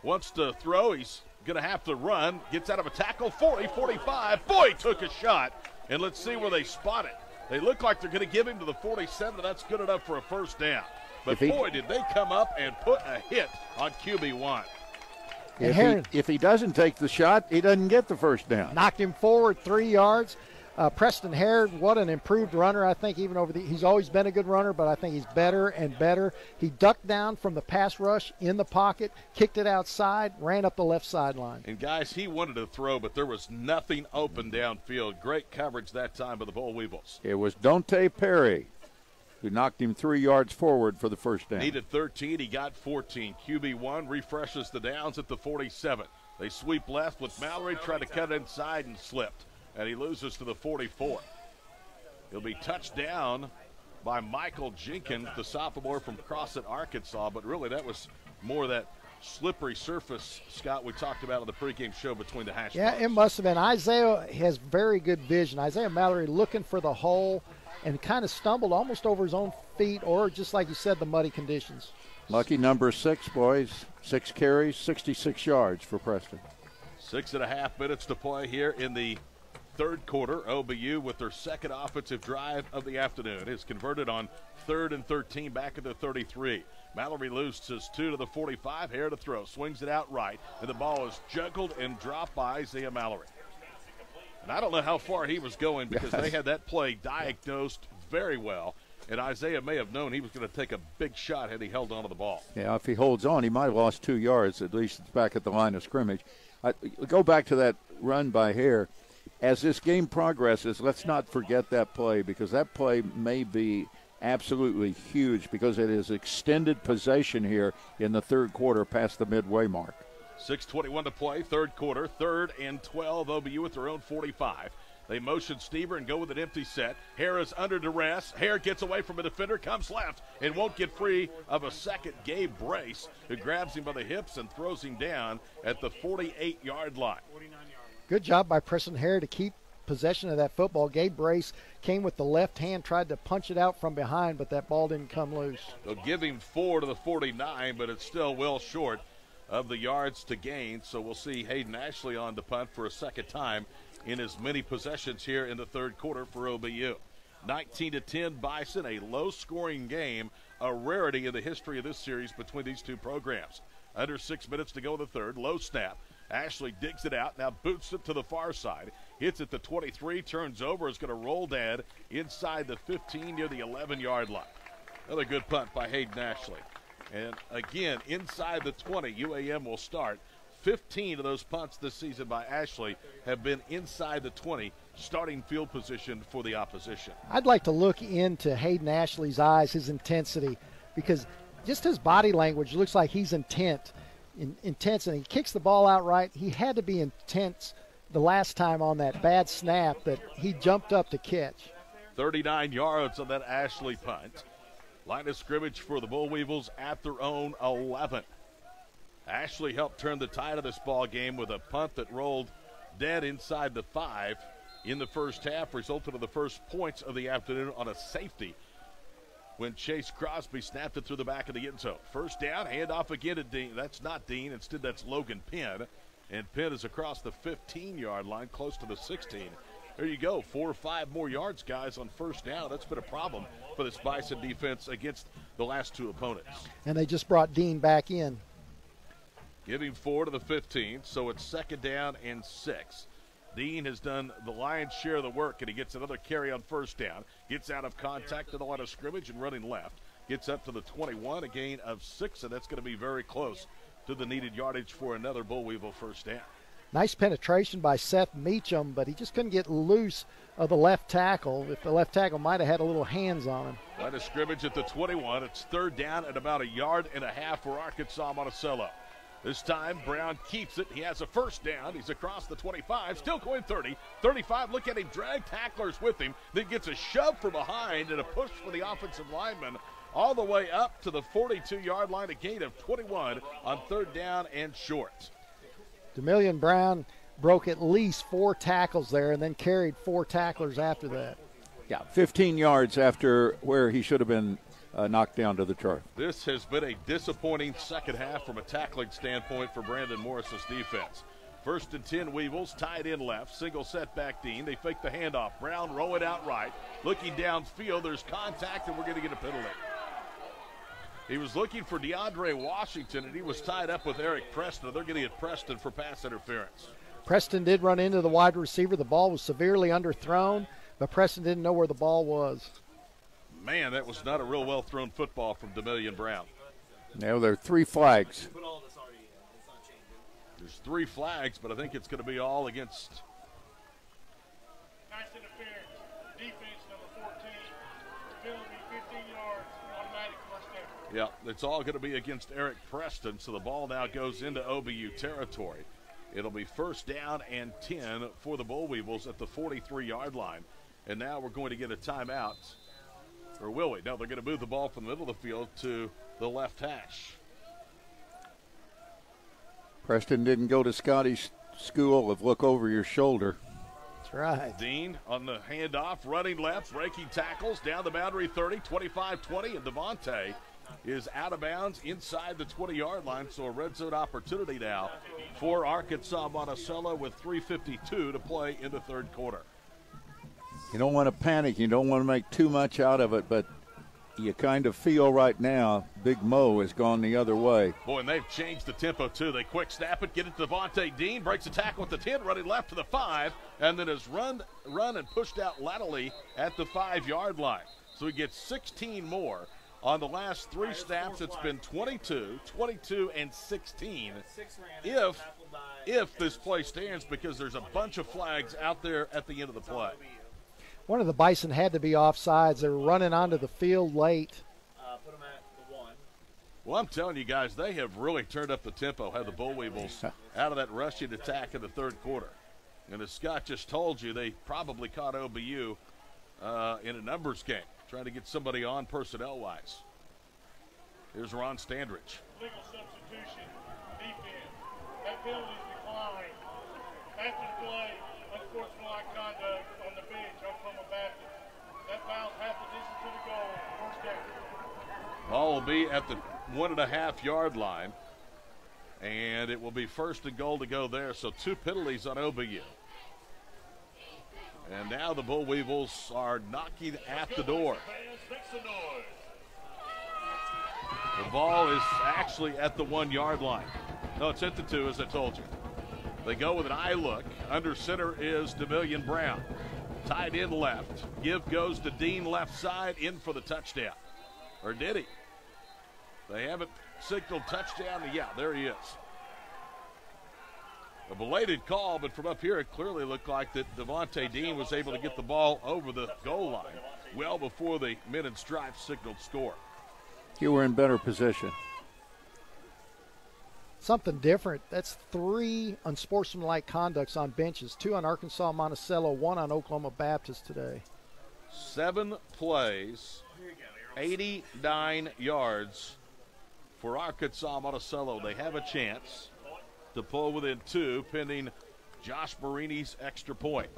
Wants to throw, he's going to have to run. Gets out of a tackle, 40, 45. Boy, took a shot. And let's see where they spot it. They look like they're going to give him to the 47, and that's good enough for a first down. But boy, did they come up and put a hit on QB1. If he doesn't take the shot, he doesn't get the first down. Knocked him forward 3 yards. Preston Hare, what an improved runner. I think even he's always been a good runner, but I think he's better and better. He ducked down from the pass rush in the pocket, kicked it outside, ran up the left sideline. And, guys, he wanted to throw, but there was nothing open downfield. Great coverage that time by the Bull Weevils. It was Dante Perry who knocked him 3 yards forward for the first down. Needed 13. He got 14. QB1 refreshes the downs at the 47. They sweep left with Mallory, tried to cut inside and slipped. And he loses to the 44. He'll be touched down by Michael Jenkins, the sophomore from Crossett, Arkansas. But really that was more that slippery surface, Scott, we talked about on the pregame show between the hash marks. It must have been. Isaiah has very good vision. Isaiah Mallory looking for the hole and kind of stumbled almost over his own feet, or just like you said, the muddy conditions. Lucky number 6, boys. 6 carries, 66 yards for Preston. 6.5 minutes to play here in the 3rd quarter. OBU with their 2nd offensive drive of the afternoon is converted on 3rd and 13 back at the 33. Mallory loses 2 to the 45. Hare to throw. Swings it out right. And the ball is juggled and dropped by Isaiah Mallory. And I don't know how far he was going because they had that play diagnosed very well. And Isaiah may have known he was going to take a big shot had he held on to the ball. Yeah, if he holds on, he might have lost 2 yards. At least it's back at the line of scrimmage. Go back to that run by Hare. As this game progresses, let's not forget that play, because that play may be absolutely huge because it is extended possession here in the 3rd quarter past the midway mark. 6:21 to play, 3rd quarter, 3rd and 12, OBU at their own 45. They motion Stever and go with an empty set. Hare is under duress. Hare gets away from a defender, comes left, and won't get free of a second Gabe Brace, who grabs him by the hips and throws him down at the 48-yard line. Good job by Preston Hare to keep possession of that football. Gabe Brace came with the left hand, tried to punch it out from behind, but that ball didn't come loose. They'll give him 4 to the 49, but it's still well short of the yards to gain. So we'll see Hayden Ashley on the punt for a second time in as many possessions here in the 3rd quarter for OBU. 19-10 Bison, a low-scoring game, a rarity in the history of this series between these two programs. Under 6 minutes to go in the 3rd, low snap. Ashley digs it out, now boots it to the far side. Hits at the 23, turns over, is going to roll dead inside the 15 near the 11-yard line. Another good punt by Hayden Ashley. And again, inside the 20, UAM will start. 15 of those punts this season by Ashley have been inside the 20, starting field position for the opposition. I'd like to look into Hayden Ashley's eyes, his intensity. because just his body language looks like he's intense, and he kicks the ball out right. He had to be intense the last time on that bad snap that he jumped up to catch. 39 yards on that Ashley punt. Line of scrimmage for the Bull Weevils at their own 11. Ashley helped turn the tide of this ball game with a punt that rolled dead inside the 5 in the first half, resulted in the first points of the afternoon on a safety when Chase Crosby snapped it through the back of the end zone. First down, handoff again to Dean. That's not Dean. Instead, that's Logan Penn. And Penn is across the 15-yard line, close to the 16. There you go, 4 or 5 more yards, guys, on first down. That's been a problem for this Bison defense against the last 2 opponents. And they just brought Dean back in. Give him 4 to the 15, so it's second down and 6. Dean has done the lion's share of the work, and he gets another carry on first down. Gets out of contact to the line of scrimmage and running left. Gets up to the 21, a gain of 6, and that's going to be very close to the needed yardage for another Bull Weevil first down. Nice penetration by Seth Meacham, but he just couldn't get loose of the left tackle. If the left tackle might have had a little hands on him. Line of scrimmage at the 21. It's third down at about 1.5 yards for Arkansas-Monticello. This time, Brown keeps it. He has a first down. He's across the 25, still going 30, 35. Look at him, drag tacklers with him. Then gets a shove from behind and a push for the offensive lineman all the way up to the 42-yard line, a gain of 21 on third down and short. Demillion Brown broke at least 4 tackles there and then carried 4 tacklers after that. Yeah, 15 yards after where he should have been knocked down to the turf. This has been a disappointing second half from a tackling standpoint for Brandon Morris's defense. First and 10 Weevils, tied in left, single setback Dean. They fake the handoff. Brown roll it out right. Looking downfield, there's contact, and we're going to get a penalty. He was looking for DeAndre Washington, and he was tied up with Eric Preston. They're going to get Preston for pass interference. Preston did run into the wide receiver. The ball was severely underthrown, but Preston didn't know where the ball was. Man, that was not a real well-thrown football from Demillion Brown. Now there are 3 flags. There's 3 flags, but I think it's going to be all against. Pass interference. Defense number 14. Penalty 15 yards. Automatic first down. Yeah, it's all going to be against Eric Preston, so the ball now goes into OBU territory. It'll be first down and 10 for the Bull Weevils at the 43-yard line. And now we're going to get a timeout. Or will we? No, they're going to move the ball from the middle of the field to the left hash. Preston didn't go to Scotty's school of look over your shoulder. That's right. Dean on the handoff, running left, breaking tackles, down the boundary 30, 25-20, and Devontae is out of bounds inside the 20-yard line, so a red zone opportunity now for Arkansas-Monticello with 3:52 to play in the third quarter. You don't want to panic. You don't want to make too much out of it, but you kind of feel right now Big Mo has gone the other way. Boy, and they've changed the tempo, too. They quick snap it, get it to Devontae Dean, breaks a tackle at the 10, running left to the 5, and then is run and pushed out laterally at the 5-yard line. So he gets 16 more. On the last 3 snaps, it's been 22, 22, and 16. If this play stands, because there's a bunch of flags out there at the end of the play. One of the Bison had to be offsides. They were running onto the field late. Put them at the 1. Well, I'm telling you guys, they have really turned up the tempo, had the Bull Weevils out of that rushing attack in the third quarter. And as Scott just told you, they probably caught OBU in a numbers game, trying to get somebody on personnel-wise. Here's Ron Standridge. Legal substitution, defense. That penalty is declined. After the play, unsportsmanlike conduct on the bench, Oklahoma Baptist. That foul's half the distance to the goal. First down. Ball will be at the 1.5-yard line, and it will be first and goal to go there. So 2 penalties on OBU. And now the Bull Weevils are knocking at the door. The ball is actually at the 1-yard line. No, it's at the 2, as I told you. They go with an eye look. Under center is Demillion Brown. Tied in left. Give goes to Dean left side, in for the touchdown. Or did he? They haven't signaled touchdown. Yeah, there he is. A belated call, but from up here it clearly looked like that Devontae Dean was able to get the ball over the goal line well before the men in stripes signaled score. You were in better position. Something different. That's 3 unsportsmanlike conducts on benches, 2 on Arkansas-Monticello, 1 on Oklahoma Baptist today. 7 plays, 89 yards for Arkansas-Monticello. They have a chance to pull within 2 pending Josh Marini's extra point.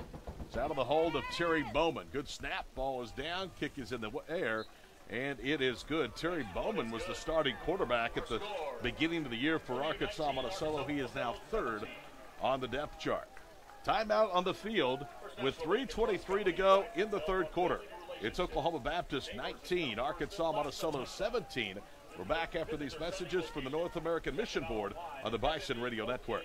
It's out of the hold of Terry Bowman. Good snap. Ball is down. Kick is in the air. And it is good. Terry Bowman was the starting quarterback at the beginning of the year for Arkansas-Monticello. He is now 3rd on the depth chart. Timeout on the field with 3:23 to go in the 3rd quarter. It's Oklahoma Baptist 19, Arkansas-Monticello 17. We're back after these messages from the North American Mission Board on the Bison Radio Network.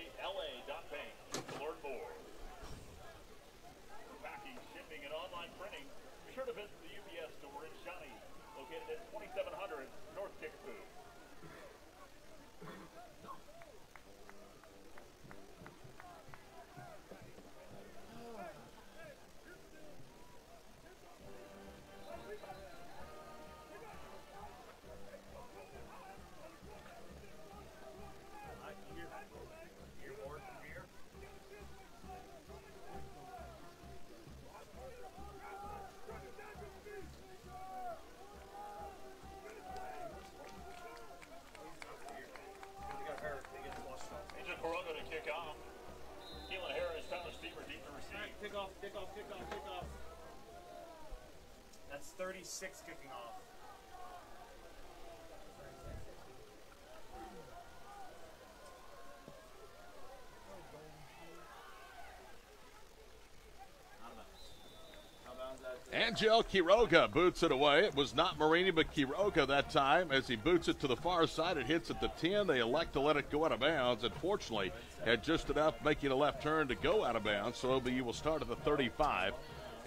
That's 36 kicking off. Angel Quiroga boots it away. It was not Marini, but Quiroga that time. As he boots it to the far side, it hits at the 10. They elect to let it go out of bounds. Unfortunately, had just enough making a left turn to go out of bounds, so OBU will start at the 35.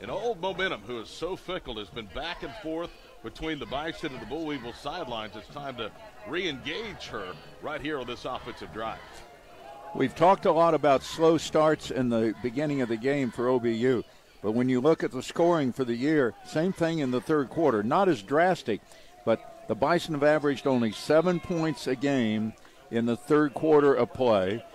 And old Momentum, who is so fickle, has been back and forth between the Bison and the Bull Weevil sidelines. It's time to re-engage her right here on this offensive drive. We've talked a lot about slow starts in the beginning of the game for OBU. But when you look at the scoring for the year, same thing in the 3rd quarter. Not as drastic, but the Bison have averaged only 7 points a game in the 3rd quarter of play.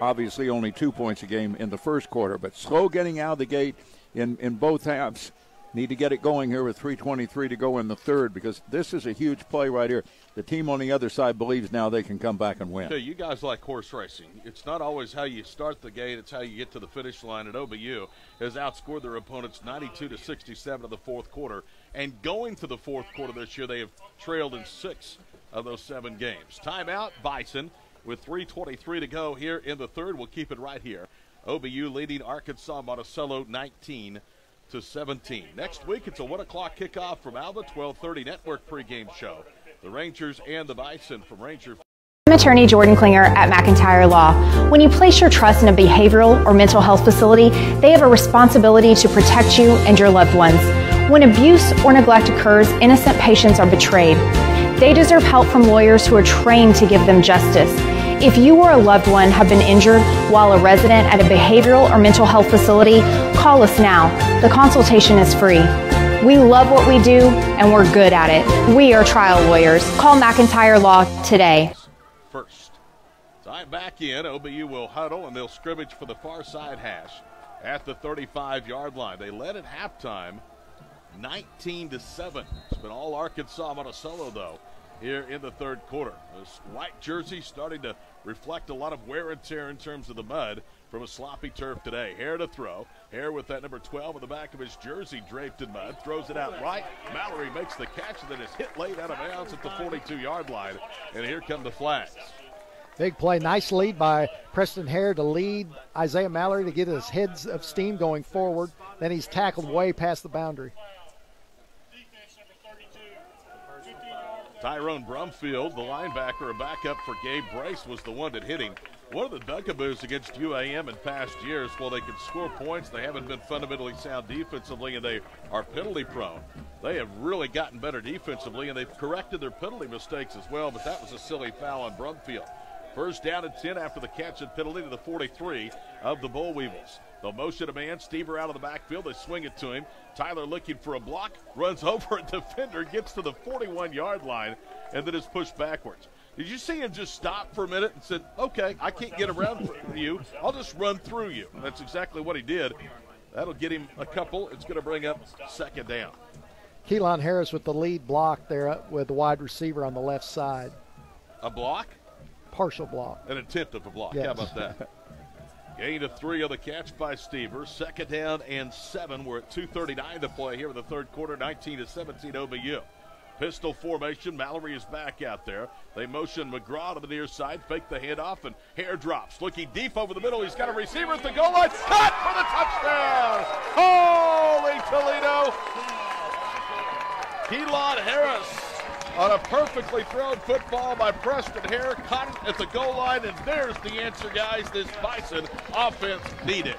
Obviously only 2 points a game in the 1st quarter. But slow getting out of the gate in both halves. Need to get it going here with 3:23 to go in the 3rd, because this is a huge play right here. The team on the other side believes now they can come back and win. Okay, you guys like horse racing. It's not always how you start the gate, it's how you get to the finish line. And OBU has outscored their opponents 92-67 in the 4th quarter. And going to the 4th quarter this year, they have trailed in 6 of those 7 games. Timeout, Bison, with 3:23 to go here in the 3rd. We'll keep it right here. OBU leading Arkansas-Monticello 19-17. Next week, it's a 1 o'clock kickoff from Alba, 12:30 network pregame show. The Rangers and the Bison from Ranger. I'm attorney Jordan Klinger at McIntyre Law. When you place your trust in a behavioral or mental health facility, they have a responsibility to protect you and your loved ones. When abuse or neglect occurs, innocent patients are betrayed. They deserve help from lawyers who are trained to give them justice. If you or a loved one have been injured while a resident at a behavioral or mental health facility, call us now. The consultation is free. We love what we do, and we're good at it. We are trial lawyers. Call McIntyre Law today. First. Time back in. OBU will huddle, and they'll scrimmage for the far side hash at the 35-yard line. They led at halftime 19-7. It's been all Arkansas-Monticello, though, here in the 3rd quarter. This white jersey starting to reflect a lot of wear and tear in terms of the mud from a sloppy turf today. Hare to throw. Hare with that number 12 on the back of his jersey draped in mud. Throws it out right. Mallory makes the catch, and then is hit late out of bounds at the 42-yard line. And here come the flags. Big play. Nice lead by Preston Hare to lead Isaiah Mallory to get his heads of steam going forward. Then he's tackled way past the boundary. Tyrone Brumfield, the linebacker, a backup for Gabe Brace, was the one that hit him. One of the bugaboos against UAM in past years, while they can score points, they haven't been fundamentally sound defensively, and they are penalty prone. They have really gotten better defensively, and they've corrected their penalty mistakes as well, but that was a silly foul on Brumfield. First down and 10 after the catch and penalty to the 43 of the Bull Weevils. They'll motion a man. Stever out of the backfield. They swing it to him. Tyler looking for a block. Runs over a defender. Gets to the 41-yard line and then is pushed backwards. Did you see him just stop for a minute and said, okay, I can't get around you. I'll just run through you. And that's exactly what he did. That'll get him a couple. It's going to bring up second down. Keelan Harris with the lead block there with the wide receiver on the left side. A block? Partial block. An attempt of a block. Yes. How about that? Gain of 3 on the catch by Stever. Second down and 7. We're at 2:39 to play here in the third quarter. 19-17 OBU. Pistol formation. Mallory is back out there. They motion McGraw to the near side. Fake the handoff and hair drops. Looking deep over the middle. He's got a receiver at the goal line. Cut for the touchdown. Holy Toledo. Keelan Harris on a perfectly thrown football by Preston Hare. Caught it at the goal line, and there's the answer, guys. This Bison offense needed.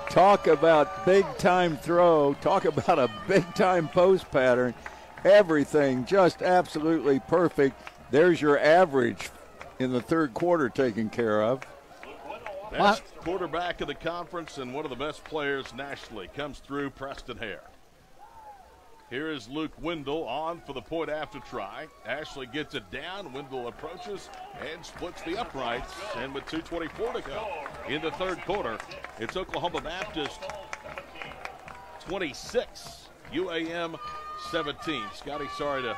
Talk about big-time throw. Talk about a big-time post pattern. Everything just absolutely perfect. There's your average in the third quarter taken care of. Best quarterback of the conference and one of the best players nationally comes through Preston Hare. Here is Luke Wendell on for the point after try. Ashley gets it down. Wendell approaches and splits the uprights. And with 2:24 to go in the third quarter, it's Oklahoma Baptist 26, UAM 17. Scotty, sorry to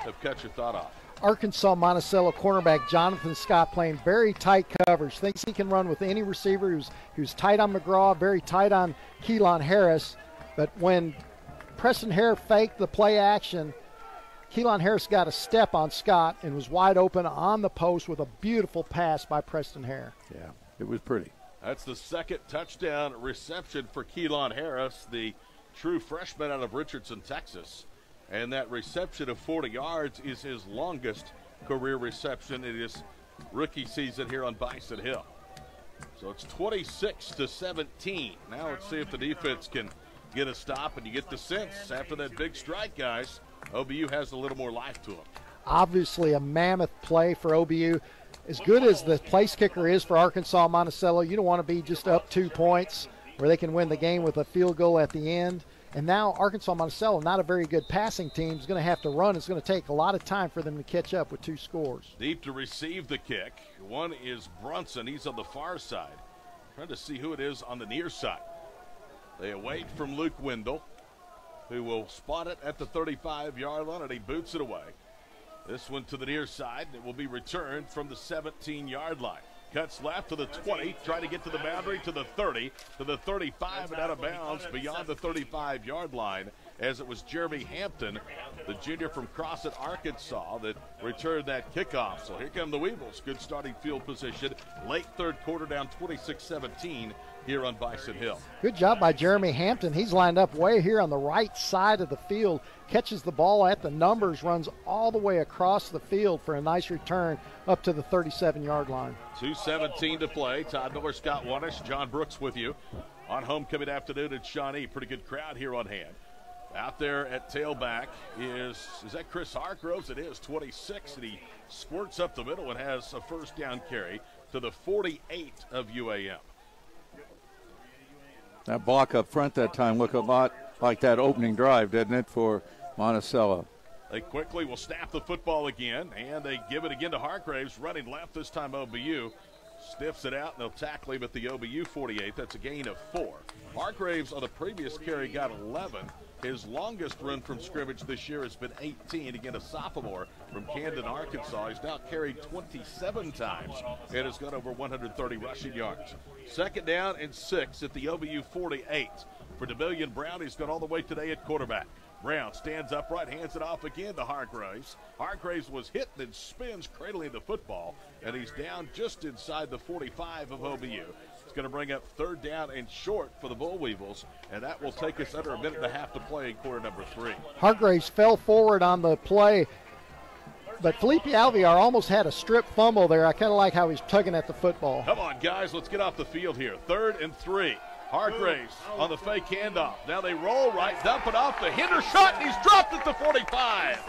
have cut your thought off. Arkansas-Monticello cornerback Jonathan Scott playing very tight coverage. Thinks he can run with any receiver who's tight on McGraw, very tight on Keelan Harris. But when Preston Hare faked the play action, Keelan Harris got a step on Scott and was wide open on the post with a beautiful pass by Preston Hare. Yeah, it was pretty. That's the second touchdown reception for Keelan Harris, the true freshman out of Richardson, Texas. And that reception of 40 yards is his longest career reception in his rookie season here on Bison Hill. So it's 26-17. Now let's see if the defense can get a stop, and you get the sense after that big strike, guys, OBU has a little more life to them. Obviously a mammoth play for OBU. As good as the place kicker is for Arkansas-Monticello, you don't want to be just up 2 points where they can win the game with a field goal at the end. And now Arkansas-Monticello, not a very good passing team, is going to have to run. It's going to take a lot of time for them to catch up with 2 scores. Deep to receive the kick. One is Brunson. He's on the far side. Trying to see who it is on the near side. They await from Luke Wendell, who will spot it at the 35-yard line, and he boots it away. This one to the near side. It will be returned from the 17-yard line. Cuts left to the 20, trying to get to the boundary, to the 30, to the 35, and out of bounds beyond the 35-yard line, as it was Jeremy Hampton, the junior from Crossett, Arkansas, that returned that kickoff. So here come the Weevils. Good starting field position. Late third quarter, down 26-17 here on Bison Hill. Good job by Jeremy Hampton. He's lined up way here on the right side of the field, catches the ball at the numbers, runs all the way across the field for a nice return up to the 37-yard line. 2:17 to play. Todd Miller, Scott Wanish, John Brooks with you on homecoming afternoon at Shawnee. Pretty good crowd here on hand. Out there at tailback is that Chris Hargroves? It is, 26, and he squirts up the middle and has a first down carry to the 48 of UAM. That block up front that time looked a lot like that opening drive, didn't it, for Monticello? They quickly will snap the football again, and they give it again to Hargraves, running left this time OBU. Stiffs it out, and they'll tackle him at the OBU 48. That's a gain of 4. Hargraves on the previous carry got 11. His longest run from scrimmage this year has been 18. Again, a sophomore from Camden, Arkansas. He's now carried 27 times and has got over 130 rushing yards. Second down and 6 at the OBU 48. For DeMillion Brown, he's gone all the way today at quarterback. Brown stands upright, hands it off again to Hargraves. Hargraves was hit and spins, cradling the football, and he's down just inside the 45 of OBU. It's going to bring up third down and short for the Bull Weevils, and that will take us under a minute and a half to play in quarter number 3. Hargraves fell forward on the play, but Felipe Alvear almost had a strip fumble there. I kind of like how he's tugging at the football. Come on, guys, let's get off the field here. 3rd and 3. Hargraves on the fake handoff. Now they roll right, dump it off the hitter shot, and he's dropped at the 45.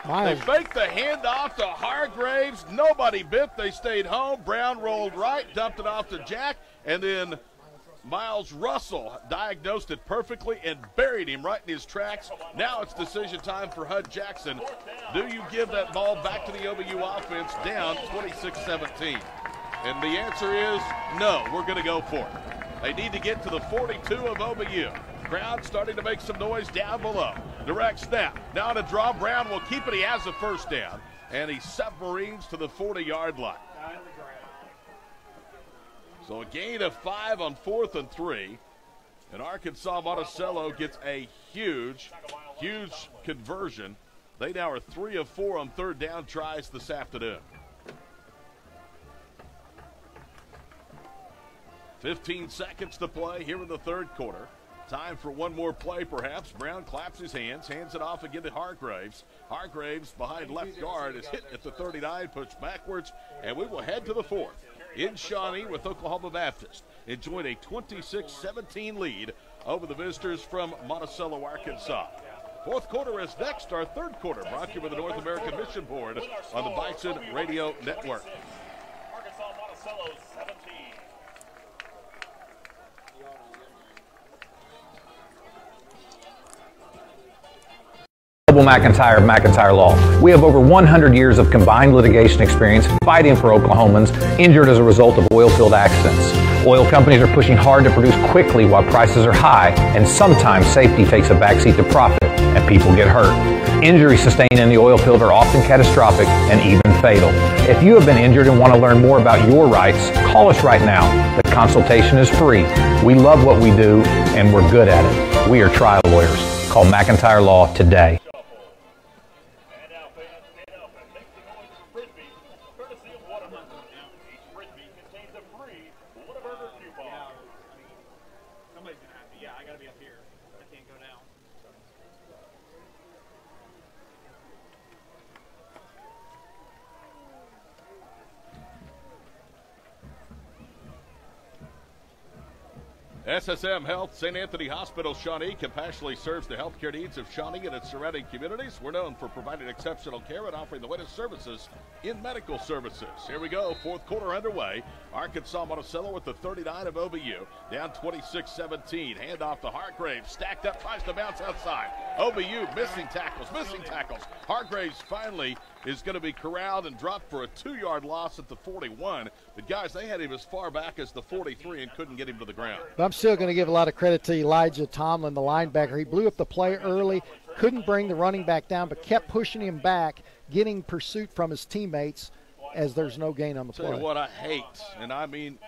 They faked the handoff to Hargraves. Nobody bit. They stayed home. Brown rolled right, dumped it off to Jack, and then Miles Russell diagnosed it perfectly and buried him right in his tracks. Now it's decision time for Hud Jackson. Do you give that ball back to the OBU offense down 26-17? And the answer is no, we're going to go for it. They need to get to the 42 of OBU. Crowd starting to make some noise down below. Direct snap. Now to draw. Brown will keep it. He has a first down. And he submarines to the 40-yard line. So a gain of 5 on 4th and 3. And Arkansas-Monticello gets a huge, huge conversion. They now are 3 of 4 on third down tries this afternoon. 15 seconds to play here in the third quarter. Time for one more play, perhaps. Brown claps his hands it off again to Hargraves. Hargraves behind left guard is hit at the 39, pushed backwards, and we will head to the fourth. In Shawnee with Oklahoma Baptist, enjoying a 26-17 lead over the visitors from Monticello, Arkansas. Fourth quarter is next, our third quarter, brought to you by the North American Mission Board on the Bison Radio Network. Arkansas-Monticello 17. McIntyre of McIntyre Law. We have over 100 years of combined litigation experience fighting for Oklahomans injured as a result of oil field accidents. Oil companies are pushing hard to produce quickly while prices are high, and sometimes safety takes a backseat to profit and people get hurt. Injuries sustained in the oil field are often catastrophic and even fatal. If you have been injured and want to learn more about your rights, call us right now. The consultation is free. We love what we do and we're good at it. We are trial lawyers. Call McIntyre Law today. SSM Health, St. Anthony Hospital, Shawnee compassionately serves the healthcare needs of Shawnee and its surrounding communities. We're known for providing exceptional care and offering the latest services in medical services. Here we go, fourth quarter underway. Arkansas-Monticello with the 39 of OBU, down 26-17. Handoff to Hargraves, stacked up, tries to bounce outside. OBU missing tackles. Hargraves finally is going to be corralled and dropped for a 2-yard loss at the 41. But guys, they had him as far back as the 43 and couldn't get him to the ground. But I'm still going to give a lot of credit to Elijah Tomlin, the linebacker. He blew up the play early, couldn't bring the running back down, but kept pushing him back, getting pursuit from his teammates as there's no gain on the play. Tell you what I hate, and I mean,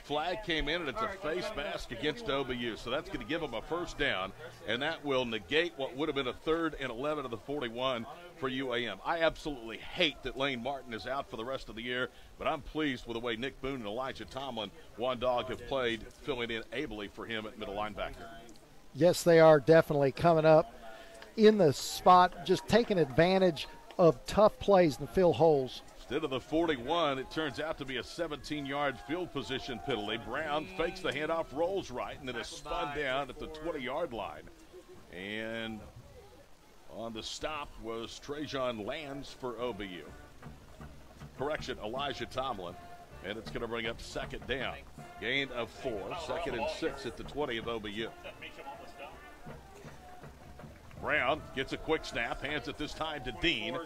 flag came in, and it's a face mask against OBU, so that's going to give them a first down, and that will negate what would have been a 3rd and 11 of the 41 for UAM. I absolutely hate that Lane Martin is out for the rest of the year, but I'm pleased with the way Nick Boone and Elijah Tomlin, one dog, have played, filling in ably for him at middle linebacker. Yes, they are definitely coming up in the spot, just taking advantage of tough plays and fill holes. Instead of the 41, it turns out to be a 17-yard field position penalty. Brown fakes the handoff, rolls right, and then is spun down at the 20-yard line. And on the stop was Trajan Lands for OBU. Correction, Elijah Tomlin. And it's going to bring up second down. Gain of 4, 2nd and 6 at the 20 of OBU. Brown gets a quick snap, hands it this time to Dean,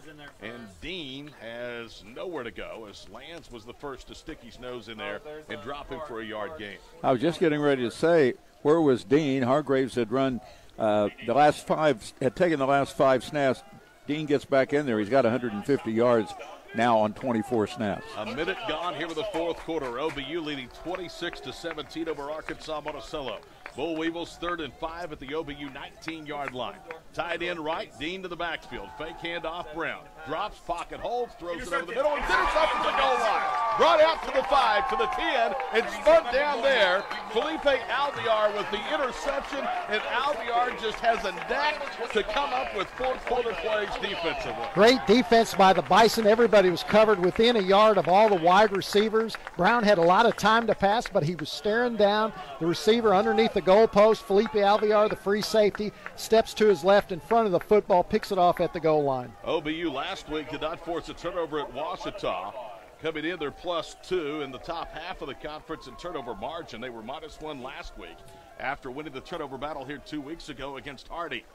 and Dean has nowhere to go as Lance was the first to stick his nose in there and drop him for a yard gain. I was just getting ready to say, where was Dean? Hargraves had run taken the last 5 snaps. Dean gets back in there. He's got 150 yards now on 24 snaps. A minute gone here with the fourth quarter. OBU leading 26-17 over Arkansas-Monticello. Bull Weevils 3rd and 5 at the OBU 19-yard line. Tied in right, Dean to the backfield. Fake handoff, Brown. Drops, pocket holds, throws it over the middle, and finishes up at the goal line. brought out to the 5, to the 10, and spun down there. Felipe Alvear with the interception, and Alvear just has a knack to come up with fourth quarter plays defensively. Great defense by the Bison. Everybody was covered within a yard of all the wide receivers. Brown had a lot of time to pass, but he was staring down the receiver underneath the goalpost. Felipe Alvear, the free safety, steps to his left in front of the football, picks it off at the goal line. OBU last week did not force a turnover at Ouachita. Coming in, they're +2 in the top half of the conference in turnover margin. They were -1 last week after winning the turnover battle here 2 weeks ago against Hardy.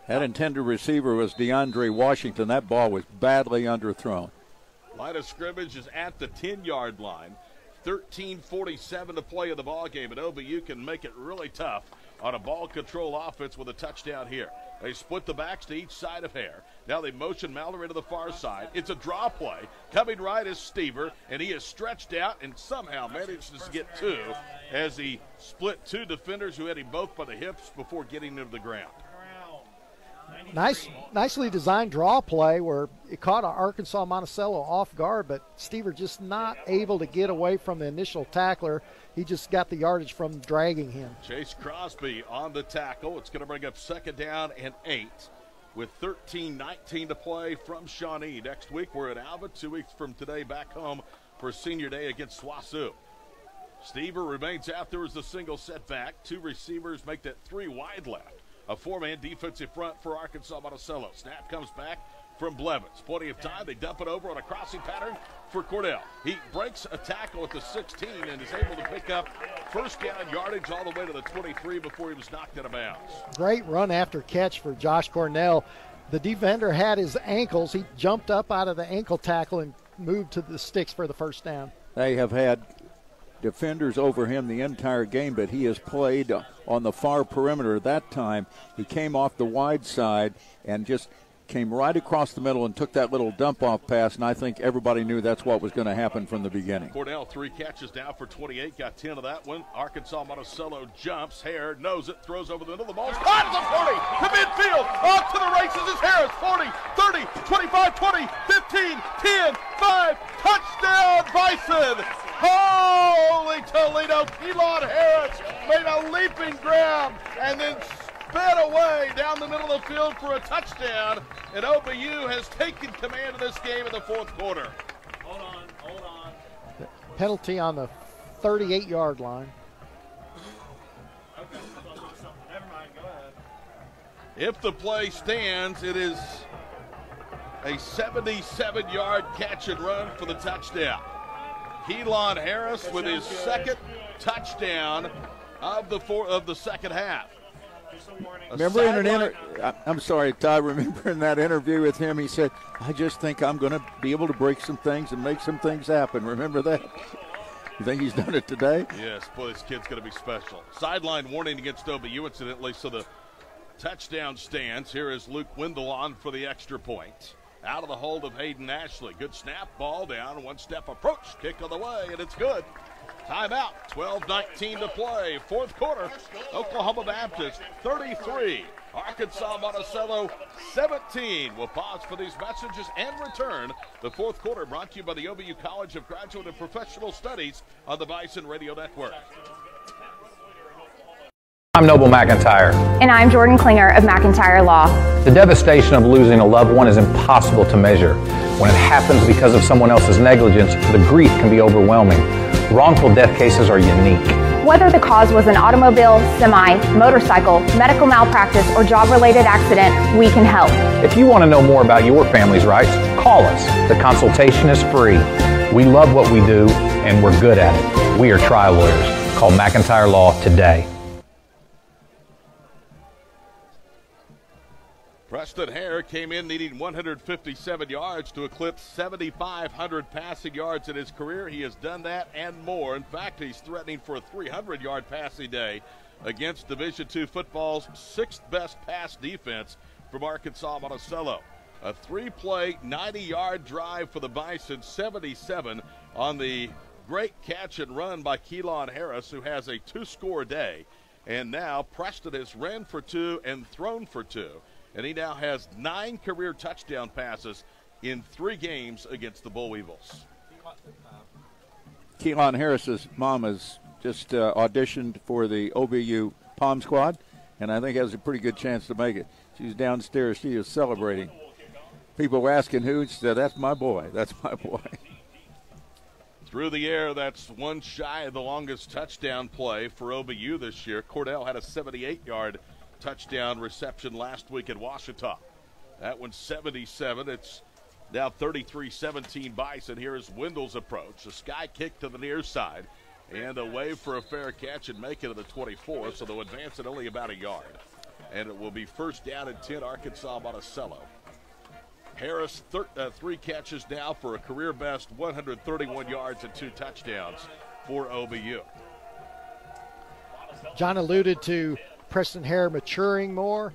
That intended receiver was DeAndre Washington. That ball was badly underthrown. Line of scrimmage is at the 10-yard line. 13:47 to play in the ball game, and OBU can make it really tough on a ball control offense with a touchdown here. They split the backs to each side of Hare. Now they motion Mallory to the far side. It's a draw play. Coming right is Stever, and he is stretched out and somehow manages to get 2 as he split 2 defenders who had him both by the hips before getting him to the ground. Nicely designed draw play where it caught Arkansas-Monticello off guard, but Stever just not able to get away from the initial tackler. He just got the yardage from dragging him. Chase Crosby on the tackle. It's going to bring up 2nd down and 8 with 13:19 to play from Shawnee. Next week we're at Alva. 2 weeks from today back home for senior day against SWASU. Stever remains out there as a single setback. 2 receivers make that 3 wide left. A 4-man defensive front for Arkansas-Monticello. Snap comes back from Blevins. Plenty of time. They dump it over on a crossing pattern for Cordell. He breaks a tackle at the 16 and is able to pick up first down yardage all the way to the 23 before he was knocked out of bounds. Great run after catch for Josh Cornell. The defender had his ankles. He jumped up out of the ankle tackle and moved to the sticks for the first down. They have had defenders over him the entire game, but he has played on the far perimeter. That time he came off the wide side and just came right across the middle and took that little dump-off pass, and I think everybody knew that's what was going to happen from the beginning. Cordell, 3 catches now for 28, got 10 of that one. Arkansas-Monticello jumps. Hare knows it, throws over the middle of the ball. Caught at the 40, to midfield, off to the races is Harris. 40, 30, 25, 20, 15, 10, 5, touchdown Bison! Holy Toledo, Keelan Harris made a leaping grab and then sped away down the middle of the field for a touchdown, and OBU has taken command of this game in the 4th quarter. Hold on. Penalty on the 38-yard line. Okay, never mind, go ahead. If the play stands, it is a 77-yard catch and run for the touchdown. Keelan Harris with his 2nd touchdown of the second half. Remember I'm sorry, Todd, remember in that interview with him, he said, I just think I'm going to be able to break some things and make some things happen. Remember that? You think he's done it today? Yes, boy, this kid's going to be special. Sideline warning against OBU, incidentally, so the touchdown stands. Here is Luke Wendell on for the extra point. Out of the hold of Hayden Ashley. Good snap, ball down, 1-step approach, kick on the way, and it's good. Timeout, 12:19 to play. 4th quarter, Oklahoma Baptist 33, Arkansas-Monticello 17. We'll pause for these messages and return. The 4th quarter brought to you by the OBU College of Graduate and Professional Studies on the Bison Radio Network. I'm Noble McIntyre. And I'm Jordan Klinger of McIntyre Law. The devastation of losing a loved one is impossible to measure. When it happens because of someone else's negligence, the grief can be overwhelming. Wrongful death cases are unique. Whether the cause was an automobile, semi, motorcycle, medical malpractice, or job-related accident, we can help. If you want to know more about your family's rights, call us. The consultation is free. We love what we do, and we're good at it. We are trial lawyers. Call McIntyre Law today. Preston Hare came in needing 157 yards to eclipse 7,500 passing yards in his career. He has done that and more. In fact, he's threatening for a 300-yard passing day against Division II football's 6th best pass defense from Arkansas-Monticello. A 3-play, 90-yard drive for the Bison, 77 on the great catch and run by Keelan Harris, who has a 2-score day. And now Preston has ran for 2 and thrown for 2. And he now has 9 career touchdown passes in 3 games against the Bull Weevils. Keelan Harris's mom has just auditioned for the OBU Palm Squad, and I think has a pretty good chance to make it. She's downstairs. She is celebrating. People were asking who. She said, "That's my boy. That's my boy." Through the air, that's one shy of the longest touchdown play for OBU this year. Cordell had a 78-yard touchdown reception last week at Ouachita. That one's 77. It's now 33-17 Bison. Here is Wendell's approach. A sky kick to the near side and a wave for a fair catch and make it to the 24, so they'll advance it only about a yard. And it will be first down and 10, Arkansas-Monticello. Harris, 3 catches now for a career best 131 yards and 2 touchdowns for OBU. John alluded to Preston Hare maturing more.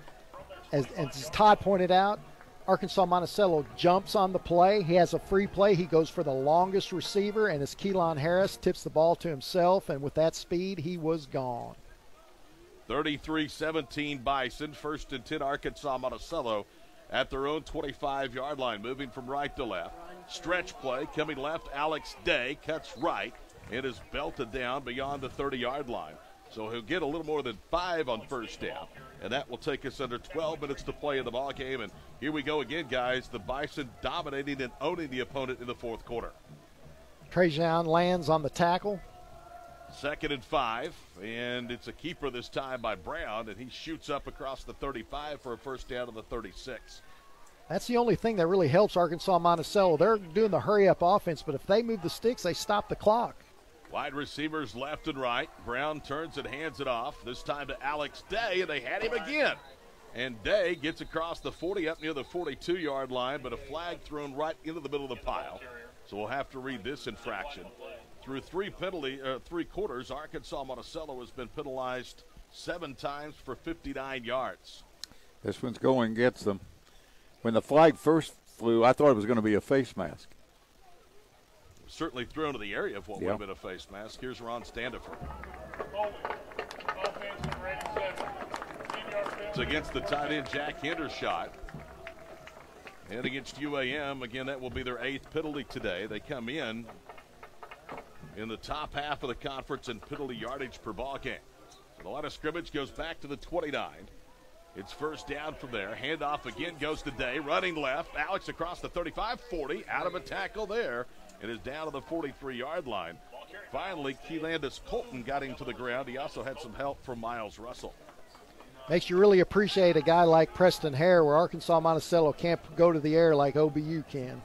As Todd pointed out, Arkansas-Monticello jumps on the play. He has a free play. He goes for the longest receiver, and as Keelan Harris tips the ball to himself, and with that speed, he was gone. 33-17 Bison, first and 10 Arkansas-Monticello at their own 25-yard line, moving from right to left. Stretch play, coming left, Alex Day cuts right and is belted down beyond the 30-yard line. So he'll get a little more than 5 on first down, and that will take us under 12 minutes to play in the ball game. And here we go again, guys. The Bison dominating and owning the opponent in the fourth quarter. Trajan lands on the tackle. 2nd and 5, and it's a keeper this time by Brown, and he shoots up across the 35 for a first down to the 36. That's the only thing that really helps Arkansas-Monticello. They're doing the hurry-up offense, but if they move the sticks, they stop the clock. Wide receivers left and right. Brown turns and hands it off, this time to Alex Day, and they had him again. And Day gets across the 40 up near the 42-yard line, but a flag thrown right into the middle of the pile. So we'll have to read this infraction. Through 3 quarters, Arkansas-Monticello has been penalized 7 times for 59 yards. This one's going gets them. When the flag first flew, I thought it was going to be a face mask. Certainly thrown to the area of what would have been a face mask. Here's Ron Standifer. It's against the tight end Jack Hendershot. And against UAM, again, that will be their 8th penalty today. They come in the top half of the conference in penalty yardage per ball game. So the line of scrimmage goes back to the 29. It's first down from there. Handoff again goes to Day, running left. Alex across the 35-40, out of a tackle there, and is down to the 43-yard line. Finally, Keelandis Colton got him to the ground. He also had some help from Miles Russell. Makes you really appreciate a guy like Preston Hare, where Arkansas-Monticello can't go to the air like OBU can.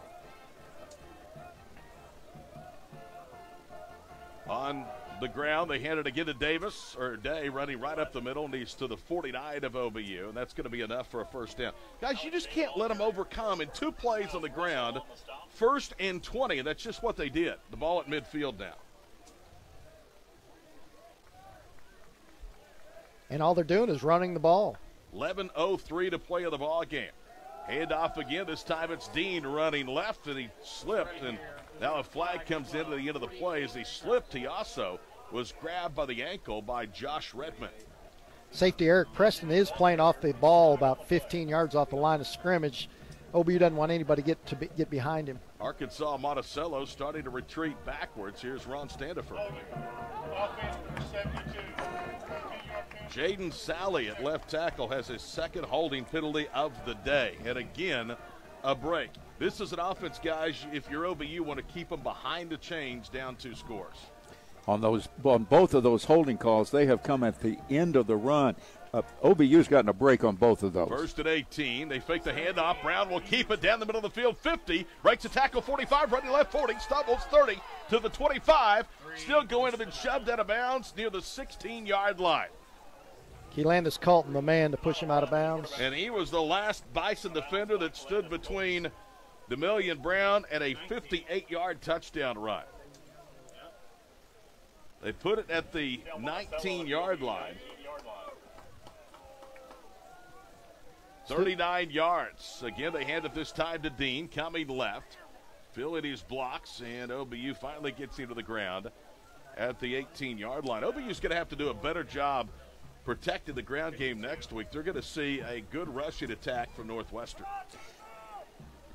On the ground, they hand it again to Davis, or Day, running right up the middle, and he's to the 49 of OBU, and that's going to be enough for a first down. Guys, you just can't let them overcome in 2 plays on the ground, 1st and 20, and that's just what they did. The ball at midfield now. And all they're doing is running the ball. 11:03 to play in the ball game. Handoff again. This time it's Dean running left, and he slipped, and now a flag comes in at the end of the play. As he slipped, he also was grabbed by the ankle by Josh Redmond. Safety Eric Preston is playing off the ball about 15 yards off the line of scrimmage. OBU doesn't want anybody to get behind him. Arkansas-Monticello starting to retreat backwards. Here's Ron Standifer. Jaden Sally at left tackle has his 2nd holding penalty of the day. And again, a break. This is an offense, guys, if you're OBU, want to keep them behind the chains, down 2 scores. On both of those holding calls, they have come at the end of the run. OBU's gotten a break on both of those. 1st and 18. They fake the handoff. Brown will keep it down the middle of the field. 50. Breaks a tackle. 45. Running left. 40. Stumbles. 30 to the 25. Still going to be shoved out of bounds near the 16-yard line. Keelandis Colton, the man to push him out of bounds. And he was the last Bison defender that stood between DeMillion Brown and a 58-yard touchdown run. They put it at the 19-yard line. 39 yards. Again, they hand it this time to Dean, coming left. Filling his blocks, and OBU finally gets him to the ground at the 18-yard line. OBU's going to have to do a better job protecting the ground game next week. They're going to see a good rushing attack from Northwestern.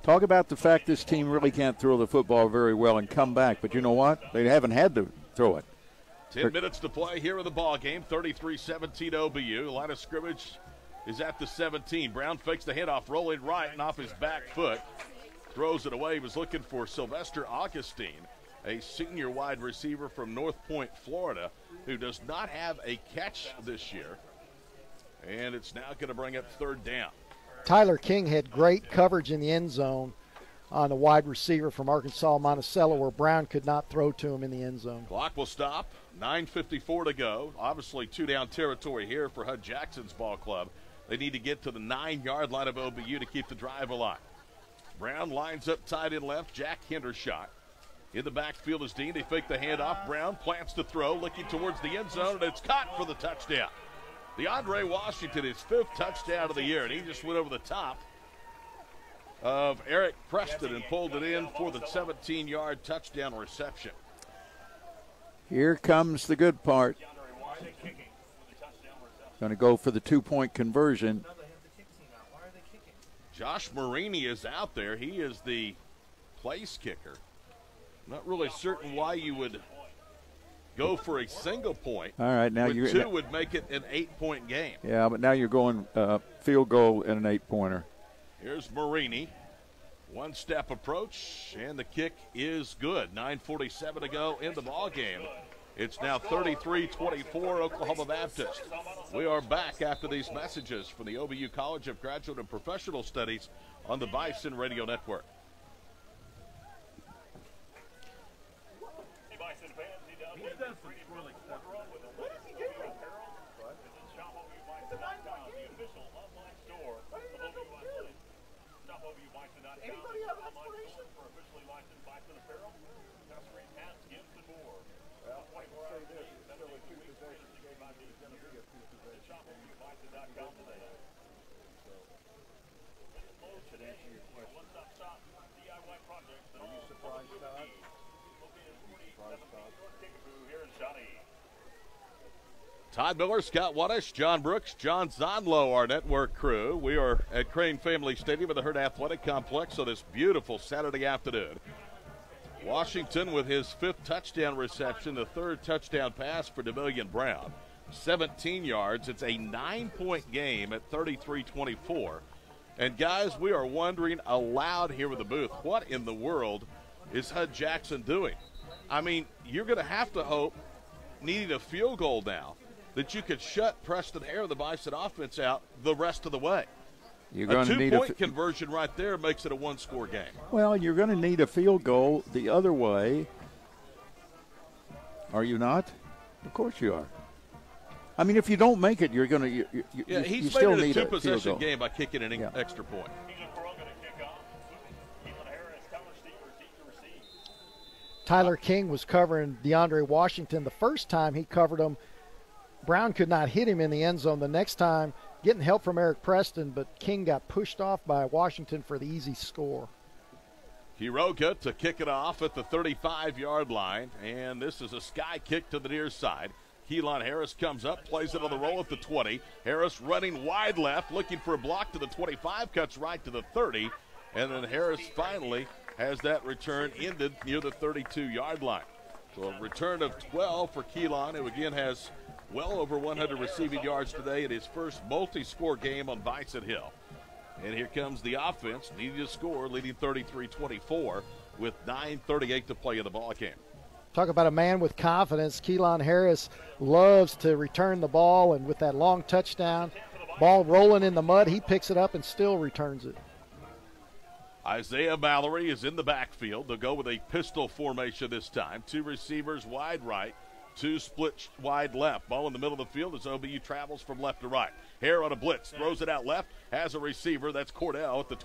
Talk about the fact this team really can't throw the football very well and come back. But you know what? They haven't had to throw it. 10 minutes to play here in the ball game. 33-17 OBU. The line of scrimmage is at the 17. Brown fakes the handoff, rolling right and off his back foot. Throws it away. He was looking for Sylvester Augustine, a senior wide receiver from North Point, Florida, who does not have a catch this year. And it's now going to bring up third down. Tyler King had great coverage in the end zone on the wide receiver from Arkansas-Monticello, where Brown could not throw to him in the end zone. Clock will stop. 9:54 to go. Obviously two-down territory here for Hud Jackson's ball club. They need to get to the 9-yard line of OBU to keep the drive alive. Brown lines up tight end left. Jack Hendershot. In the backfield is Dean. They fake the handoff. Brown plants the throw, looking towards the end zone, and it's caught for the touchdown. DeAndre Washington, his 5th touchdown of the year, and he just went over the top of Eric Preston and pulled it in for the 17-yard touchdown reception. Here comes the good part. Going to go for the 2-point conversion. Josh Marini is out there. He is the place kicker. Not really certain why you would go for a single point. All right, now you're 2 would make it an 8-point game. Yeah, but now you're going field goal and an 8-pointer. Here's Marini. One-step approach, and the kick is good. 9:47 to go in the ball game. It's now 33-24 Oklahoma Baptist. We are back after these messages from the OBU College of Graduate and Professional Studies on the Bison Radio Network. Todd Miller, Scott Wattish, John Brooks, John Zonlow, our network crew. We are at Crane Family Stadium at the Herd Athletic Complex on this beautiful Saturday afternoon. Washington with his 5th touchdown reception, the 3rd touchdown pass for DeMillion Brown. 17 yards. It's a 9-point game at 33-24. And, guys, we are wondering aloud here with the booth, what in the world is Hud Jackson doing? I mean, you're going to have to hope, needing a field goal now, that you could shut Preston Hare, the Bison offense, out the rest of the way. You're going a to need two-point conversion right there makes it a one-score game. Well, you're going to need a field goal the other way. Are you not? Of course you are. I mean, if you don't make it, you're going to you still need a field goal. He's made it a two-possession game by kicking an extra point. Tyler King was covering DeAndre Washington the first time he covered him. Brown could not hit him in the end zone. The next time, getting help from Eric Preston, but King got pushed off by Washington for the easy score. Hiroga to kick it off at the 35-yard line, and this is a sky kick to the near side. Keelan Harris comes up, plays it on the roll at the 20. Harris running wide left, looking for a block to the 25, cuts right to the 30, and then Harris finally has that return ended near the 32-yard line. So a return of 12 for Keelan, who again has well over 100 receiving yards today in his first multi-score game on Bison Hill. And here comes the offense, needing to score, leading 33-24 with 9:38 to play in the ball game. Talk about a man with confidence. Keelan Harris loves to return the ball, and with that long touchdown, ball rolling in the mud, he picks it up and still returns it. Isaiah Mallory is in the backfield. They'll go with a pistol formation this time. 2 receivers wide right, 2 split wide left. Ball in the middle of the field as OBU travels from left to right. Hare on a blitz, throws it out left, has a receiver. That's Cordell at the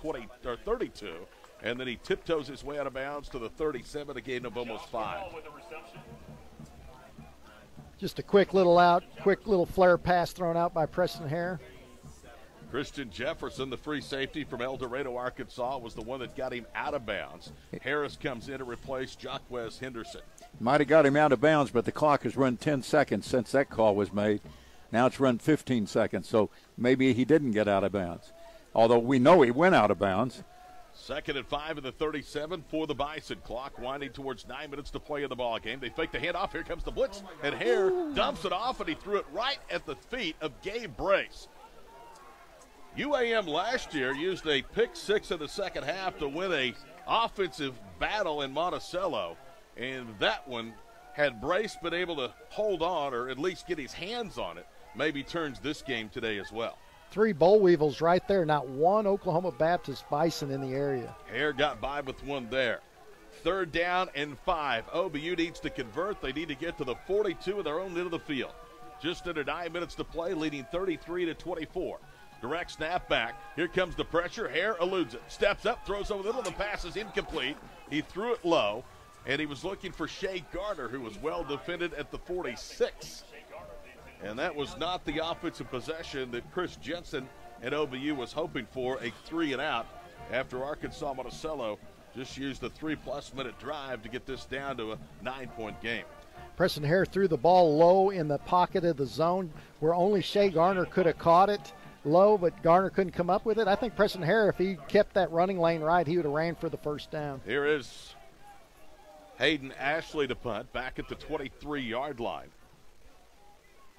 32. And then he tiptoes his way out of bounds to the 37, a gain of almost 5. Just a quick little flare pass thrown out by Preston Hare. Christian Jefferson, the free safety from El Dorado, Arkansas, was the one that got him out of bounds. Harris comes in to replace Jacquez Henderson. Might have got him out of bounds, but the clock has run 10 seconds since that call was made. Now it's run 15 seconds, so maybe he didn't get out of bounds. Although we know he went out of bounds. 2nd and 5 in the 37 for the Bison. Clock winding towards 9 minutes to play in the ball game. They fake the handoff. Here comes the blitz. And Hare dumps it off, and he threw it right at the feet of Gabe Brace. UAM last year used a pick six in the second half to win a offensive battle in Monticello. And that one, had Brace been able to hold on or at least get his hands on it, maybe turns this game today as well. 3 boll weevils right there. Not one Oklahoma Baptist Bison in the area. Hare got by with one there. 3rd down and 5. OBU needs to convert. They need to get to the 42 of their own end of the field. Just under 9 minutes to play, leading 33-24. Direct snap back. Here comes the pressure. Hare eludes it. Steps up, throws over the middle. The pass is incomplete. He threw it low, and he was looking for Shea Garner, who was well defended at the 46. And that was not the offensive possession that Chris Jensen and OBU was hoping for, a 3-and-out after Arkansas-Monticello just used a 3+ minute drive to get this down to a 9-point game. Preston Hare threw the ball low in the pocket of the zone where only Shea Garner could have caught it low, but Garner couldn't come up with it. I think Preston Hare, if he kept that running lane right, he would have ran for the first down. Here is Hayden Ashley to punt back at the 23-yard line.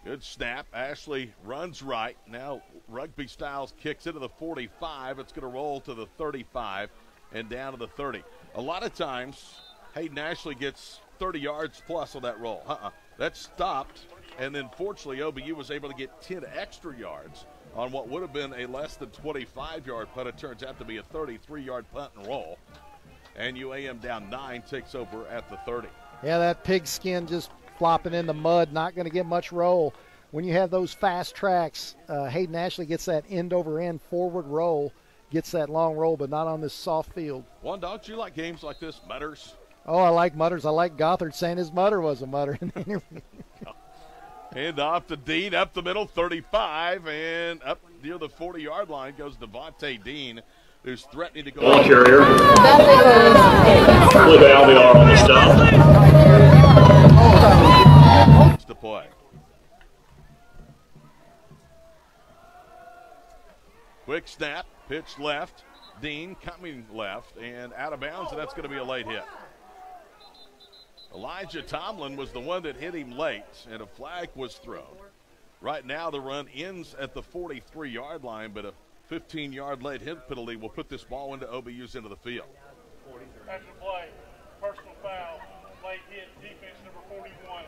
Good snap. Ashley runs right. Now Rugby Styles kicks into the 45. It's going to roll to the 35 and down to the 30. A lot of times, Hayden Ashley gets 30 yards plus on that roll. That stopped, and then fortunately OBU was able to get 10 extra yards on what would have been a less than 25-yard punt. It turns out to be a 33-yard punt and roll. And UAM down 9 takes over at the 30. Yeah, that pigskin just flopping in the mud, not going to get much roll. When you have those fast tracks, Hayden Ashley gets that end-over-end forward roll, gets that long roll, but not on this soft field. One, don't you like games like this, Mutters? Oh, I like Mutters. I like Gothard saying his mutter was a mutter in the interview. Hand off to Dean, up the middle, 35, and up near the 40-yard line goes Devontae Dean, who's threatening to go. Ball carrier. With Alvear on the stop. To play. Quick snap, pitch left. Dean coming left and out of bounds, and that's going to be a late hit. Elijah Tomlin was the one that hit him late, and a flag was thrown. Right now the run ends at the 43-yard line, but a 15-yard late hit penalty will put this ball into OBU's into the field. After play, personal foul, late hit, defense number 41.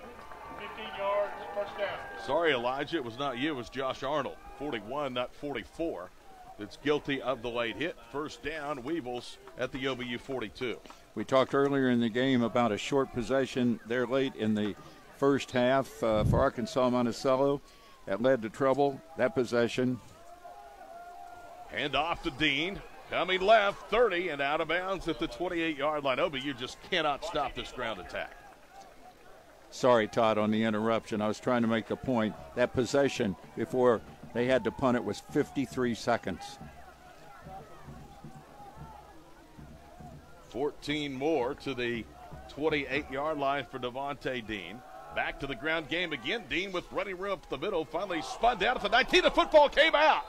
15 yards, first down. Sorry, Elijah, it was not you. It was Josh Arnold, 41, not 44, that's guilty of the late hit. First down, Weevils at the OBU 42. We talked earlier in the game about a short possession there late in the first half for Arkansas-Monticello. That led to trouble, that possession. Hand off to Dean. Coming left, 30, and out of bounds at the 28-yard line. OBU just cannot stop this ground attack. Sorry, Todd, on the interruption. I was trying to make the point. That possession before they had to punt it was 53 seconds. 14 more to the 28-yard line for Devontae Dean. Back to the ground game again. Dean with running room up the middle. Finally spun down at the 19. The football came out.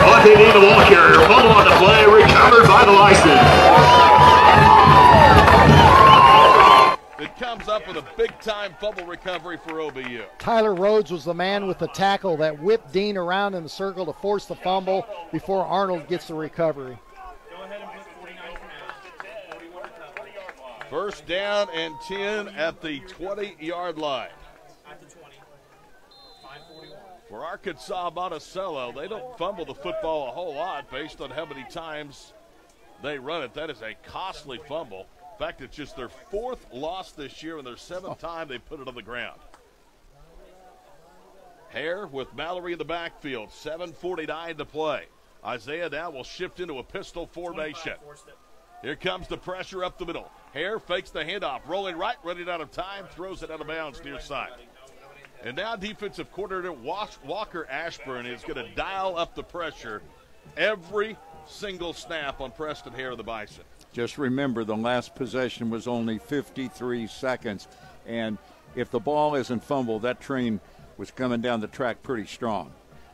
Devontae Dean, the ball carrier. Fumble on the play, recovered by the license. It comes up with a big-time fumble recovery for OBU. Tyler Rhodes was the man with the tackle that whipped Dean around in the circle to force the fumble before Arnold gets the recovery. First down and 10 at the 20-yard line. For Arkansas-Monticello, they don't fumble the football a whole lot based on how many times they run it. That is a costly fumble. In fact, it's just their 4th loss this year and their 7th time they put it on the ground. Hare with Mallory in the backfield, 7:49 to play. Isaiah now will shift into a pistol formation. Here comes the pressure up the middle. Hare fakes the handoff, rolling right, running out of time, throws it out of bounds near side. And now defensive coordinator Walker Ashburn is going to dial up the pressure every single snap on Preston Hare of the Bison. Just remember, the last possession was only 53 seconds. And if the ball isn't fumbled, that train was coming down the track pretty strong.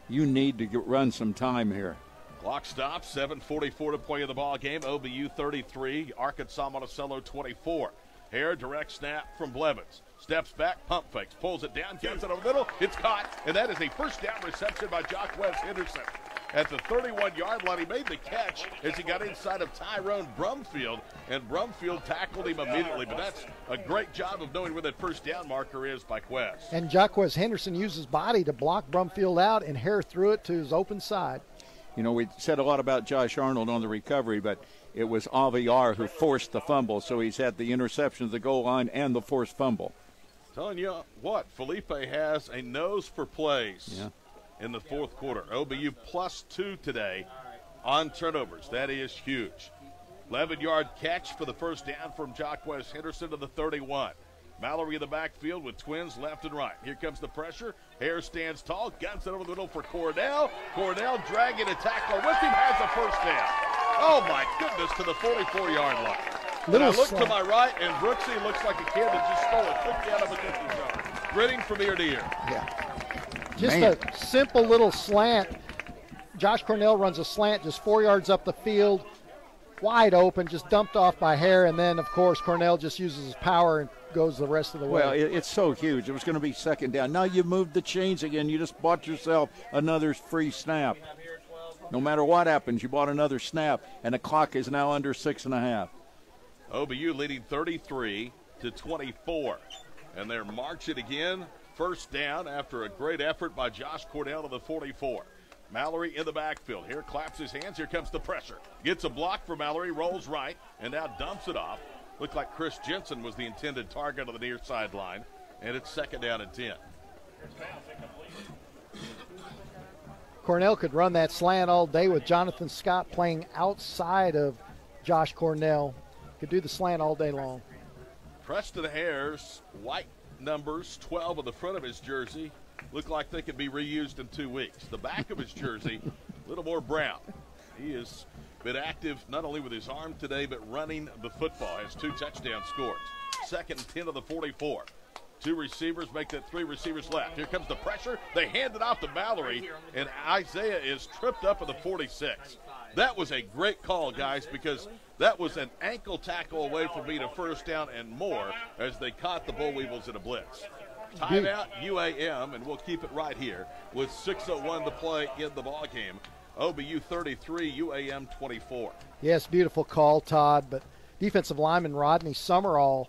You need to run some time here. Clock stops, 7:44 to play in the ball game. OBU 33, Arkansas-Monticello 24. Hare, direct snap from Blevins. Steps back, pump fakes, pulls it down, gets it over the middle. It's caught, and that is a first down reception by Jacquez Henderson. At the 31-yard line, he made the catch as he got inside of Tyrone Brumfield, and Brumfield tackled him immediately. But that's a great job of knowing where that first down marker is by Quest. And Jacquez Henderson used his body to block Brumfield out, and Hare threw it to his open side. You know, we said a lot about Josh Arnold on the recovery, but it was Aviar who forced the fumble, so he's had the interception at the goal line and the forced fumble. Telling you what, Felipe has a nose for plays in the fourth quarter. OBU +2 today on turnovers. That is huge. 11-yard catch for the first down from Jacquez Henderson to the 31. Mallory in the backfield with twins left and right. Here comes the pressure. Hare stands tall, guns it over the middle for Cornell. Cornell dragging a tackle with him, has a first down. Oh, my goodness, to the 44-yard line. And I look to my right, and Brooksy looks like a kid that just stole a cookie out of a cookie jar. Grinning from ear to ear. Yeah. Just a simple little slant. Josh Cornell runs a slant just 4 yards up the field, wide open, just dumped off by Hare, and then, of course, Cornell just uses his power and goes the rest of the way. Well, it's so huge. It was going to be second down. Now you moved the chains again. You just bought yourself another free snap. No matter what happens, you bought another snap, and the clock is now under 6.5. OBU leading 33-24. And they're marching again. First down after a great effort by Josh Cornell to the 44. Mallory in the backfield. Here claps his hands. Here comes the pressure. Gets a block for Mallory, rolls right, and now dumps it off. Looked like Chris Jensen was the intended target on the near sideline. And it's second down and 10. Cornell could run that slant all day with Jonathan Scott playing outside of Josh Cornell. Could do the slant all day long. Preston Hare's white numbers, 12 on the front of his jersey, look like they could be reused in 2 weeks. The back of his jersey, a little more brown. He has been active not only with his arm today, but running the football. Has 2 touchdown scores. Second and 10 of the 44. 2 receivers make that 3 receivers left. Here comes the pressure. They hand it off to Mallory, and Isaiah is tripped up at the 46. That was a great call, guys, because that was an ankle tackle away from being a first down and more as they caught the Bull Weevils in a blitz. Timeout UAM, and we'll keep it right here with 6:01 to play in the ballgame. OBU 33, UAM 24. Yes, beautiful call, Todd, but defensive lineman Rodney Summerall.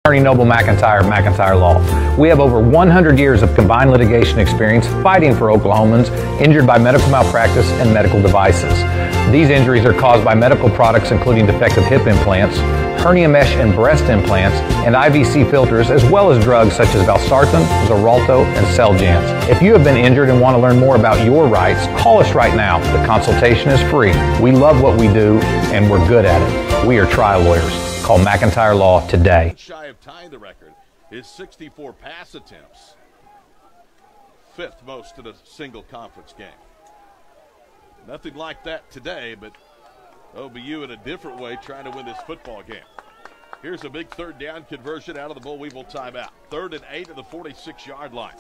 Attorney Noble McIntyre, McIntyre Law. We have over 100 years of combined litigation experience fighting for Oklahomans injured by medical malpractice and medical devices. These injuries are caused by medical products including defective hip implants, hernia mesh and breast implants, and IVC filters, as well as drugs such as valsartan, Xarelto, and Xeljanz. If you have been injured and want to learn more about your rights, call us right now. The consultation is free. We love what we do, and we're good at it. We are trial lawyers. Call McIntyre Law today. Shy of tying the record is 64 pass attempts. 5th most in a single conference game. Nothing like that today, but OBU in a different way trying to win this football game. Here's a big third down conversion out of the Bull Weevil timeout. 3rd and 8 at the 46-yard line.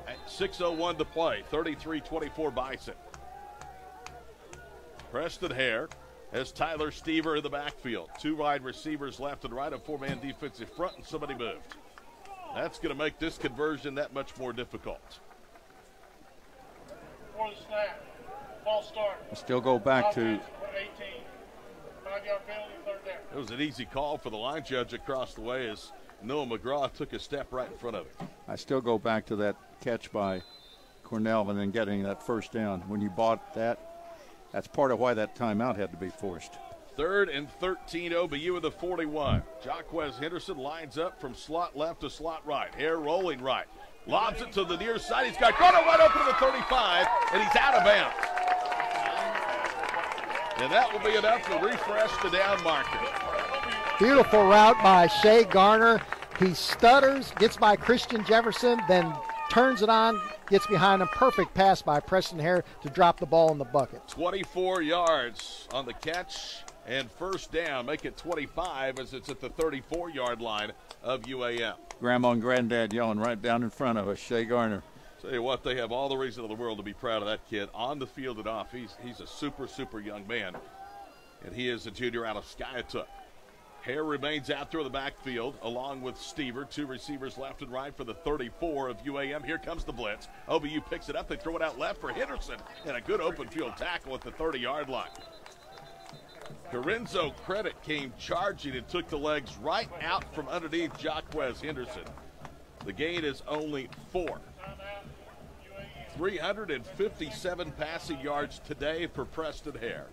At 6:01 to play, 33-24 Bison. Preston Hare has Tyler Stever in the backfield. 2 wide receivers left and right, a 4-man defensive front, and somebody moved. That's going to make this conversion that much more difficult. For the snap, false start. Still go back to 18. 5-yard penalty, 3rd down. It was an easy call for the line judge across the way as Noah McGraw took a step right in front of it. I still go back to that catch by Cornell and then getting that first down. When you bought that, that's part of why that timeout had to be forced. 3rd and 13, OBU with the 41. Jacquez Henderson lines up from slot left to slot right. Hare rolling right. Lobs it to the near side. He's got Carter wide open to the 35, and he's out of bounds. And that will be enough to refresh the down marker. Beautiful route by Shea Garner. He stutters, gets by Christian Jefferson, then turns it on, gets behind him. Perfect pass by Preston Hare to drop the ball in the bucket. 24 yards on the catch and first down. Make it 25 as it's at the 34-yard line of UAM. Grandma and Granddad yelling right down in front of us, Shea Garner. Tell you what, they have all the reason in the world to be proud of that kid on the field and off. He's a super, super young man, and he is a junior out of Skiatook. Hare remains out there in the backfield along with Stever. Two receivers left and right for the 34 of UAM. Here comes the blitz. OBU picks it up. They throw it out left for Henderson, and a good open field tackle at the 30-yard line. Lorenzo Credit came charging and took the legs right out from underneath Jaquez Henderson. The gain is only 4. 357 passing yards today for Preston Hare.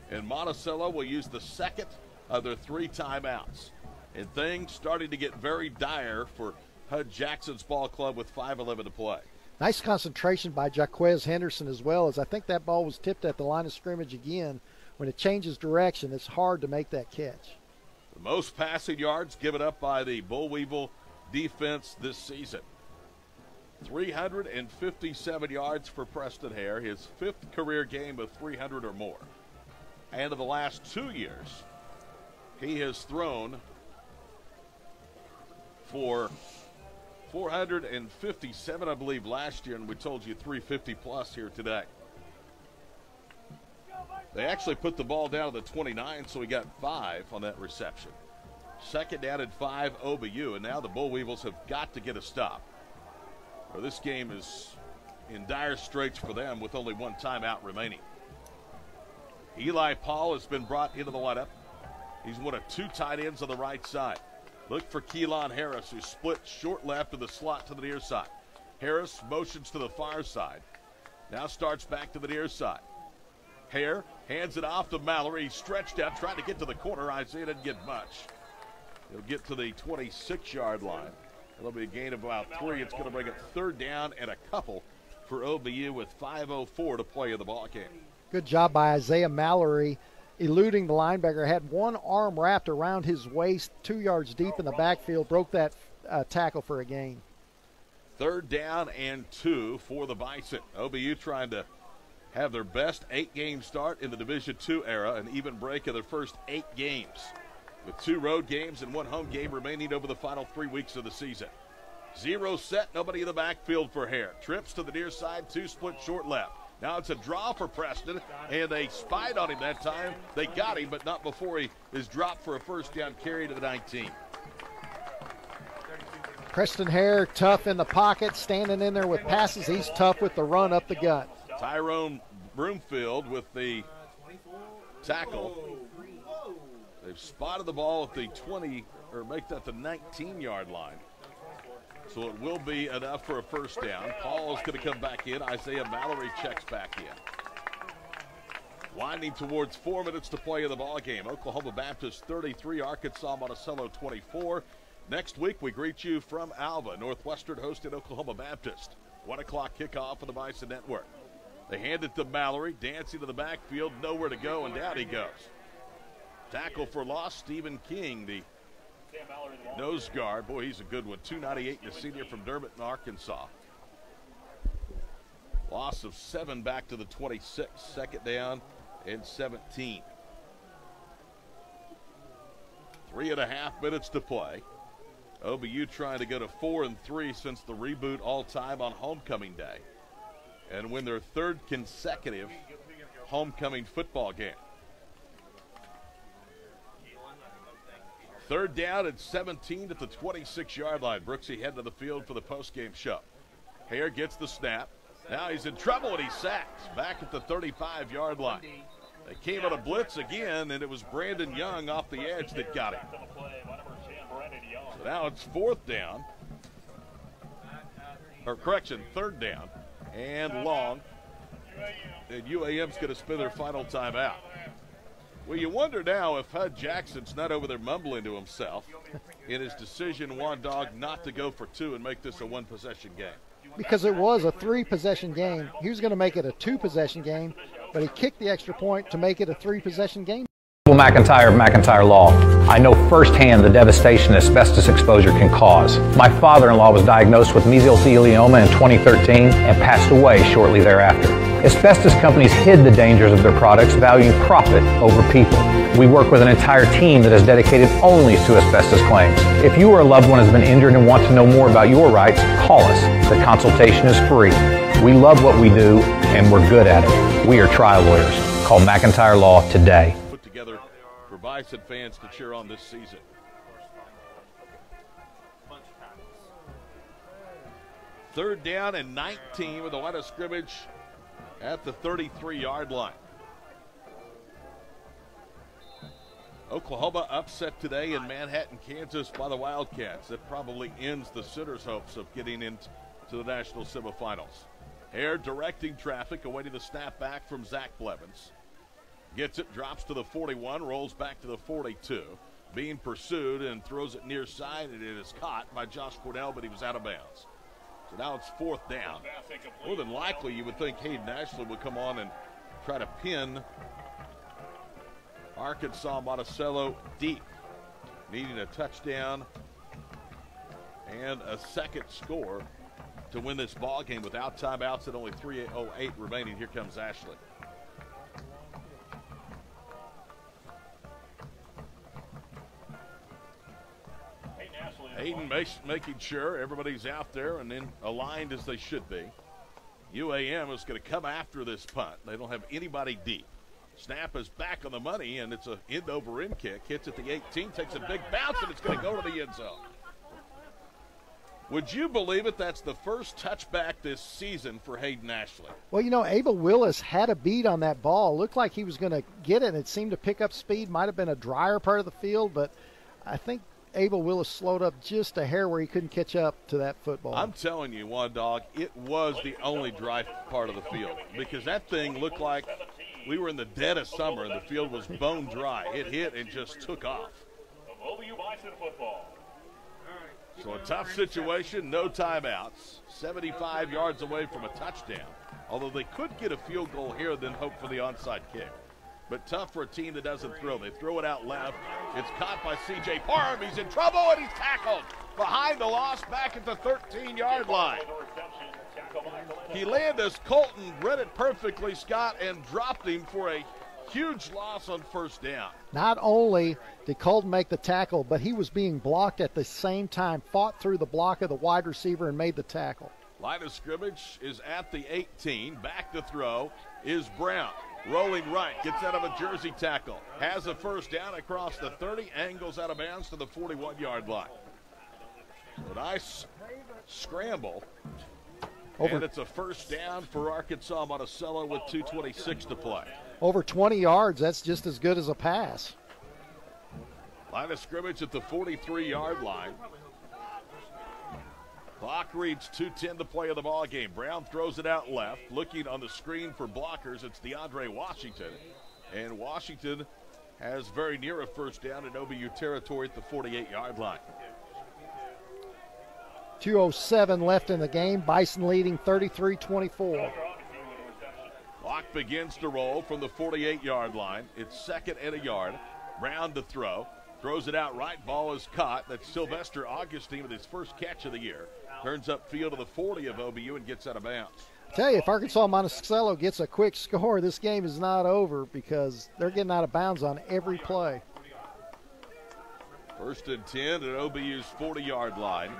And Monticello will use the second of their 3 timeouts. And things starting to get very dire for Hud Jackson's ball club with 5:11 to play. Nice concentration by Jaquez Henderson as well, as I think that ball was tipped at the line of scrimmage again. When it changes direction, it's hard to make that catch. The most passing yards given up by the Bull Weevil defense this season. 357 yards for Preston Hare, his 5th career game of 300 or more. And in the last 2 years, he has thrown for 457, I believe, last year, and we told you 350 plus here today. They actually put the ball down to the 29, so he got 5 on that reception. Second down and 5 OBU, and now the Bull Weevils have got to get a stop. Or this game is in dire straits for them with only 1 timeout remaining. Eli Paul has been brought into the lineup. He's one of 2 tight ends on the right side. Look for Keelan Harris, who split short left of the slot to the near side. Harris motions to the far side. Now starts back to the near side. Hare hands it off to Mallory. He's stretched out, trying to get to the corner. Isaiah didn't get much. He'll get to the 26-yard line. It'll be a gain of about 3. It's going to bring it 3rd down and a couple for OBU with 5:04 to play in the ball game. Good job by Isaiah Mallory, eluding the linebacker. Had one arm wrapped around his waist, 2 yards deep in the backfield, broke that tackle for a gain. 3rd down and 2 for the Bison. OBU trying to have their best 8-game start in the Division II era, an even break of their first 8 games, with 2 road games and 1 home game remaining over the final 3 weeks of the season. 0 set, nobody in the backfield for Hare. Trips to the near side, 2 split short left. Now it's a draw for Preston, and they spied on him that time. They got him, but not before he is dropped for a first down carry to the 19. Preston Hare, tough in the pocket, standing in there with passes. He's tough with the run up the gut. Tyrone Broomfield with the tackle. They've spotted the ball at the 20, or make that the 19-yard line. So it will be enough for a first down. Paul is going to come back in. Isaiah Mallory checks back in. Winding towards 4 minutes to play in the ball game. Oklahoma Baptist 33, Arkansas-Monticello 24. Next week we greet you from Alva. Northwestern hosted Oklahoma Baptist. 1 o'clock kickoff for the Bison Network. They hand it to Mallory, dancing to the backfield, nowhere to go, and down he goes. Tackle for loss, Stephen King, the nose guard. Boy, he's a good one. 298, and a senior from Dermott in Arkansas. Loss of 7 back to the 26. 2nd down and 17. 3.5 minutes to play. OBU trying to go to 4-3 since the reboot all-time on homecoming day, and win their 3rd consecutive homecoming football game. 3rd down and 17 at the 26-yard line. Brooksy heading to the field for the postgame show. Hare gets the snap. Now he's in trouble and he's sacked back at the 35-yard line. They came on a blitz again, and it was Brandon Young off the edge that got him. So now it's 4th down. Or correction, 3rd down and long. And UAM's going to spend their final timeout. Well, you wonder now if Hud Jackson's not over there mumbling to himself in his decision, one dog, not to go for 2 and make this a 1-possession game. Because it was a 3-possession game. He was going to make it a 2-possession game, but he kicked the extra point to make it a 3-possession game. McIntyre of McIntyre Law. I know firsthand the devastation asbestos exposure can cause. My father-in-law was diagnosed with mesothelioma in 2013 and passed away shortly thereafter. Asbestos companies hid the dangers of their products, valuing profit over people. We work with an entire team that is dedicated only to asbestos claims. If you or a loved one has been injured and want to know more about your rights, call us. The consultation is free. We love what we do, and we're good at it. We are trial lawyers. Call McIntyre Law today. Put together for Bison fans to cheer on this season. Third down and 19 with the line of scrimmage at the 33-yard line. Oklahoma upset today in Manhattan, Kansas by the Wildcats. That probably ends the Sooners' hopes of getting into the national semifinals. Hare directing traffic, awaiting the snap back from Zach Blevins. Gets it, drops to the 41, rolls back to the 42. Being pursued and throws it near side, and it is caught by Josh Cornell, but he was out of bounds. So now it's fourth down. More than likely, you would think Hayden Ashley would come on and try to pin Arkansas-Monticello deep, needing a touchdown and a second score to win this ball game without timeouts and only 3:08 remaining. Here comes Ashley. Hayden making sure everybody's out there and then aligned as they should be. UAM is going to come after this punt. They don't have anybody deep. Snap is back on the money, and it's an end-over-end kick. Hits at the 18, takes a big bounce, and it's going to go to the end zone. Would you believe it? That's the first touchback this season for Hayden Ashley. Well, you know, Abel Willis had a beat on that ball. Looked like he was going to get it, and it seemed to pick up speed. Might have been a drier part of the field, but I think Abel Willis slowed up just a hair where he couldn't catch up to that football. I'm telling you, One Dog, it was the only dry part of the field because that thing looked like we were in the dead of summer and the field was bone dry. It hit and just took off. So a tough situation, no timeouts, 75 yards away from a touchdown. Although they could get a field goal here, then hope for the onside kick. But tough for a team that doesn't throw. They throw it out left. It's caught by C.J. Parham. He's in trouble, and he's tackled behind the loss back at the 13-yard line. Kelandis Colton read it perfectly, Scott, and dropped him for a huge loss on first down. Not only did Colton make the tackle, but he was being blocked at the same time, fought through the block of the wide receiver and made the tackle. Line of scrimmage is at the 18. Back to throw is Brown. Rolling right, gets out of a jersey tackle. Has a first down across the 30, angles out of bounds to the 41-yard line. A nice scramble. And it's a first down for Arkansas-Monticello with 2:26 to play. Over 20 yards, that's just as good as a pass. Line of scrimmage at the 43-yard line. Clock reads 2:10 to play of the ball game. Brown throws it out left. Looking on the screen for blockers, it's DeAndre Washington. And Washington has very near a first down in OBU territory at the 48-yard line. 2:07 left in the game. Bison leading 33-24. Clock begins to roll from the 48-yard line. It's second and a yard. Brown to throw. Throws it out right. Ball is caught. That's Sylvester Augustine with his first catch of the year. Turns upfield to the 40 of OBU and gets out of bounds. I tell you, if Arkansas-Monticello gets a quick score, this game is not over because they're getting out of bounds on every play. First and 10 at OBU's 40-yard line.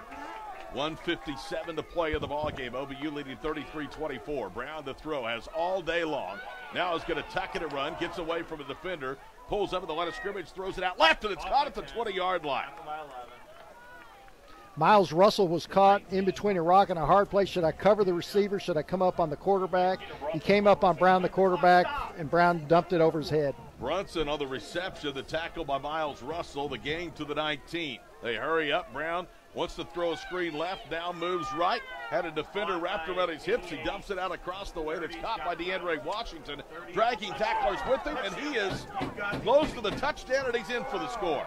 1:57 to play in the ball game. OBU leading 33-24. Brown to throw, has all day long. Now is going to tuck it and run. Gets away from a defender. Pulls up at the line of scrimmage, throws it out left, and it's caught at the 20-yard line. Miles Russell was caught in between a rock and a hard place. Should I cover the receiver? Should I come up on the quarterback? He came up on Brown, the quarterback, and Brown dumped it over his head. Brunson on the reception, the tackle by Miles Russell, the gain to the 19. They hurry up. Brown wants to throw a screen left, now moves right. Had a defender wrapped around his hips. He dumps it out across the way. That's caught by DeAndre Washington, dragging tacklers with him, and he is close to the touchdown, and he's in for the score.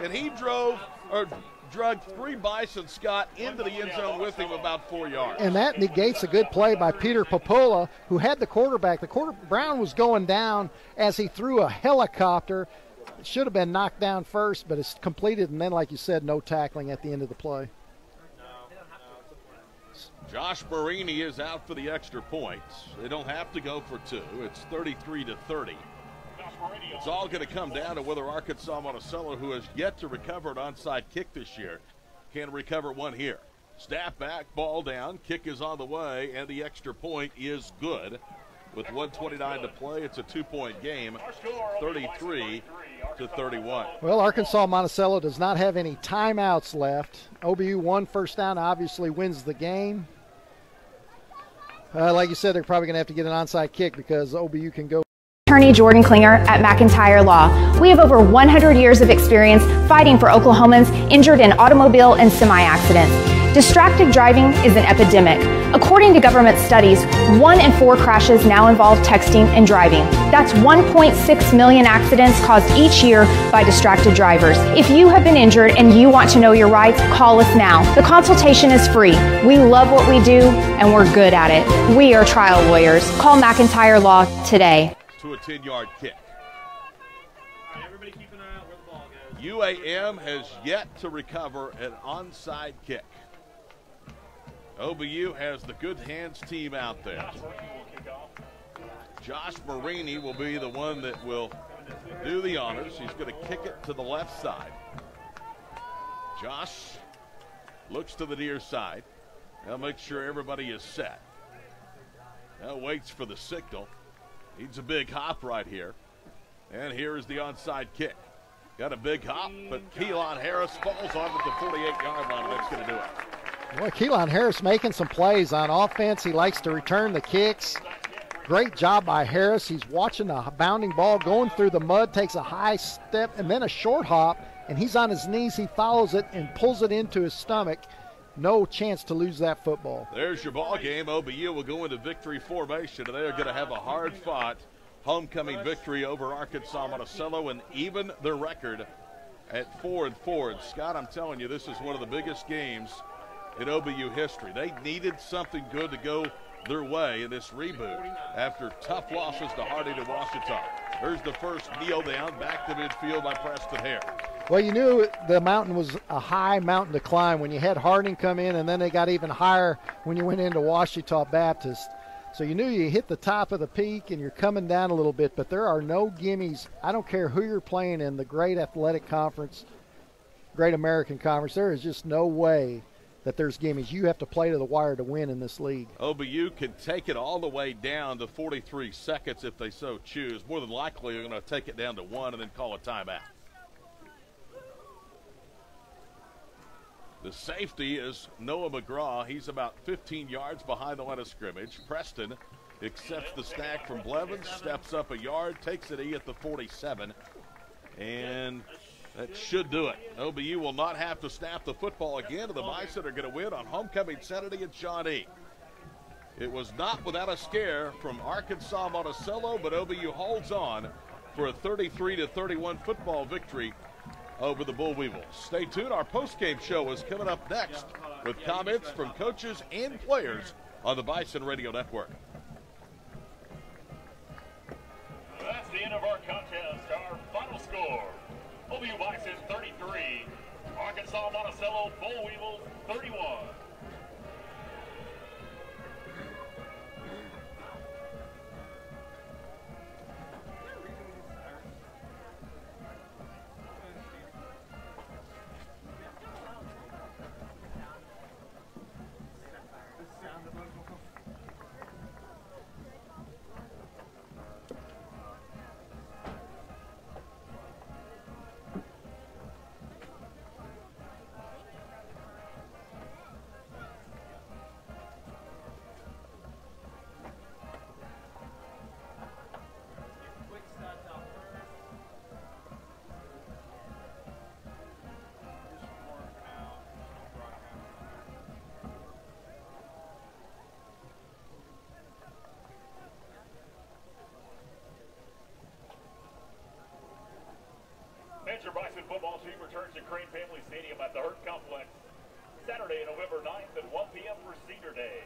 And he drug 3 Bison, Scott, into the end zone with him about 4 yards. And that negates a good play by Peter Popola, who had the quarterback. Brown was going down as he threw a helicopter. It should have been knocked down first, but it's completed, and then, like you said, no tackling at the end of the play. Josh Marini is out for the extra point. They don't have to go for 2. It's 33-30. It's all going to come down to whether Arkansas-Monticello, who has yet to recover an onside kick this year, can recover one here. Snap back, ball down, kick is on the way, and the extra point is good. With 1:29 to play, it's a 2-point game, 33-31. Well, Arkansas-Monticello does not have any timeouts left. OBU 1 first down obviously wins the game. Like you said, they're probably going to have to get an onside kick because OBU can go. Attorney Jordan Klinger at McIntyre Law. We have over 100 years of experience fighting for Oklahomans injured in automobile and semi-accidents. Distracted driving is an epidemic. According to government studies, 1 in 4 crashes now involve texting and driving. That's 1.6 million accidents caused each year by distracted drivers. If you have been injured and you want to know your rights, call us now. The consultation is free. We love what we do and we're good at it. We are trial lawyers. Call McIntyre Law today. To a 10-yard kick. All right, everybody keep an eye out where the ball goes. UAM has yet to recover an onside kick. OBU has the good hands team out there. Josh Marini will be the one that will do the honors. He's going to kick it to the left side. Josh looks to the near side. Now make sure everybody is set. Now waits for the signal. Needs a big hop right here. And here is the onside kick. Got a big hop, but Keelan Harris falls on at the 48-yard line, and that's going to do it. Boy, Keelan Harris making some plays on offense. He likes to return the kicks. Great job by Harris. He's watching a bounding ball going through the mud, takes a high step, and then a short hop, and he's on his knees. He follows it and pulls it into his stomach. No chance to lose that football. There's your ball game. OBU will go into victory formation, and they are going to have a hard-fought homecoming victory over Arkansas-Monticello and even their record at 4-4. And Scott, I'm telling you, this is one of the biggest games in OBU history. They needed something good to go their way in this reboot after tough losses to Harding and Washita. There's the first kneel down back to midfield by Preston Hare. Well, you knew the mountain was a high mountain to climb when you had Harding come in, and then they got even higher when you went into Washita Baptist. So you knew you hit the top of the peak and you're coming down a little bit, but there are no gimmies. I don't care who you're playing in the Great Athletic Conference, Great American Conference. There is just no way that there's gimmies. You have to play to the wire to win in this league. OBU can take it all the way down to 43 seconds if they so choose. More than likely, they're going to take it down to 1 and then call a timeout. The safety is Noah McGraw. He's about 15 yards behind the line of scrimmage. Preston accepts the snag from Blevins, steps up a yard, takes it at the 47, and that should do it. OBU will not have to snap the football again, and the Bison are going to win on homecoming Saturday at Shawnee. It was not without a scare from Arkansas-Monticello, but OBU holds on for a 33-31 football victory over the Bull Weevils. Stay tuned. Our postgame show is coming up next with comments from coaches and players on the Bison Radio Network. That's the end of our contest. Our final score: OBU Bison 33, Arkansas-Monticello Bull Weevils 31. And your Bison football team returns to Crane Family Stadium at the Hurt Complex Saturday, November 9th at 1 p.m. for Senior Day.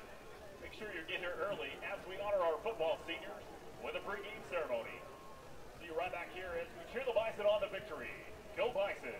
Make sure you get here early as we honor our football seniors with a pregame ceremony. See you right back here as we cheer the Bison on to victory. Go Bison!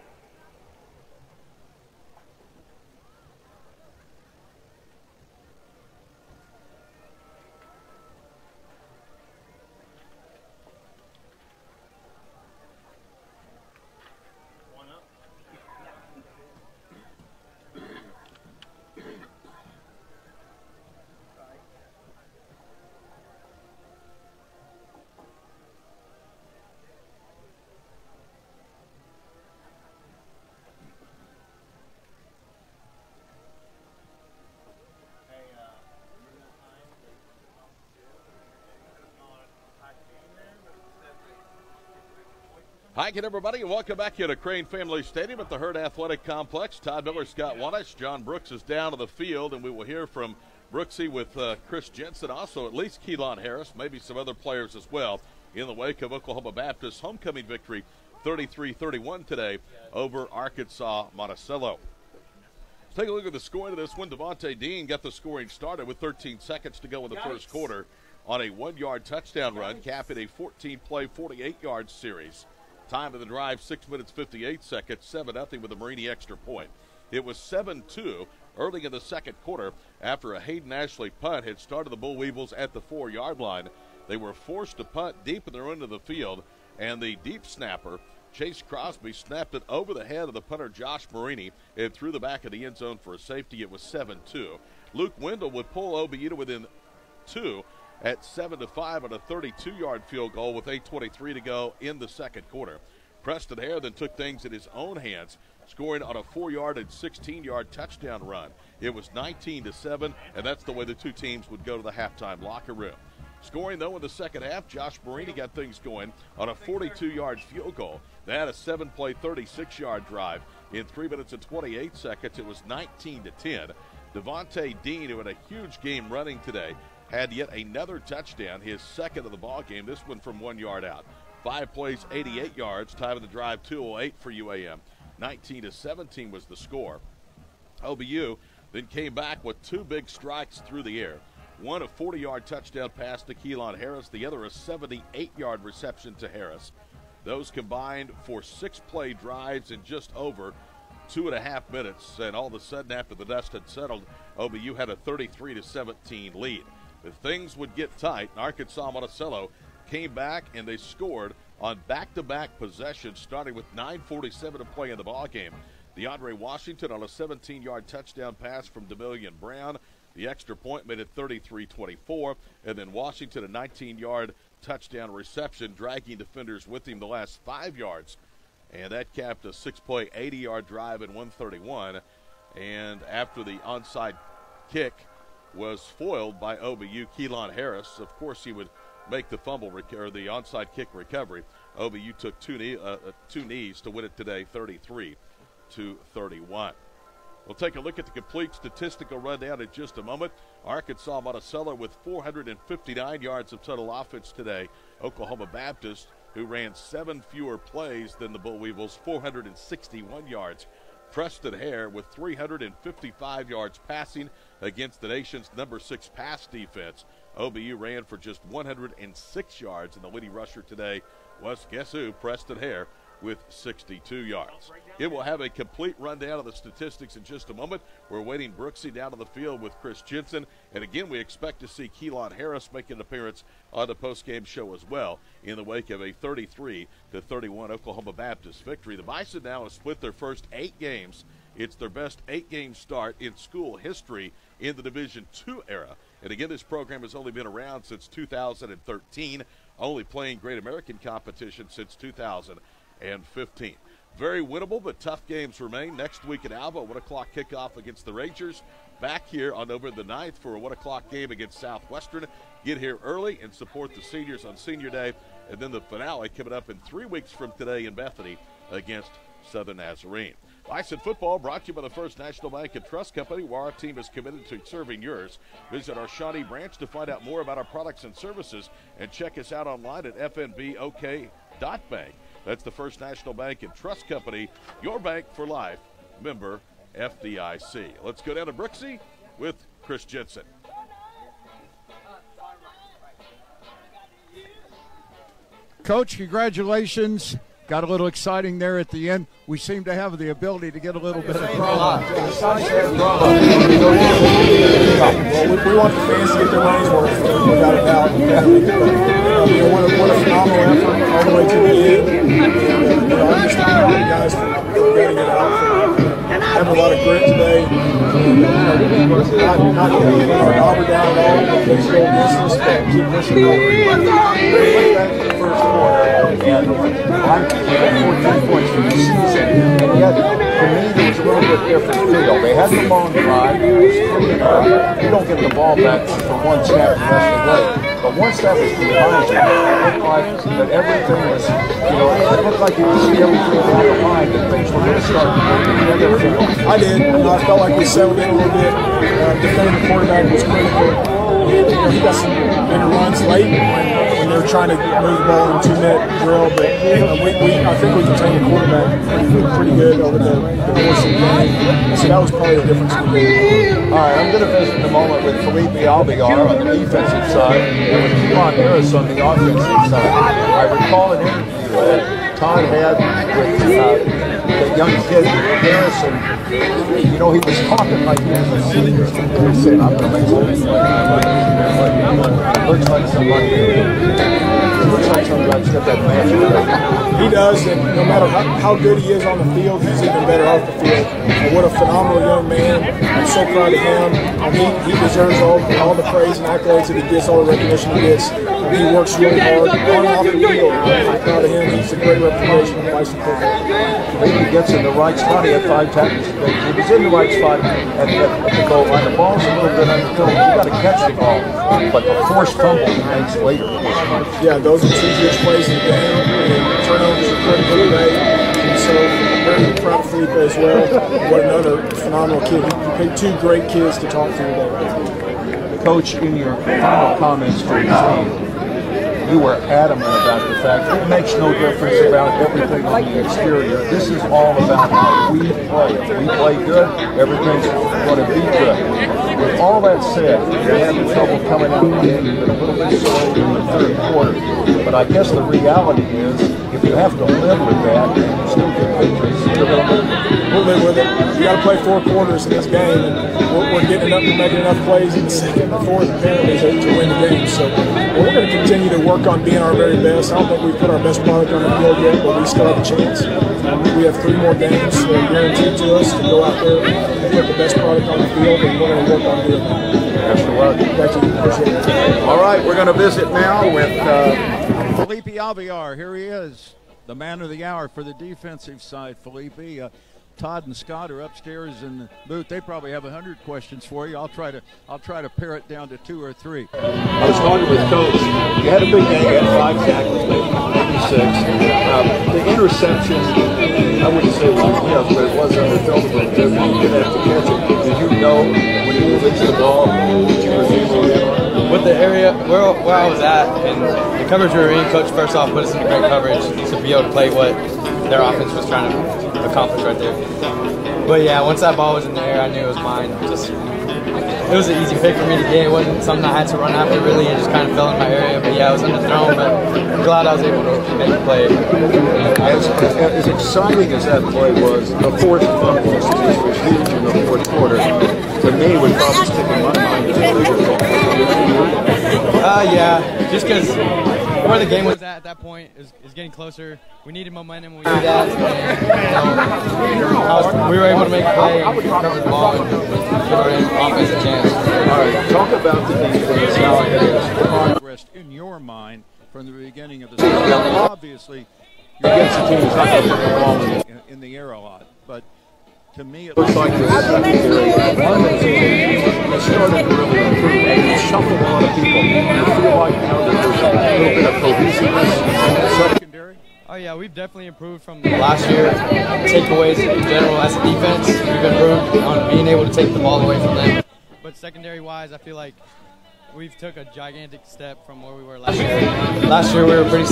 Hi again, everybody, and welcome back here to Crane Family Stadium at the Hurt Athletic Complex. Todd Miller, Scott Wallace, John Brooks is down to the field, and we will hear from Brooksy with Chris Jensen, also at least Keelan Harris, maybe some other players as well, in the wake of Oklahoma Baptist's homecoming victory 33-31 today over Arkansas-Monticello. Let's take a look at the scoring of this one. Devontae Dean got the scoring started with 13 seconds to go in the first quarter on a 1-yard touchdown run, capping a 14-play, 48-yard series. Time of the drive, 6 minutes, 58 seconds, 7-0 with a Marini extra point. It was 7-2 early in the second quarter after a Hayden Ashley punt had started the Bull Weevils at the 4-yard line. They were forced to punt deep in their end of the field, and the deep snapper, Chase Crosby, snapped it over the head of the punter, Josh Marini, and through the back of the end zone for a safety. It was 7-2. Luke Wendell would pull OBU to within 2 at 7-5 on a 32-yard field goal with 8:23 to go in the second quarter. Preston Hare then took things in his own hands, scoring on a 4-yard and 16-yard touchdown run. It was 19-7, and that's the way the two teams would go to the halftime locker room. Scoring, though, in the second half, Josh Marini got things going on a 42-yard field goal. They had a 7-play, 36-yard drive. In 3 minutes and 28 seconds, it was 19-10. Devontae Dean, who had a huge game running today, had yet another touchdown, his second of the ball game, this one from 1 yard out. 5 plays, 88 yards, time of the drive 2:08 for UAM. 19-17 was the score. OBU then came back with 2 big strikes through the air. One a 40-yard touchdown pass to Keelan Harris, the other a 78-yard reception to Harris. Those combined for 6-play drives in just over 2.5 minutes, and all of a sudden after the dust had settled, OBU had a 33-17 lead. If things would get tight, Arkansas-Monticello came back and they scored on back-to-back possessions, starting with 9:47 to play in the ballgame. DeAndre Washington on a 17-yard touchdown pass from DeMillion Brown. The extra point made it 33-24, and then Washington a 19-yard touchdown reception, dragging defenders with him the last 5 yards. And that capped a 6-play, 80-yard drive in 1:31. And after the onside kick was foiled by OBU, Keelan Harris, of course he would make the fumble or the onside kick recovery. OBU took two knees to win it today, 33-31. We'll take a look at the complete statistical rundown in just a moment. Arkansas-Monticello with 459 yards of total offense today. Oklahoma Baptist, who ran 7 fewer plays than the Bull Weevils, 461 yards. Preston Hare with 355 yards passing against the nation's number 6 pass defense. OBU ran for just 106 yards, and the leading rusher today was, guess who, Preston Hare with 62 yards. It will have a complete rundown of the statistics in just a moment. We're waiting Brooksy down on the field with Chris Jensen. And again, we expect to see Keelan Harris make an appearance on the postgame show as well in the wake of a 33-31 Oklahoma Baptist victory. The Bison now have split their first 8 games. It's their best 8-game start in school history in the Division II era. And again, this program has only been around since 2013, only playing Great American competition since 2015. Very winnable, but tough games remain. Next week in Alva, 1 o'clock kickoff against the Rangers. Back here on November the 9th for a 1 o'clock game against Southwestern. Get here early and support the seniors on Senior Day. And then the finale coming up in 3 weeks from today in Bethany against Southern Nazarene. Bison football brought to you by the First National Bank and Trust Company, where our team is committed to serving yours. Visit our Shawnee branch to find out more about our products and services, and check us out online at fnbok.bank. That's the First National Bank and Trust Company, your bank for life, member FDIC. Let's go down to Brooksy with Chris Jensen. Coach, congratulations. Got a little exciting there at the end. We seem to have the ability to get a little bit of drama. Well, we want the fans to get their money's worth, without a doubt. What a phenomenal effort all the way to the end. I understand all you guys for getting it out, having a lot of grit today. Not getting our dauber down at all, but they still business, but keep pushing forward. First quarter, and I'm 14 points for the season, and yet, for me, there was a little bit different feel. They had the long drive. You don't get the ball back for one snap the rest of the way. But once that was behind you, it looked like that everything was, it looked like you could see everything down the line, that things were going to start moving together. I did. I felt like we settled in a little bit. Defending the quarterback was critical. He got some bigger runs late when they were trying to move the ball in 2-net drill, but I think we contained the quarterback pretty good over the course of the game. So that was probably the difference we made. All right, I'm going to visit in a moment with Felipe Alvear on the defensive side and with Keon Harris on the offensive side. I recall an interview that Todd had with the young kid Harris, and he was talking like he was a senior. He said, "I'm going to make something looks like somebody. Looks like somebody's got that magic." He does, and no matter how good he is on the field, he's even better off the field. And what a phenomenal young man. I'm so proud of him. He deserves all the praise and accolades that he gets, all the recognition he gets. He works really hard on and off the field. I'm proud of him. He's a great representation of Bison football. He gets in the right spot. He had 5 tackles. He was in the right spot at the goal line. The ball's a little bit underthrown. You got to catch the ball, but the forced fumble he makes later. Yeah, those are 2 huge plays in the game. And turnovers are critical today. And so I'm very proud of Felipe as well. What another phenomenal kid. He picked 2 great kids to talk to today. Coach, in your final comments to the team, you were adamant about the fact that it makes no difference about everything on the exterior. This is all about how we play. If we play good, everything's going to be good. With all that said, you're having trouble coming out of the game. You've been a little bit slow in the third quarter. But I guess the reality is, if you have to live with that, you still get victories. We'll live with it. You got to play 4 quarters in this game, and we're getting enough, we're making enough plays in the second and fourth apparently to win the game. So we're going to continue to work on being our very best. I don't think we've put our best product on the field yet, but we still have a chance. We have 3 more games that are guaranteed to us to go out there and put the best product on the field, and we're going to work on doing that. Best of luck. Thank you. Appreciate it. All right, we're going to visit now with Felipe Alvear. Here he is, the man of the hour for the defensive side. Felipe, Todd and Scott are upstairs in the booth. They probably have 100 questions for you. I'll try to pare it down to 2 or 3. I was talking with Coach. You had a big game. You had 5 tackles, maybe 6. The interception, I wouldn't say it was a gift, but it was underthrown. But you didn't have to catch it. Did you know when you released the ball that you were able to with the area where I was at and the coverage we were in, Coach first off put us in great coverage to be able to play what their offense was trying to accomplish right there. But yeah, once that ball was in the air, I knew it was mine. It was an easy pick for me to get. It wasn't something I had to run after really. It just kind of fell in my area. But yeah, it was underthrown, but I'm glad I was able to make the play. As exciting as that play was, the 4th fumble was huge in the 4th quarter. To me, would probably stick in my mind as a bigger yeah, just because where the game was at that point is getting closer. We needed momentum when we did that. And, we were able to make a play and recover the ball and give our offense a chance. All right, talk about the defense, how it has progressed in your mind from the beginning of the season. Obviously, you're against a team that's not going to put the ball in the air a lot, but to me, it looks like the secondary has started to really improve. It's shuffled a lot of people. You feel like now that there's a little bit of cohesiveness in the secondary? Oh yeah, we've definitely improved from last year. Takeaways in general as a defense, we've improved on being able to take the ball away from them. But secondary-wise, I feel like we've took a gigantic step from where we were last year. Last year we were pretty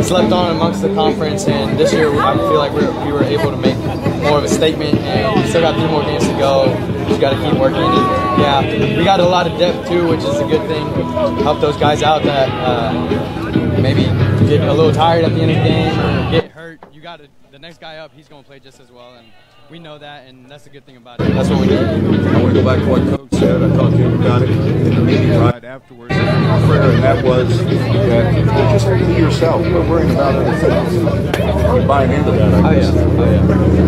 slept on amongst the conference, and this year I feel like we were able to make more of a statement, and we still got 3 more games to go. Just got to keep working, and yeah, we got a lot of depth too, which is a good thing. Help those guys out that maybe get a little tired at the end of the game or get hurt. You got to, the next guy up, he's going to play just as well, and we know that, and that's the good thing about it. That's what we do. I want to go back to what Coach said. I talked to him about it in the meeting right afterwards. And that was that just be yourself. We're worrying about other things. You're buying into that, I guess.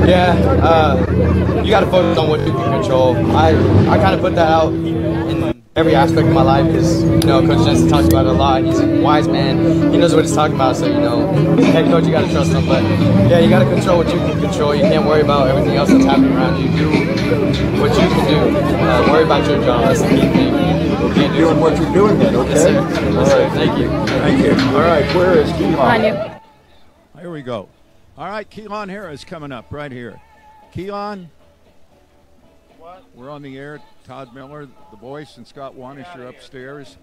Yeah, you got to focus on what you can control. I kind of put that out in every aspect of my life because, you know, Coach Jensen talks about it a lot. He's a wise man. He knows what he's talking about. So, you know, head coach, you got to trust him. But, yeah, you got to control what you can control. You can't worry about everything else that's happening around you. Do what you can do. Worry about your job. That's the key thing. Keep doing what you're doing then, okay? Yes, sir. All right. Thank you. Thank you. All right, where is Keelan? Here we go. All right, Keelan Harris coming up right here. Keelan, we're on the air. Todd Miller, the voice, and Scott Wanish are upstairs.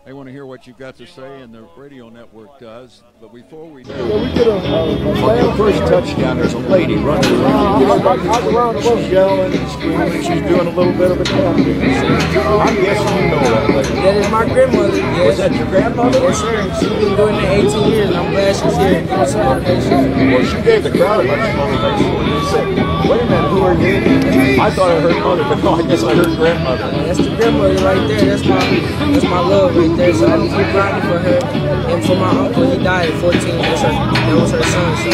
They want to hear what you've got to say, and the radio network does. But before we do, on your first touchdown, there's a lady running around. She's yelling and screaming. She's doing a little bit of a tap dance. I'm guessing you know that lady. That is my grandmother. Yes. Was that your grandmother? Yes, sir. She's been doing it 18 years, and I'm glad she's here. Give us some motivation. Well, she gave the crowd a bunch of motivation when they said, wait a minute, who are you? I thought I heard mother, but no, I guess I heard grandmother. That's the grandmother right there. That's my love right there. So I'm keep riding for her. And for my uncle, he died at 14. That was her son. So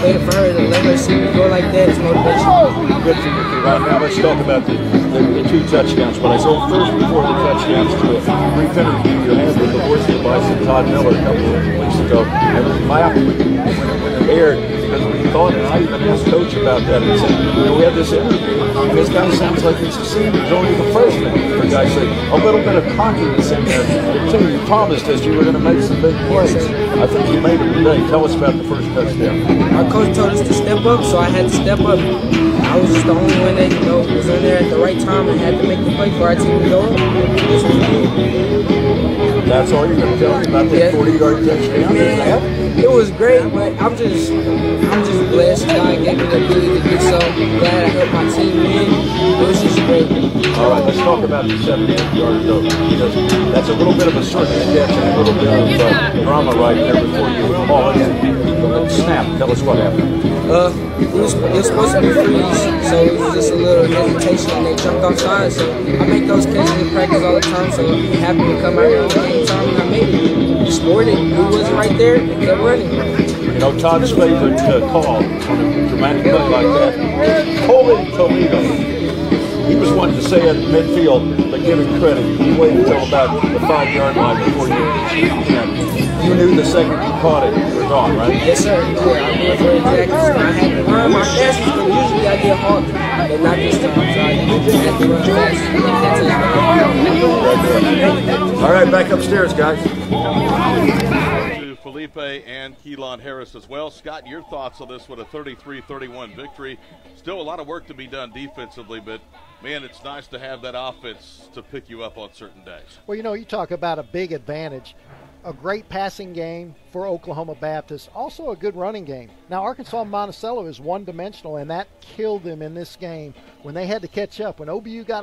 waiting for her to let her see me go like that is motivation. Good for you. Right now, let's talk about the 2 touchdowns. But I saw first before the touchdowns to a brief interview you had with the voice of the Bison, Todd Miller, a couple of weeks ago. And we laughed when it aired because we thought, and I even asked Coach about that. And said, you know, we had this interview, and this guy sounds like he's a senior. He's only the freshman. For God's sake, a little bit of confidence in there. You promised us you were going to make some big plays. I think you made them today. Tell us about the first touchdown. Our coach told us to step up, so I had to step up. I was just the only one that, you know, was in there at the right time and had to make the play for our team to go up. That's all you're going to tell me about the 40-yard touchdown? Man, it was great, but I'm just blessed. God gave me the ability to do so. Glad I helped my team win. It was just great. All right, let's talk about the 78-yard though, because that's a little bit of a circus catch and a little bit of drama right there before you ball it in. Snap, tell us what happened. It was supposed to be freeze, so it was just a little hesitation and they jumped offside. So I make those catches in practice all the time, so I'm happy to come out here on game time and I made it. Just scored it, who wasn't right there, and kept running. You know, Todd's favorite call on a dramatic play like that, Colin Toledo. He was wanting to say it at midfield, but give him credit. He waited until about the 5-yard line before you knew the second you caught it, you were gone, right? Yes, sir. Yeah, I knew it for exactly. I had to run my fastest, but usually I get hard, but not this time. So I had to run fast. All right, back upstairs, guys. To Felipe and Keelan Harris as well. Scott, your thoughts on this with a 33-31 victory. Still a lot of work to be done defensively, but man, it's nice to have that offense to pick you up on certain days. Well, you know, you talk about a big advantage. A great passing game for Oklahoma Baptist, also a good running game. Now, Arkansas-Monticello is one-dimensional, and that killed them in this game when they had to catch up. When OBU got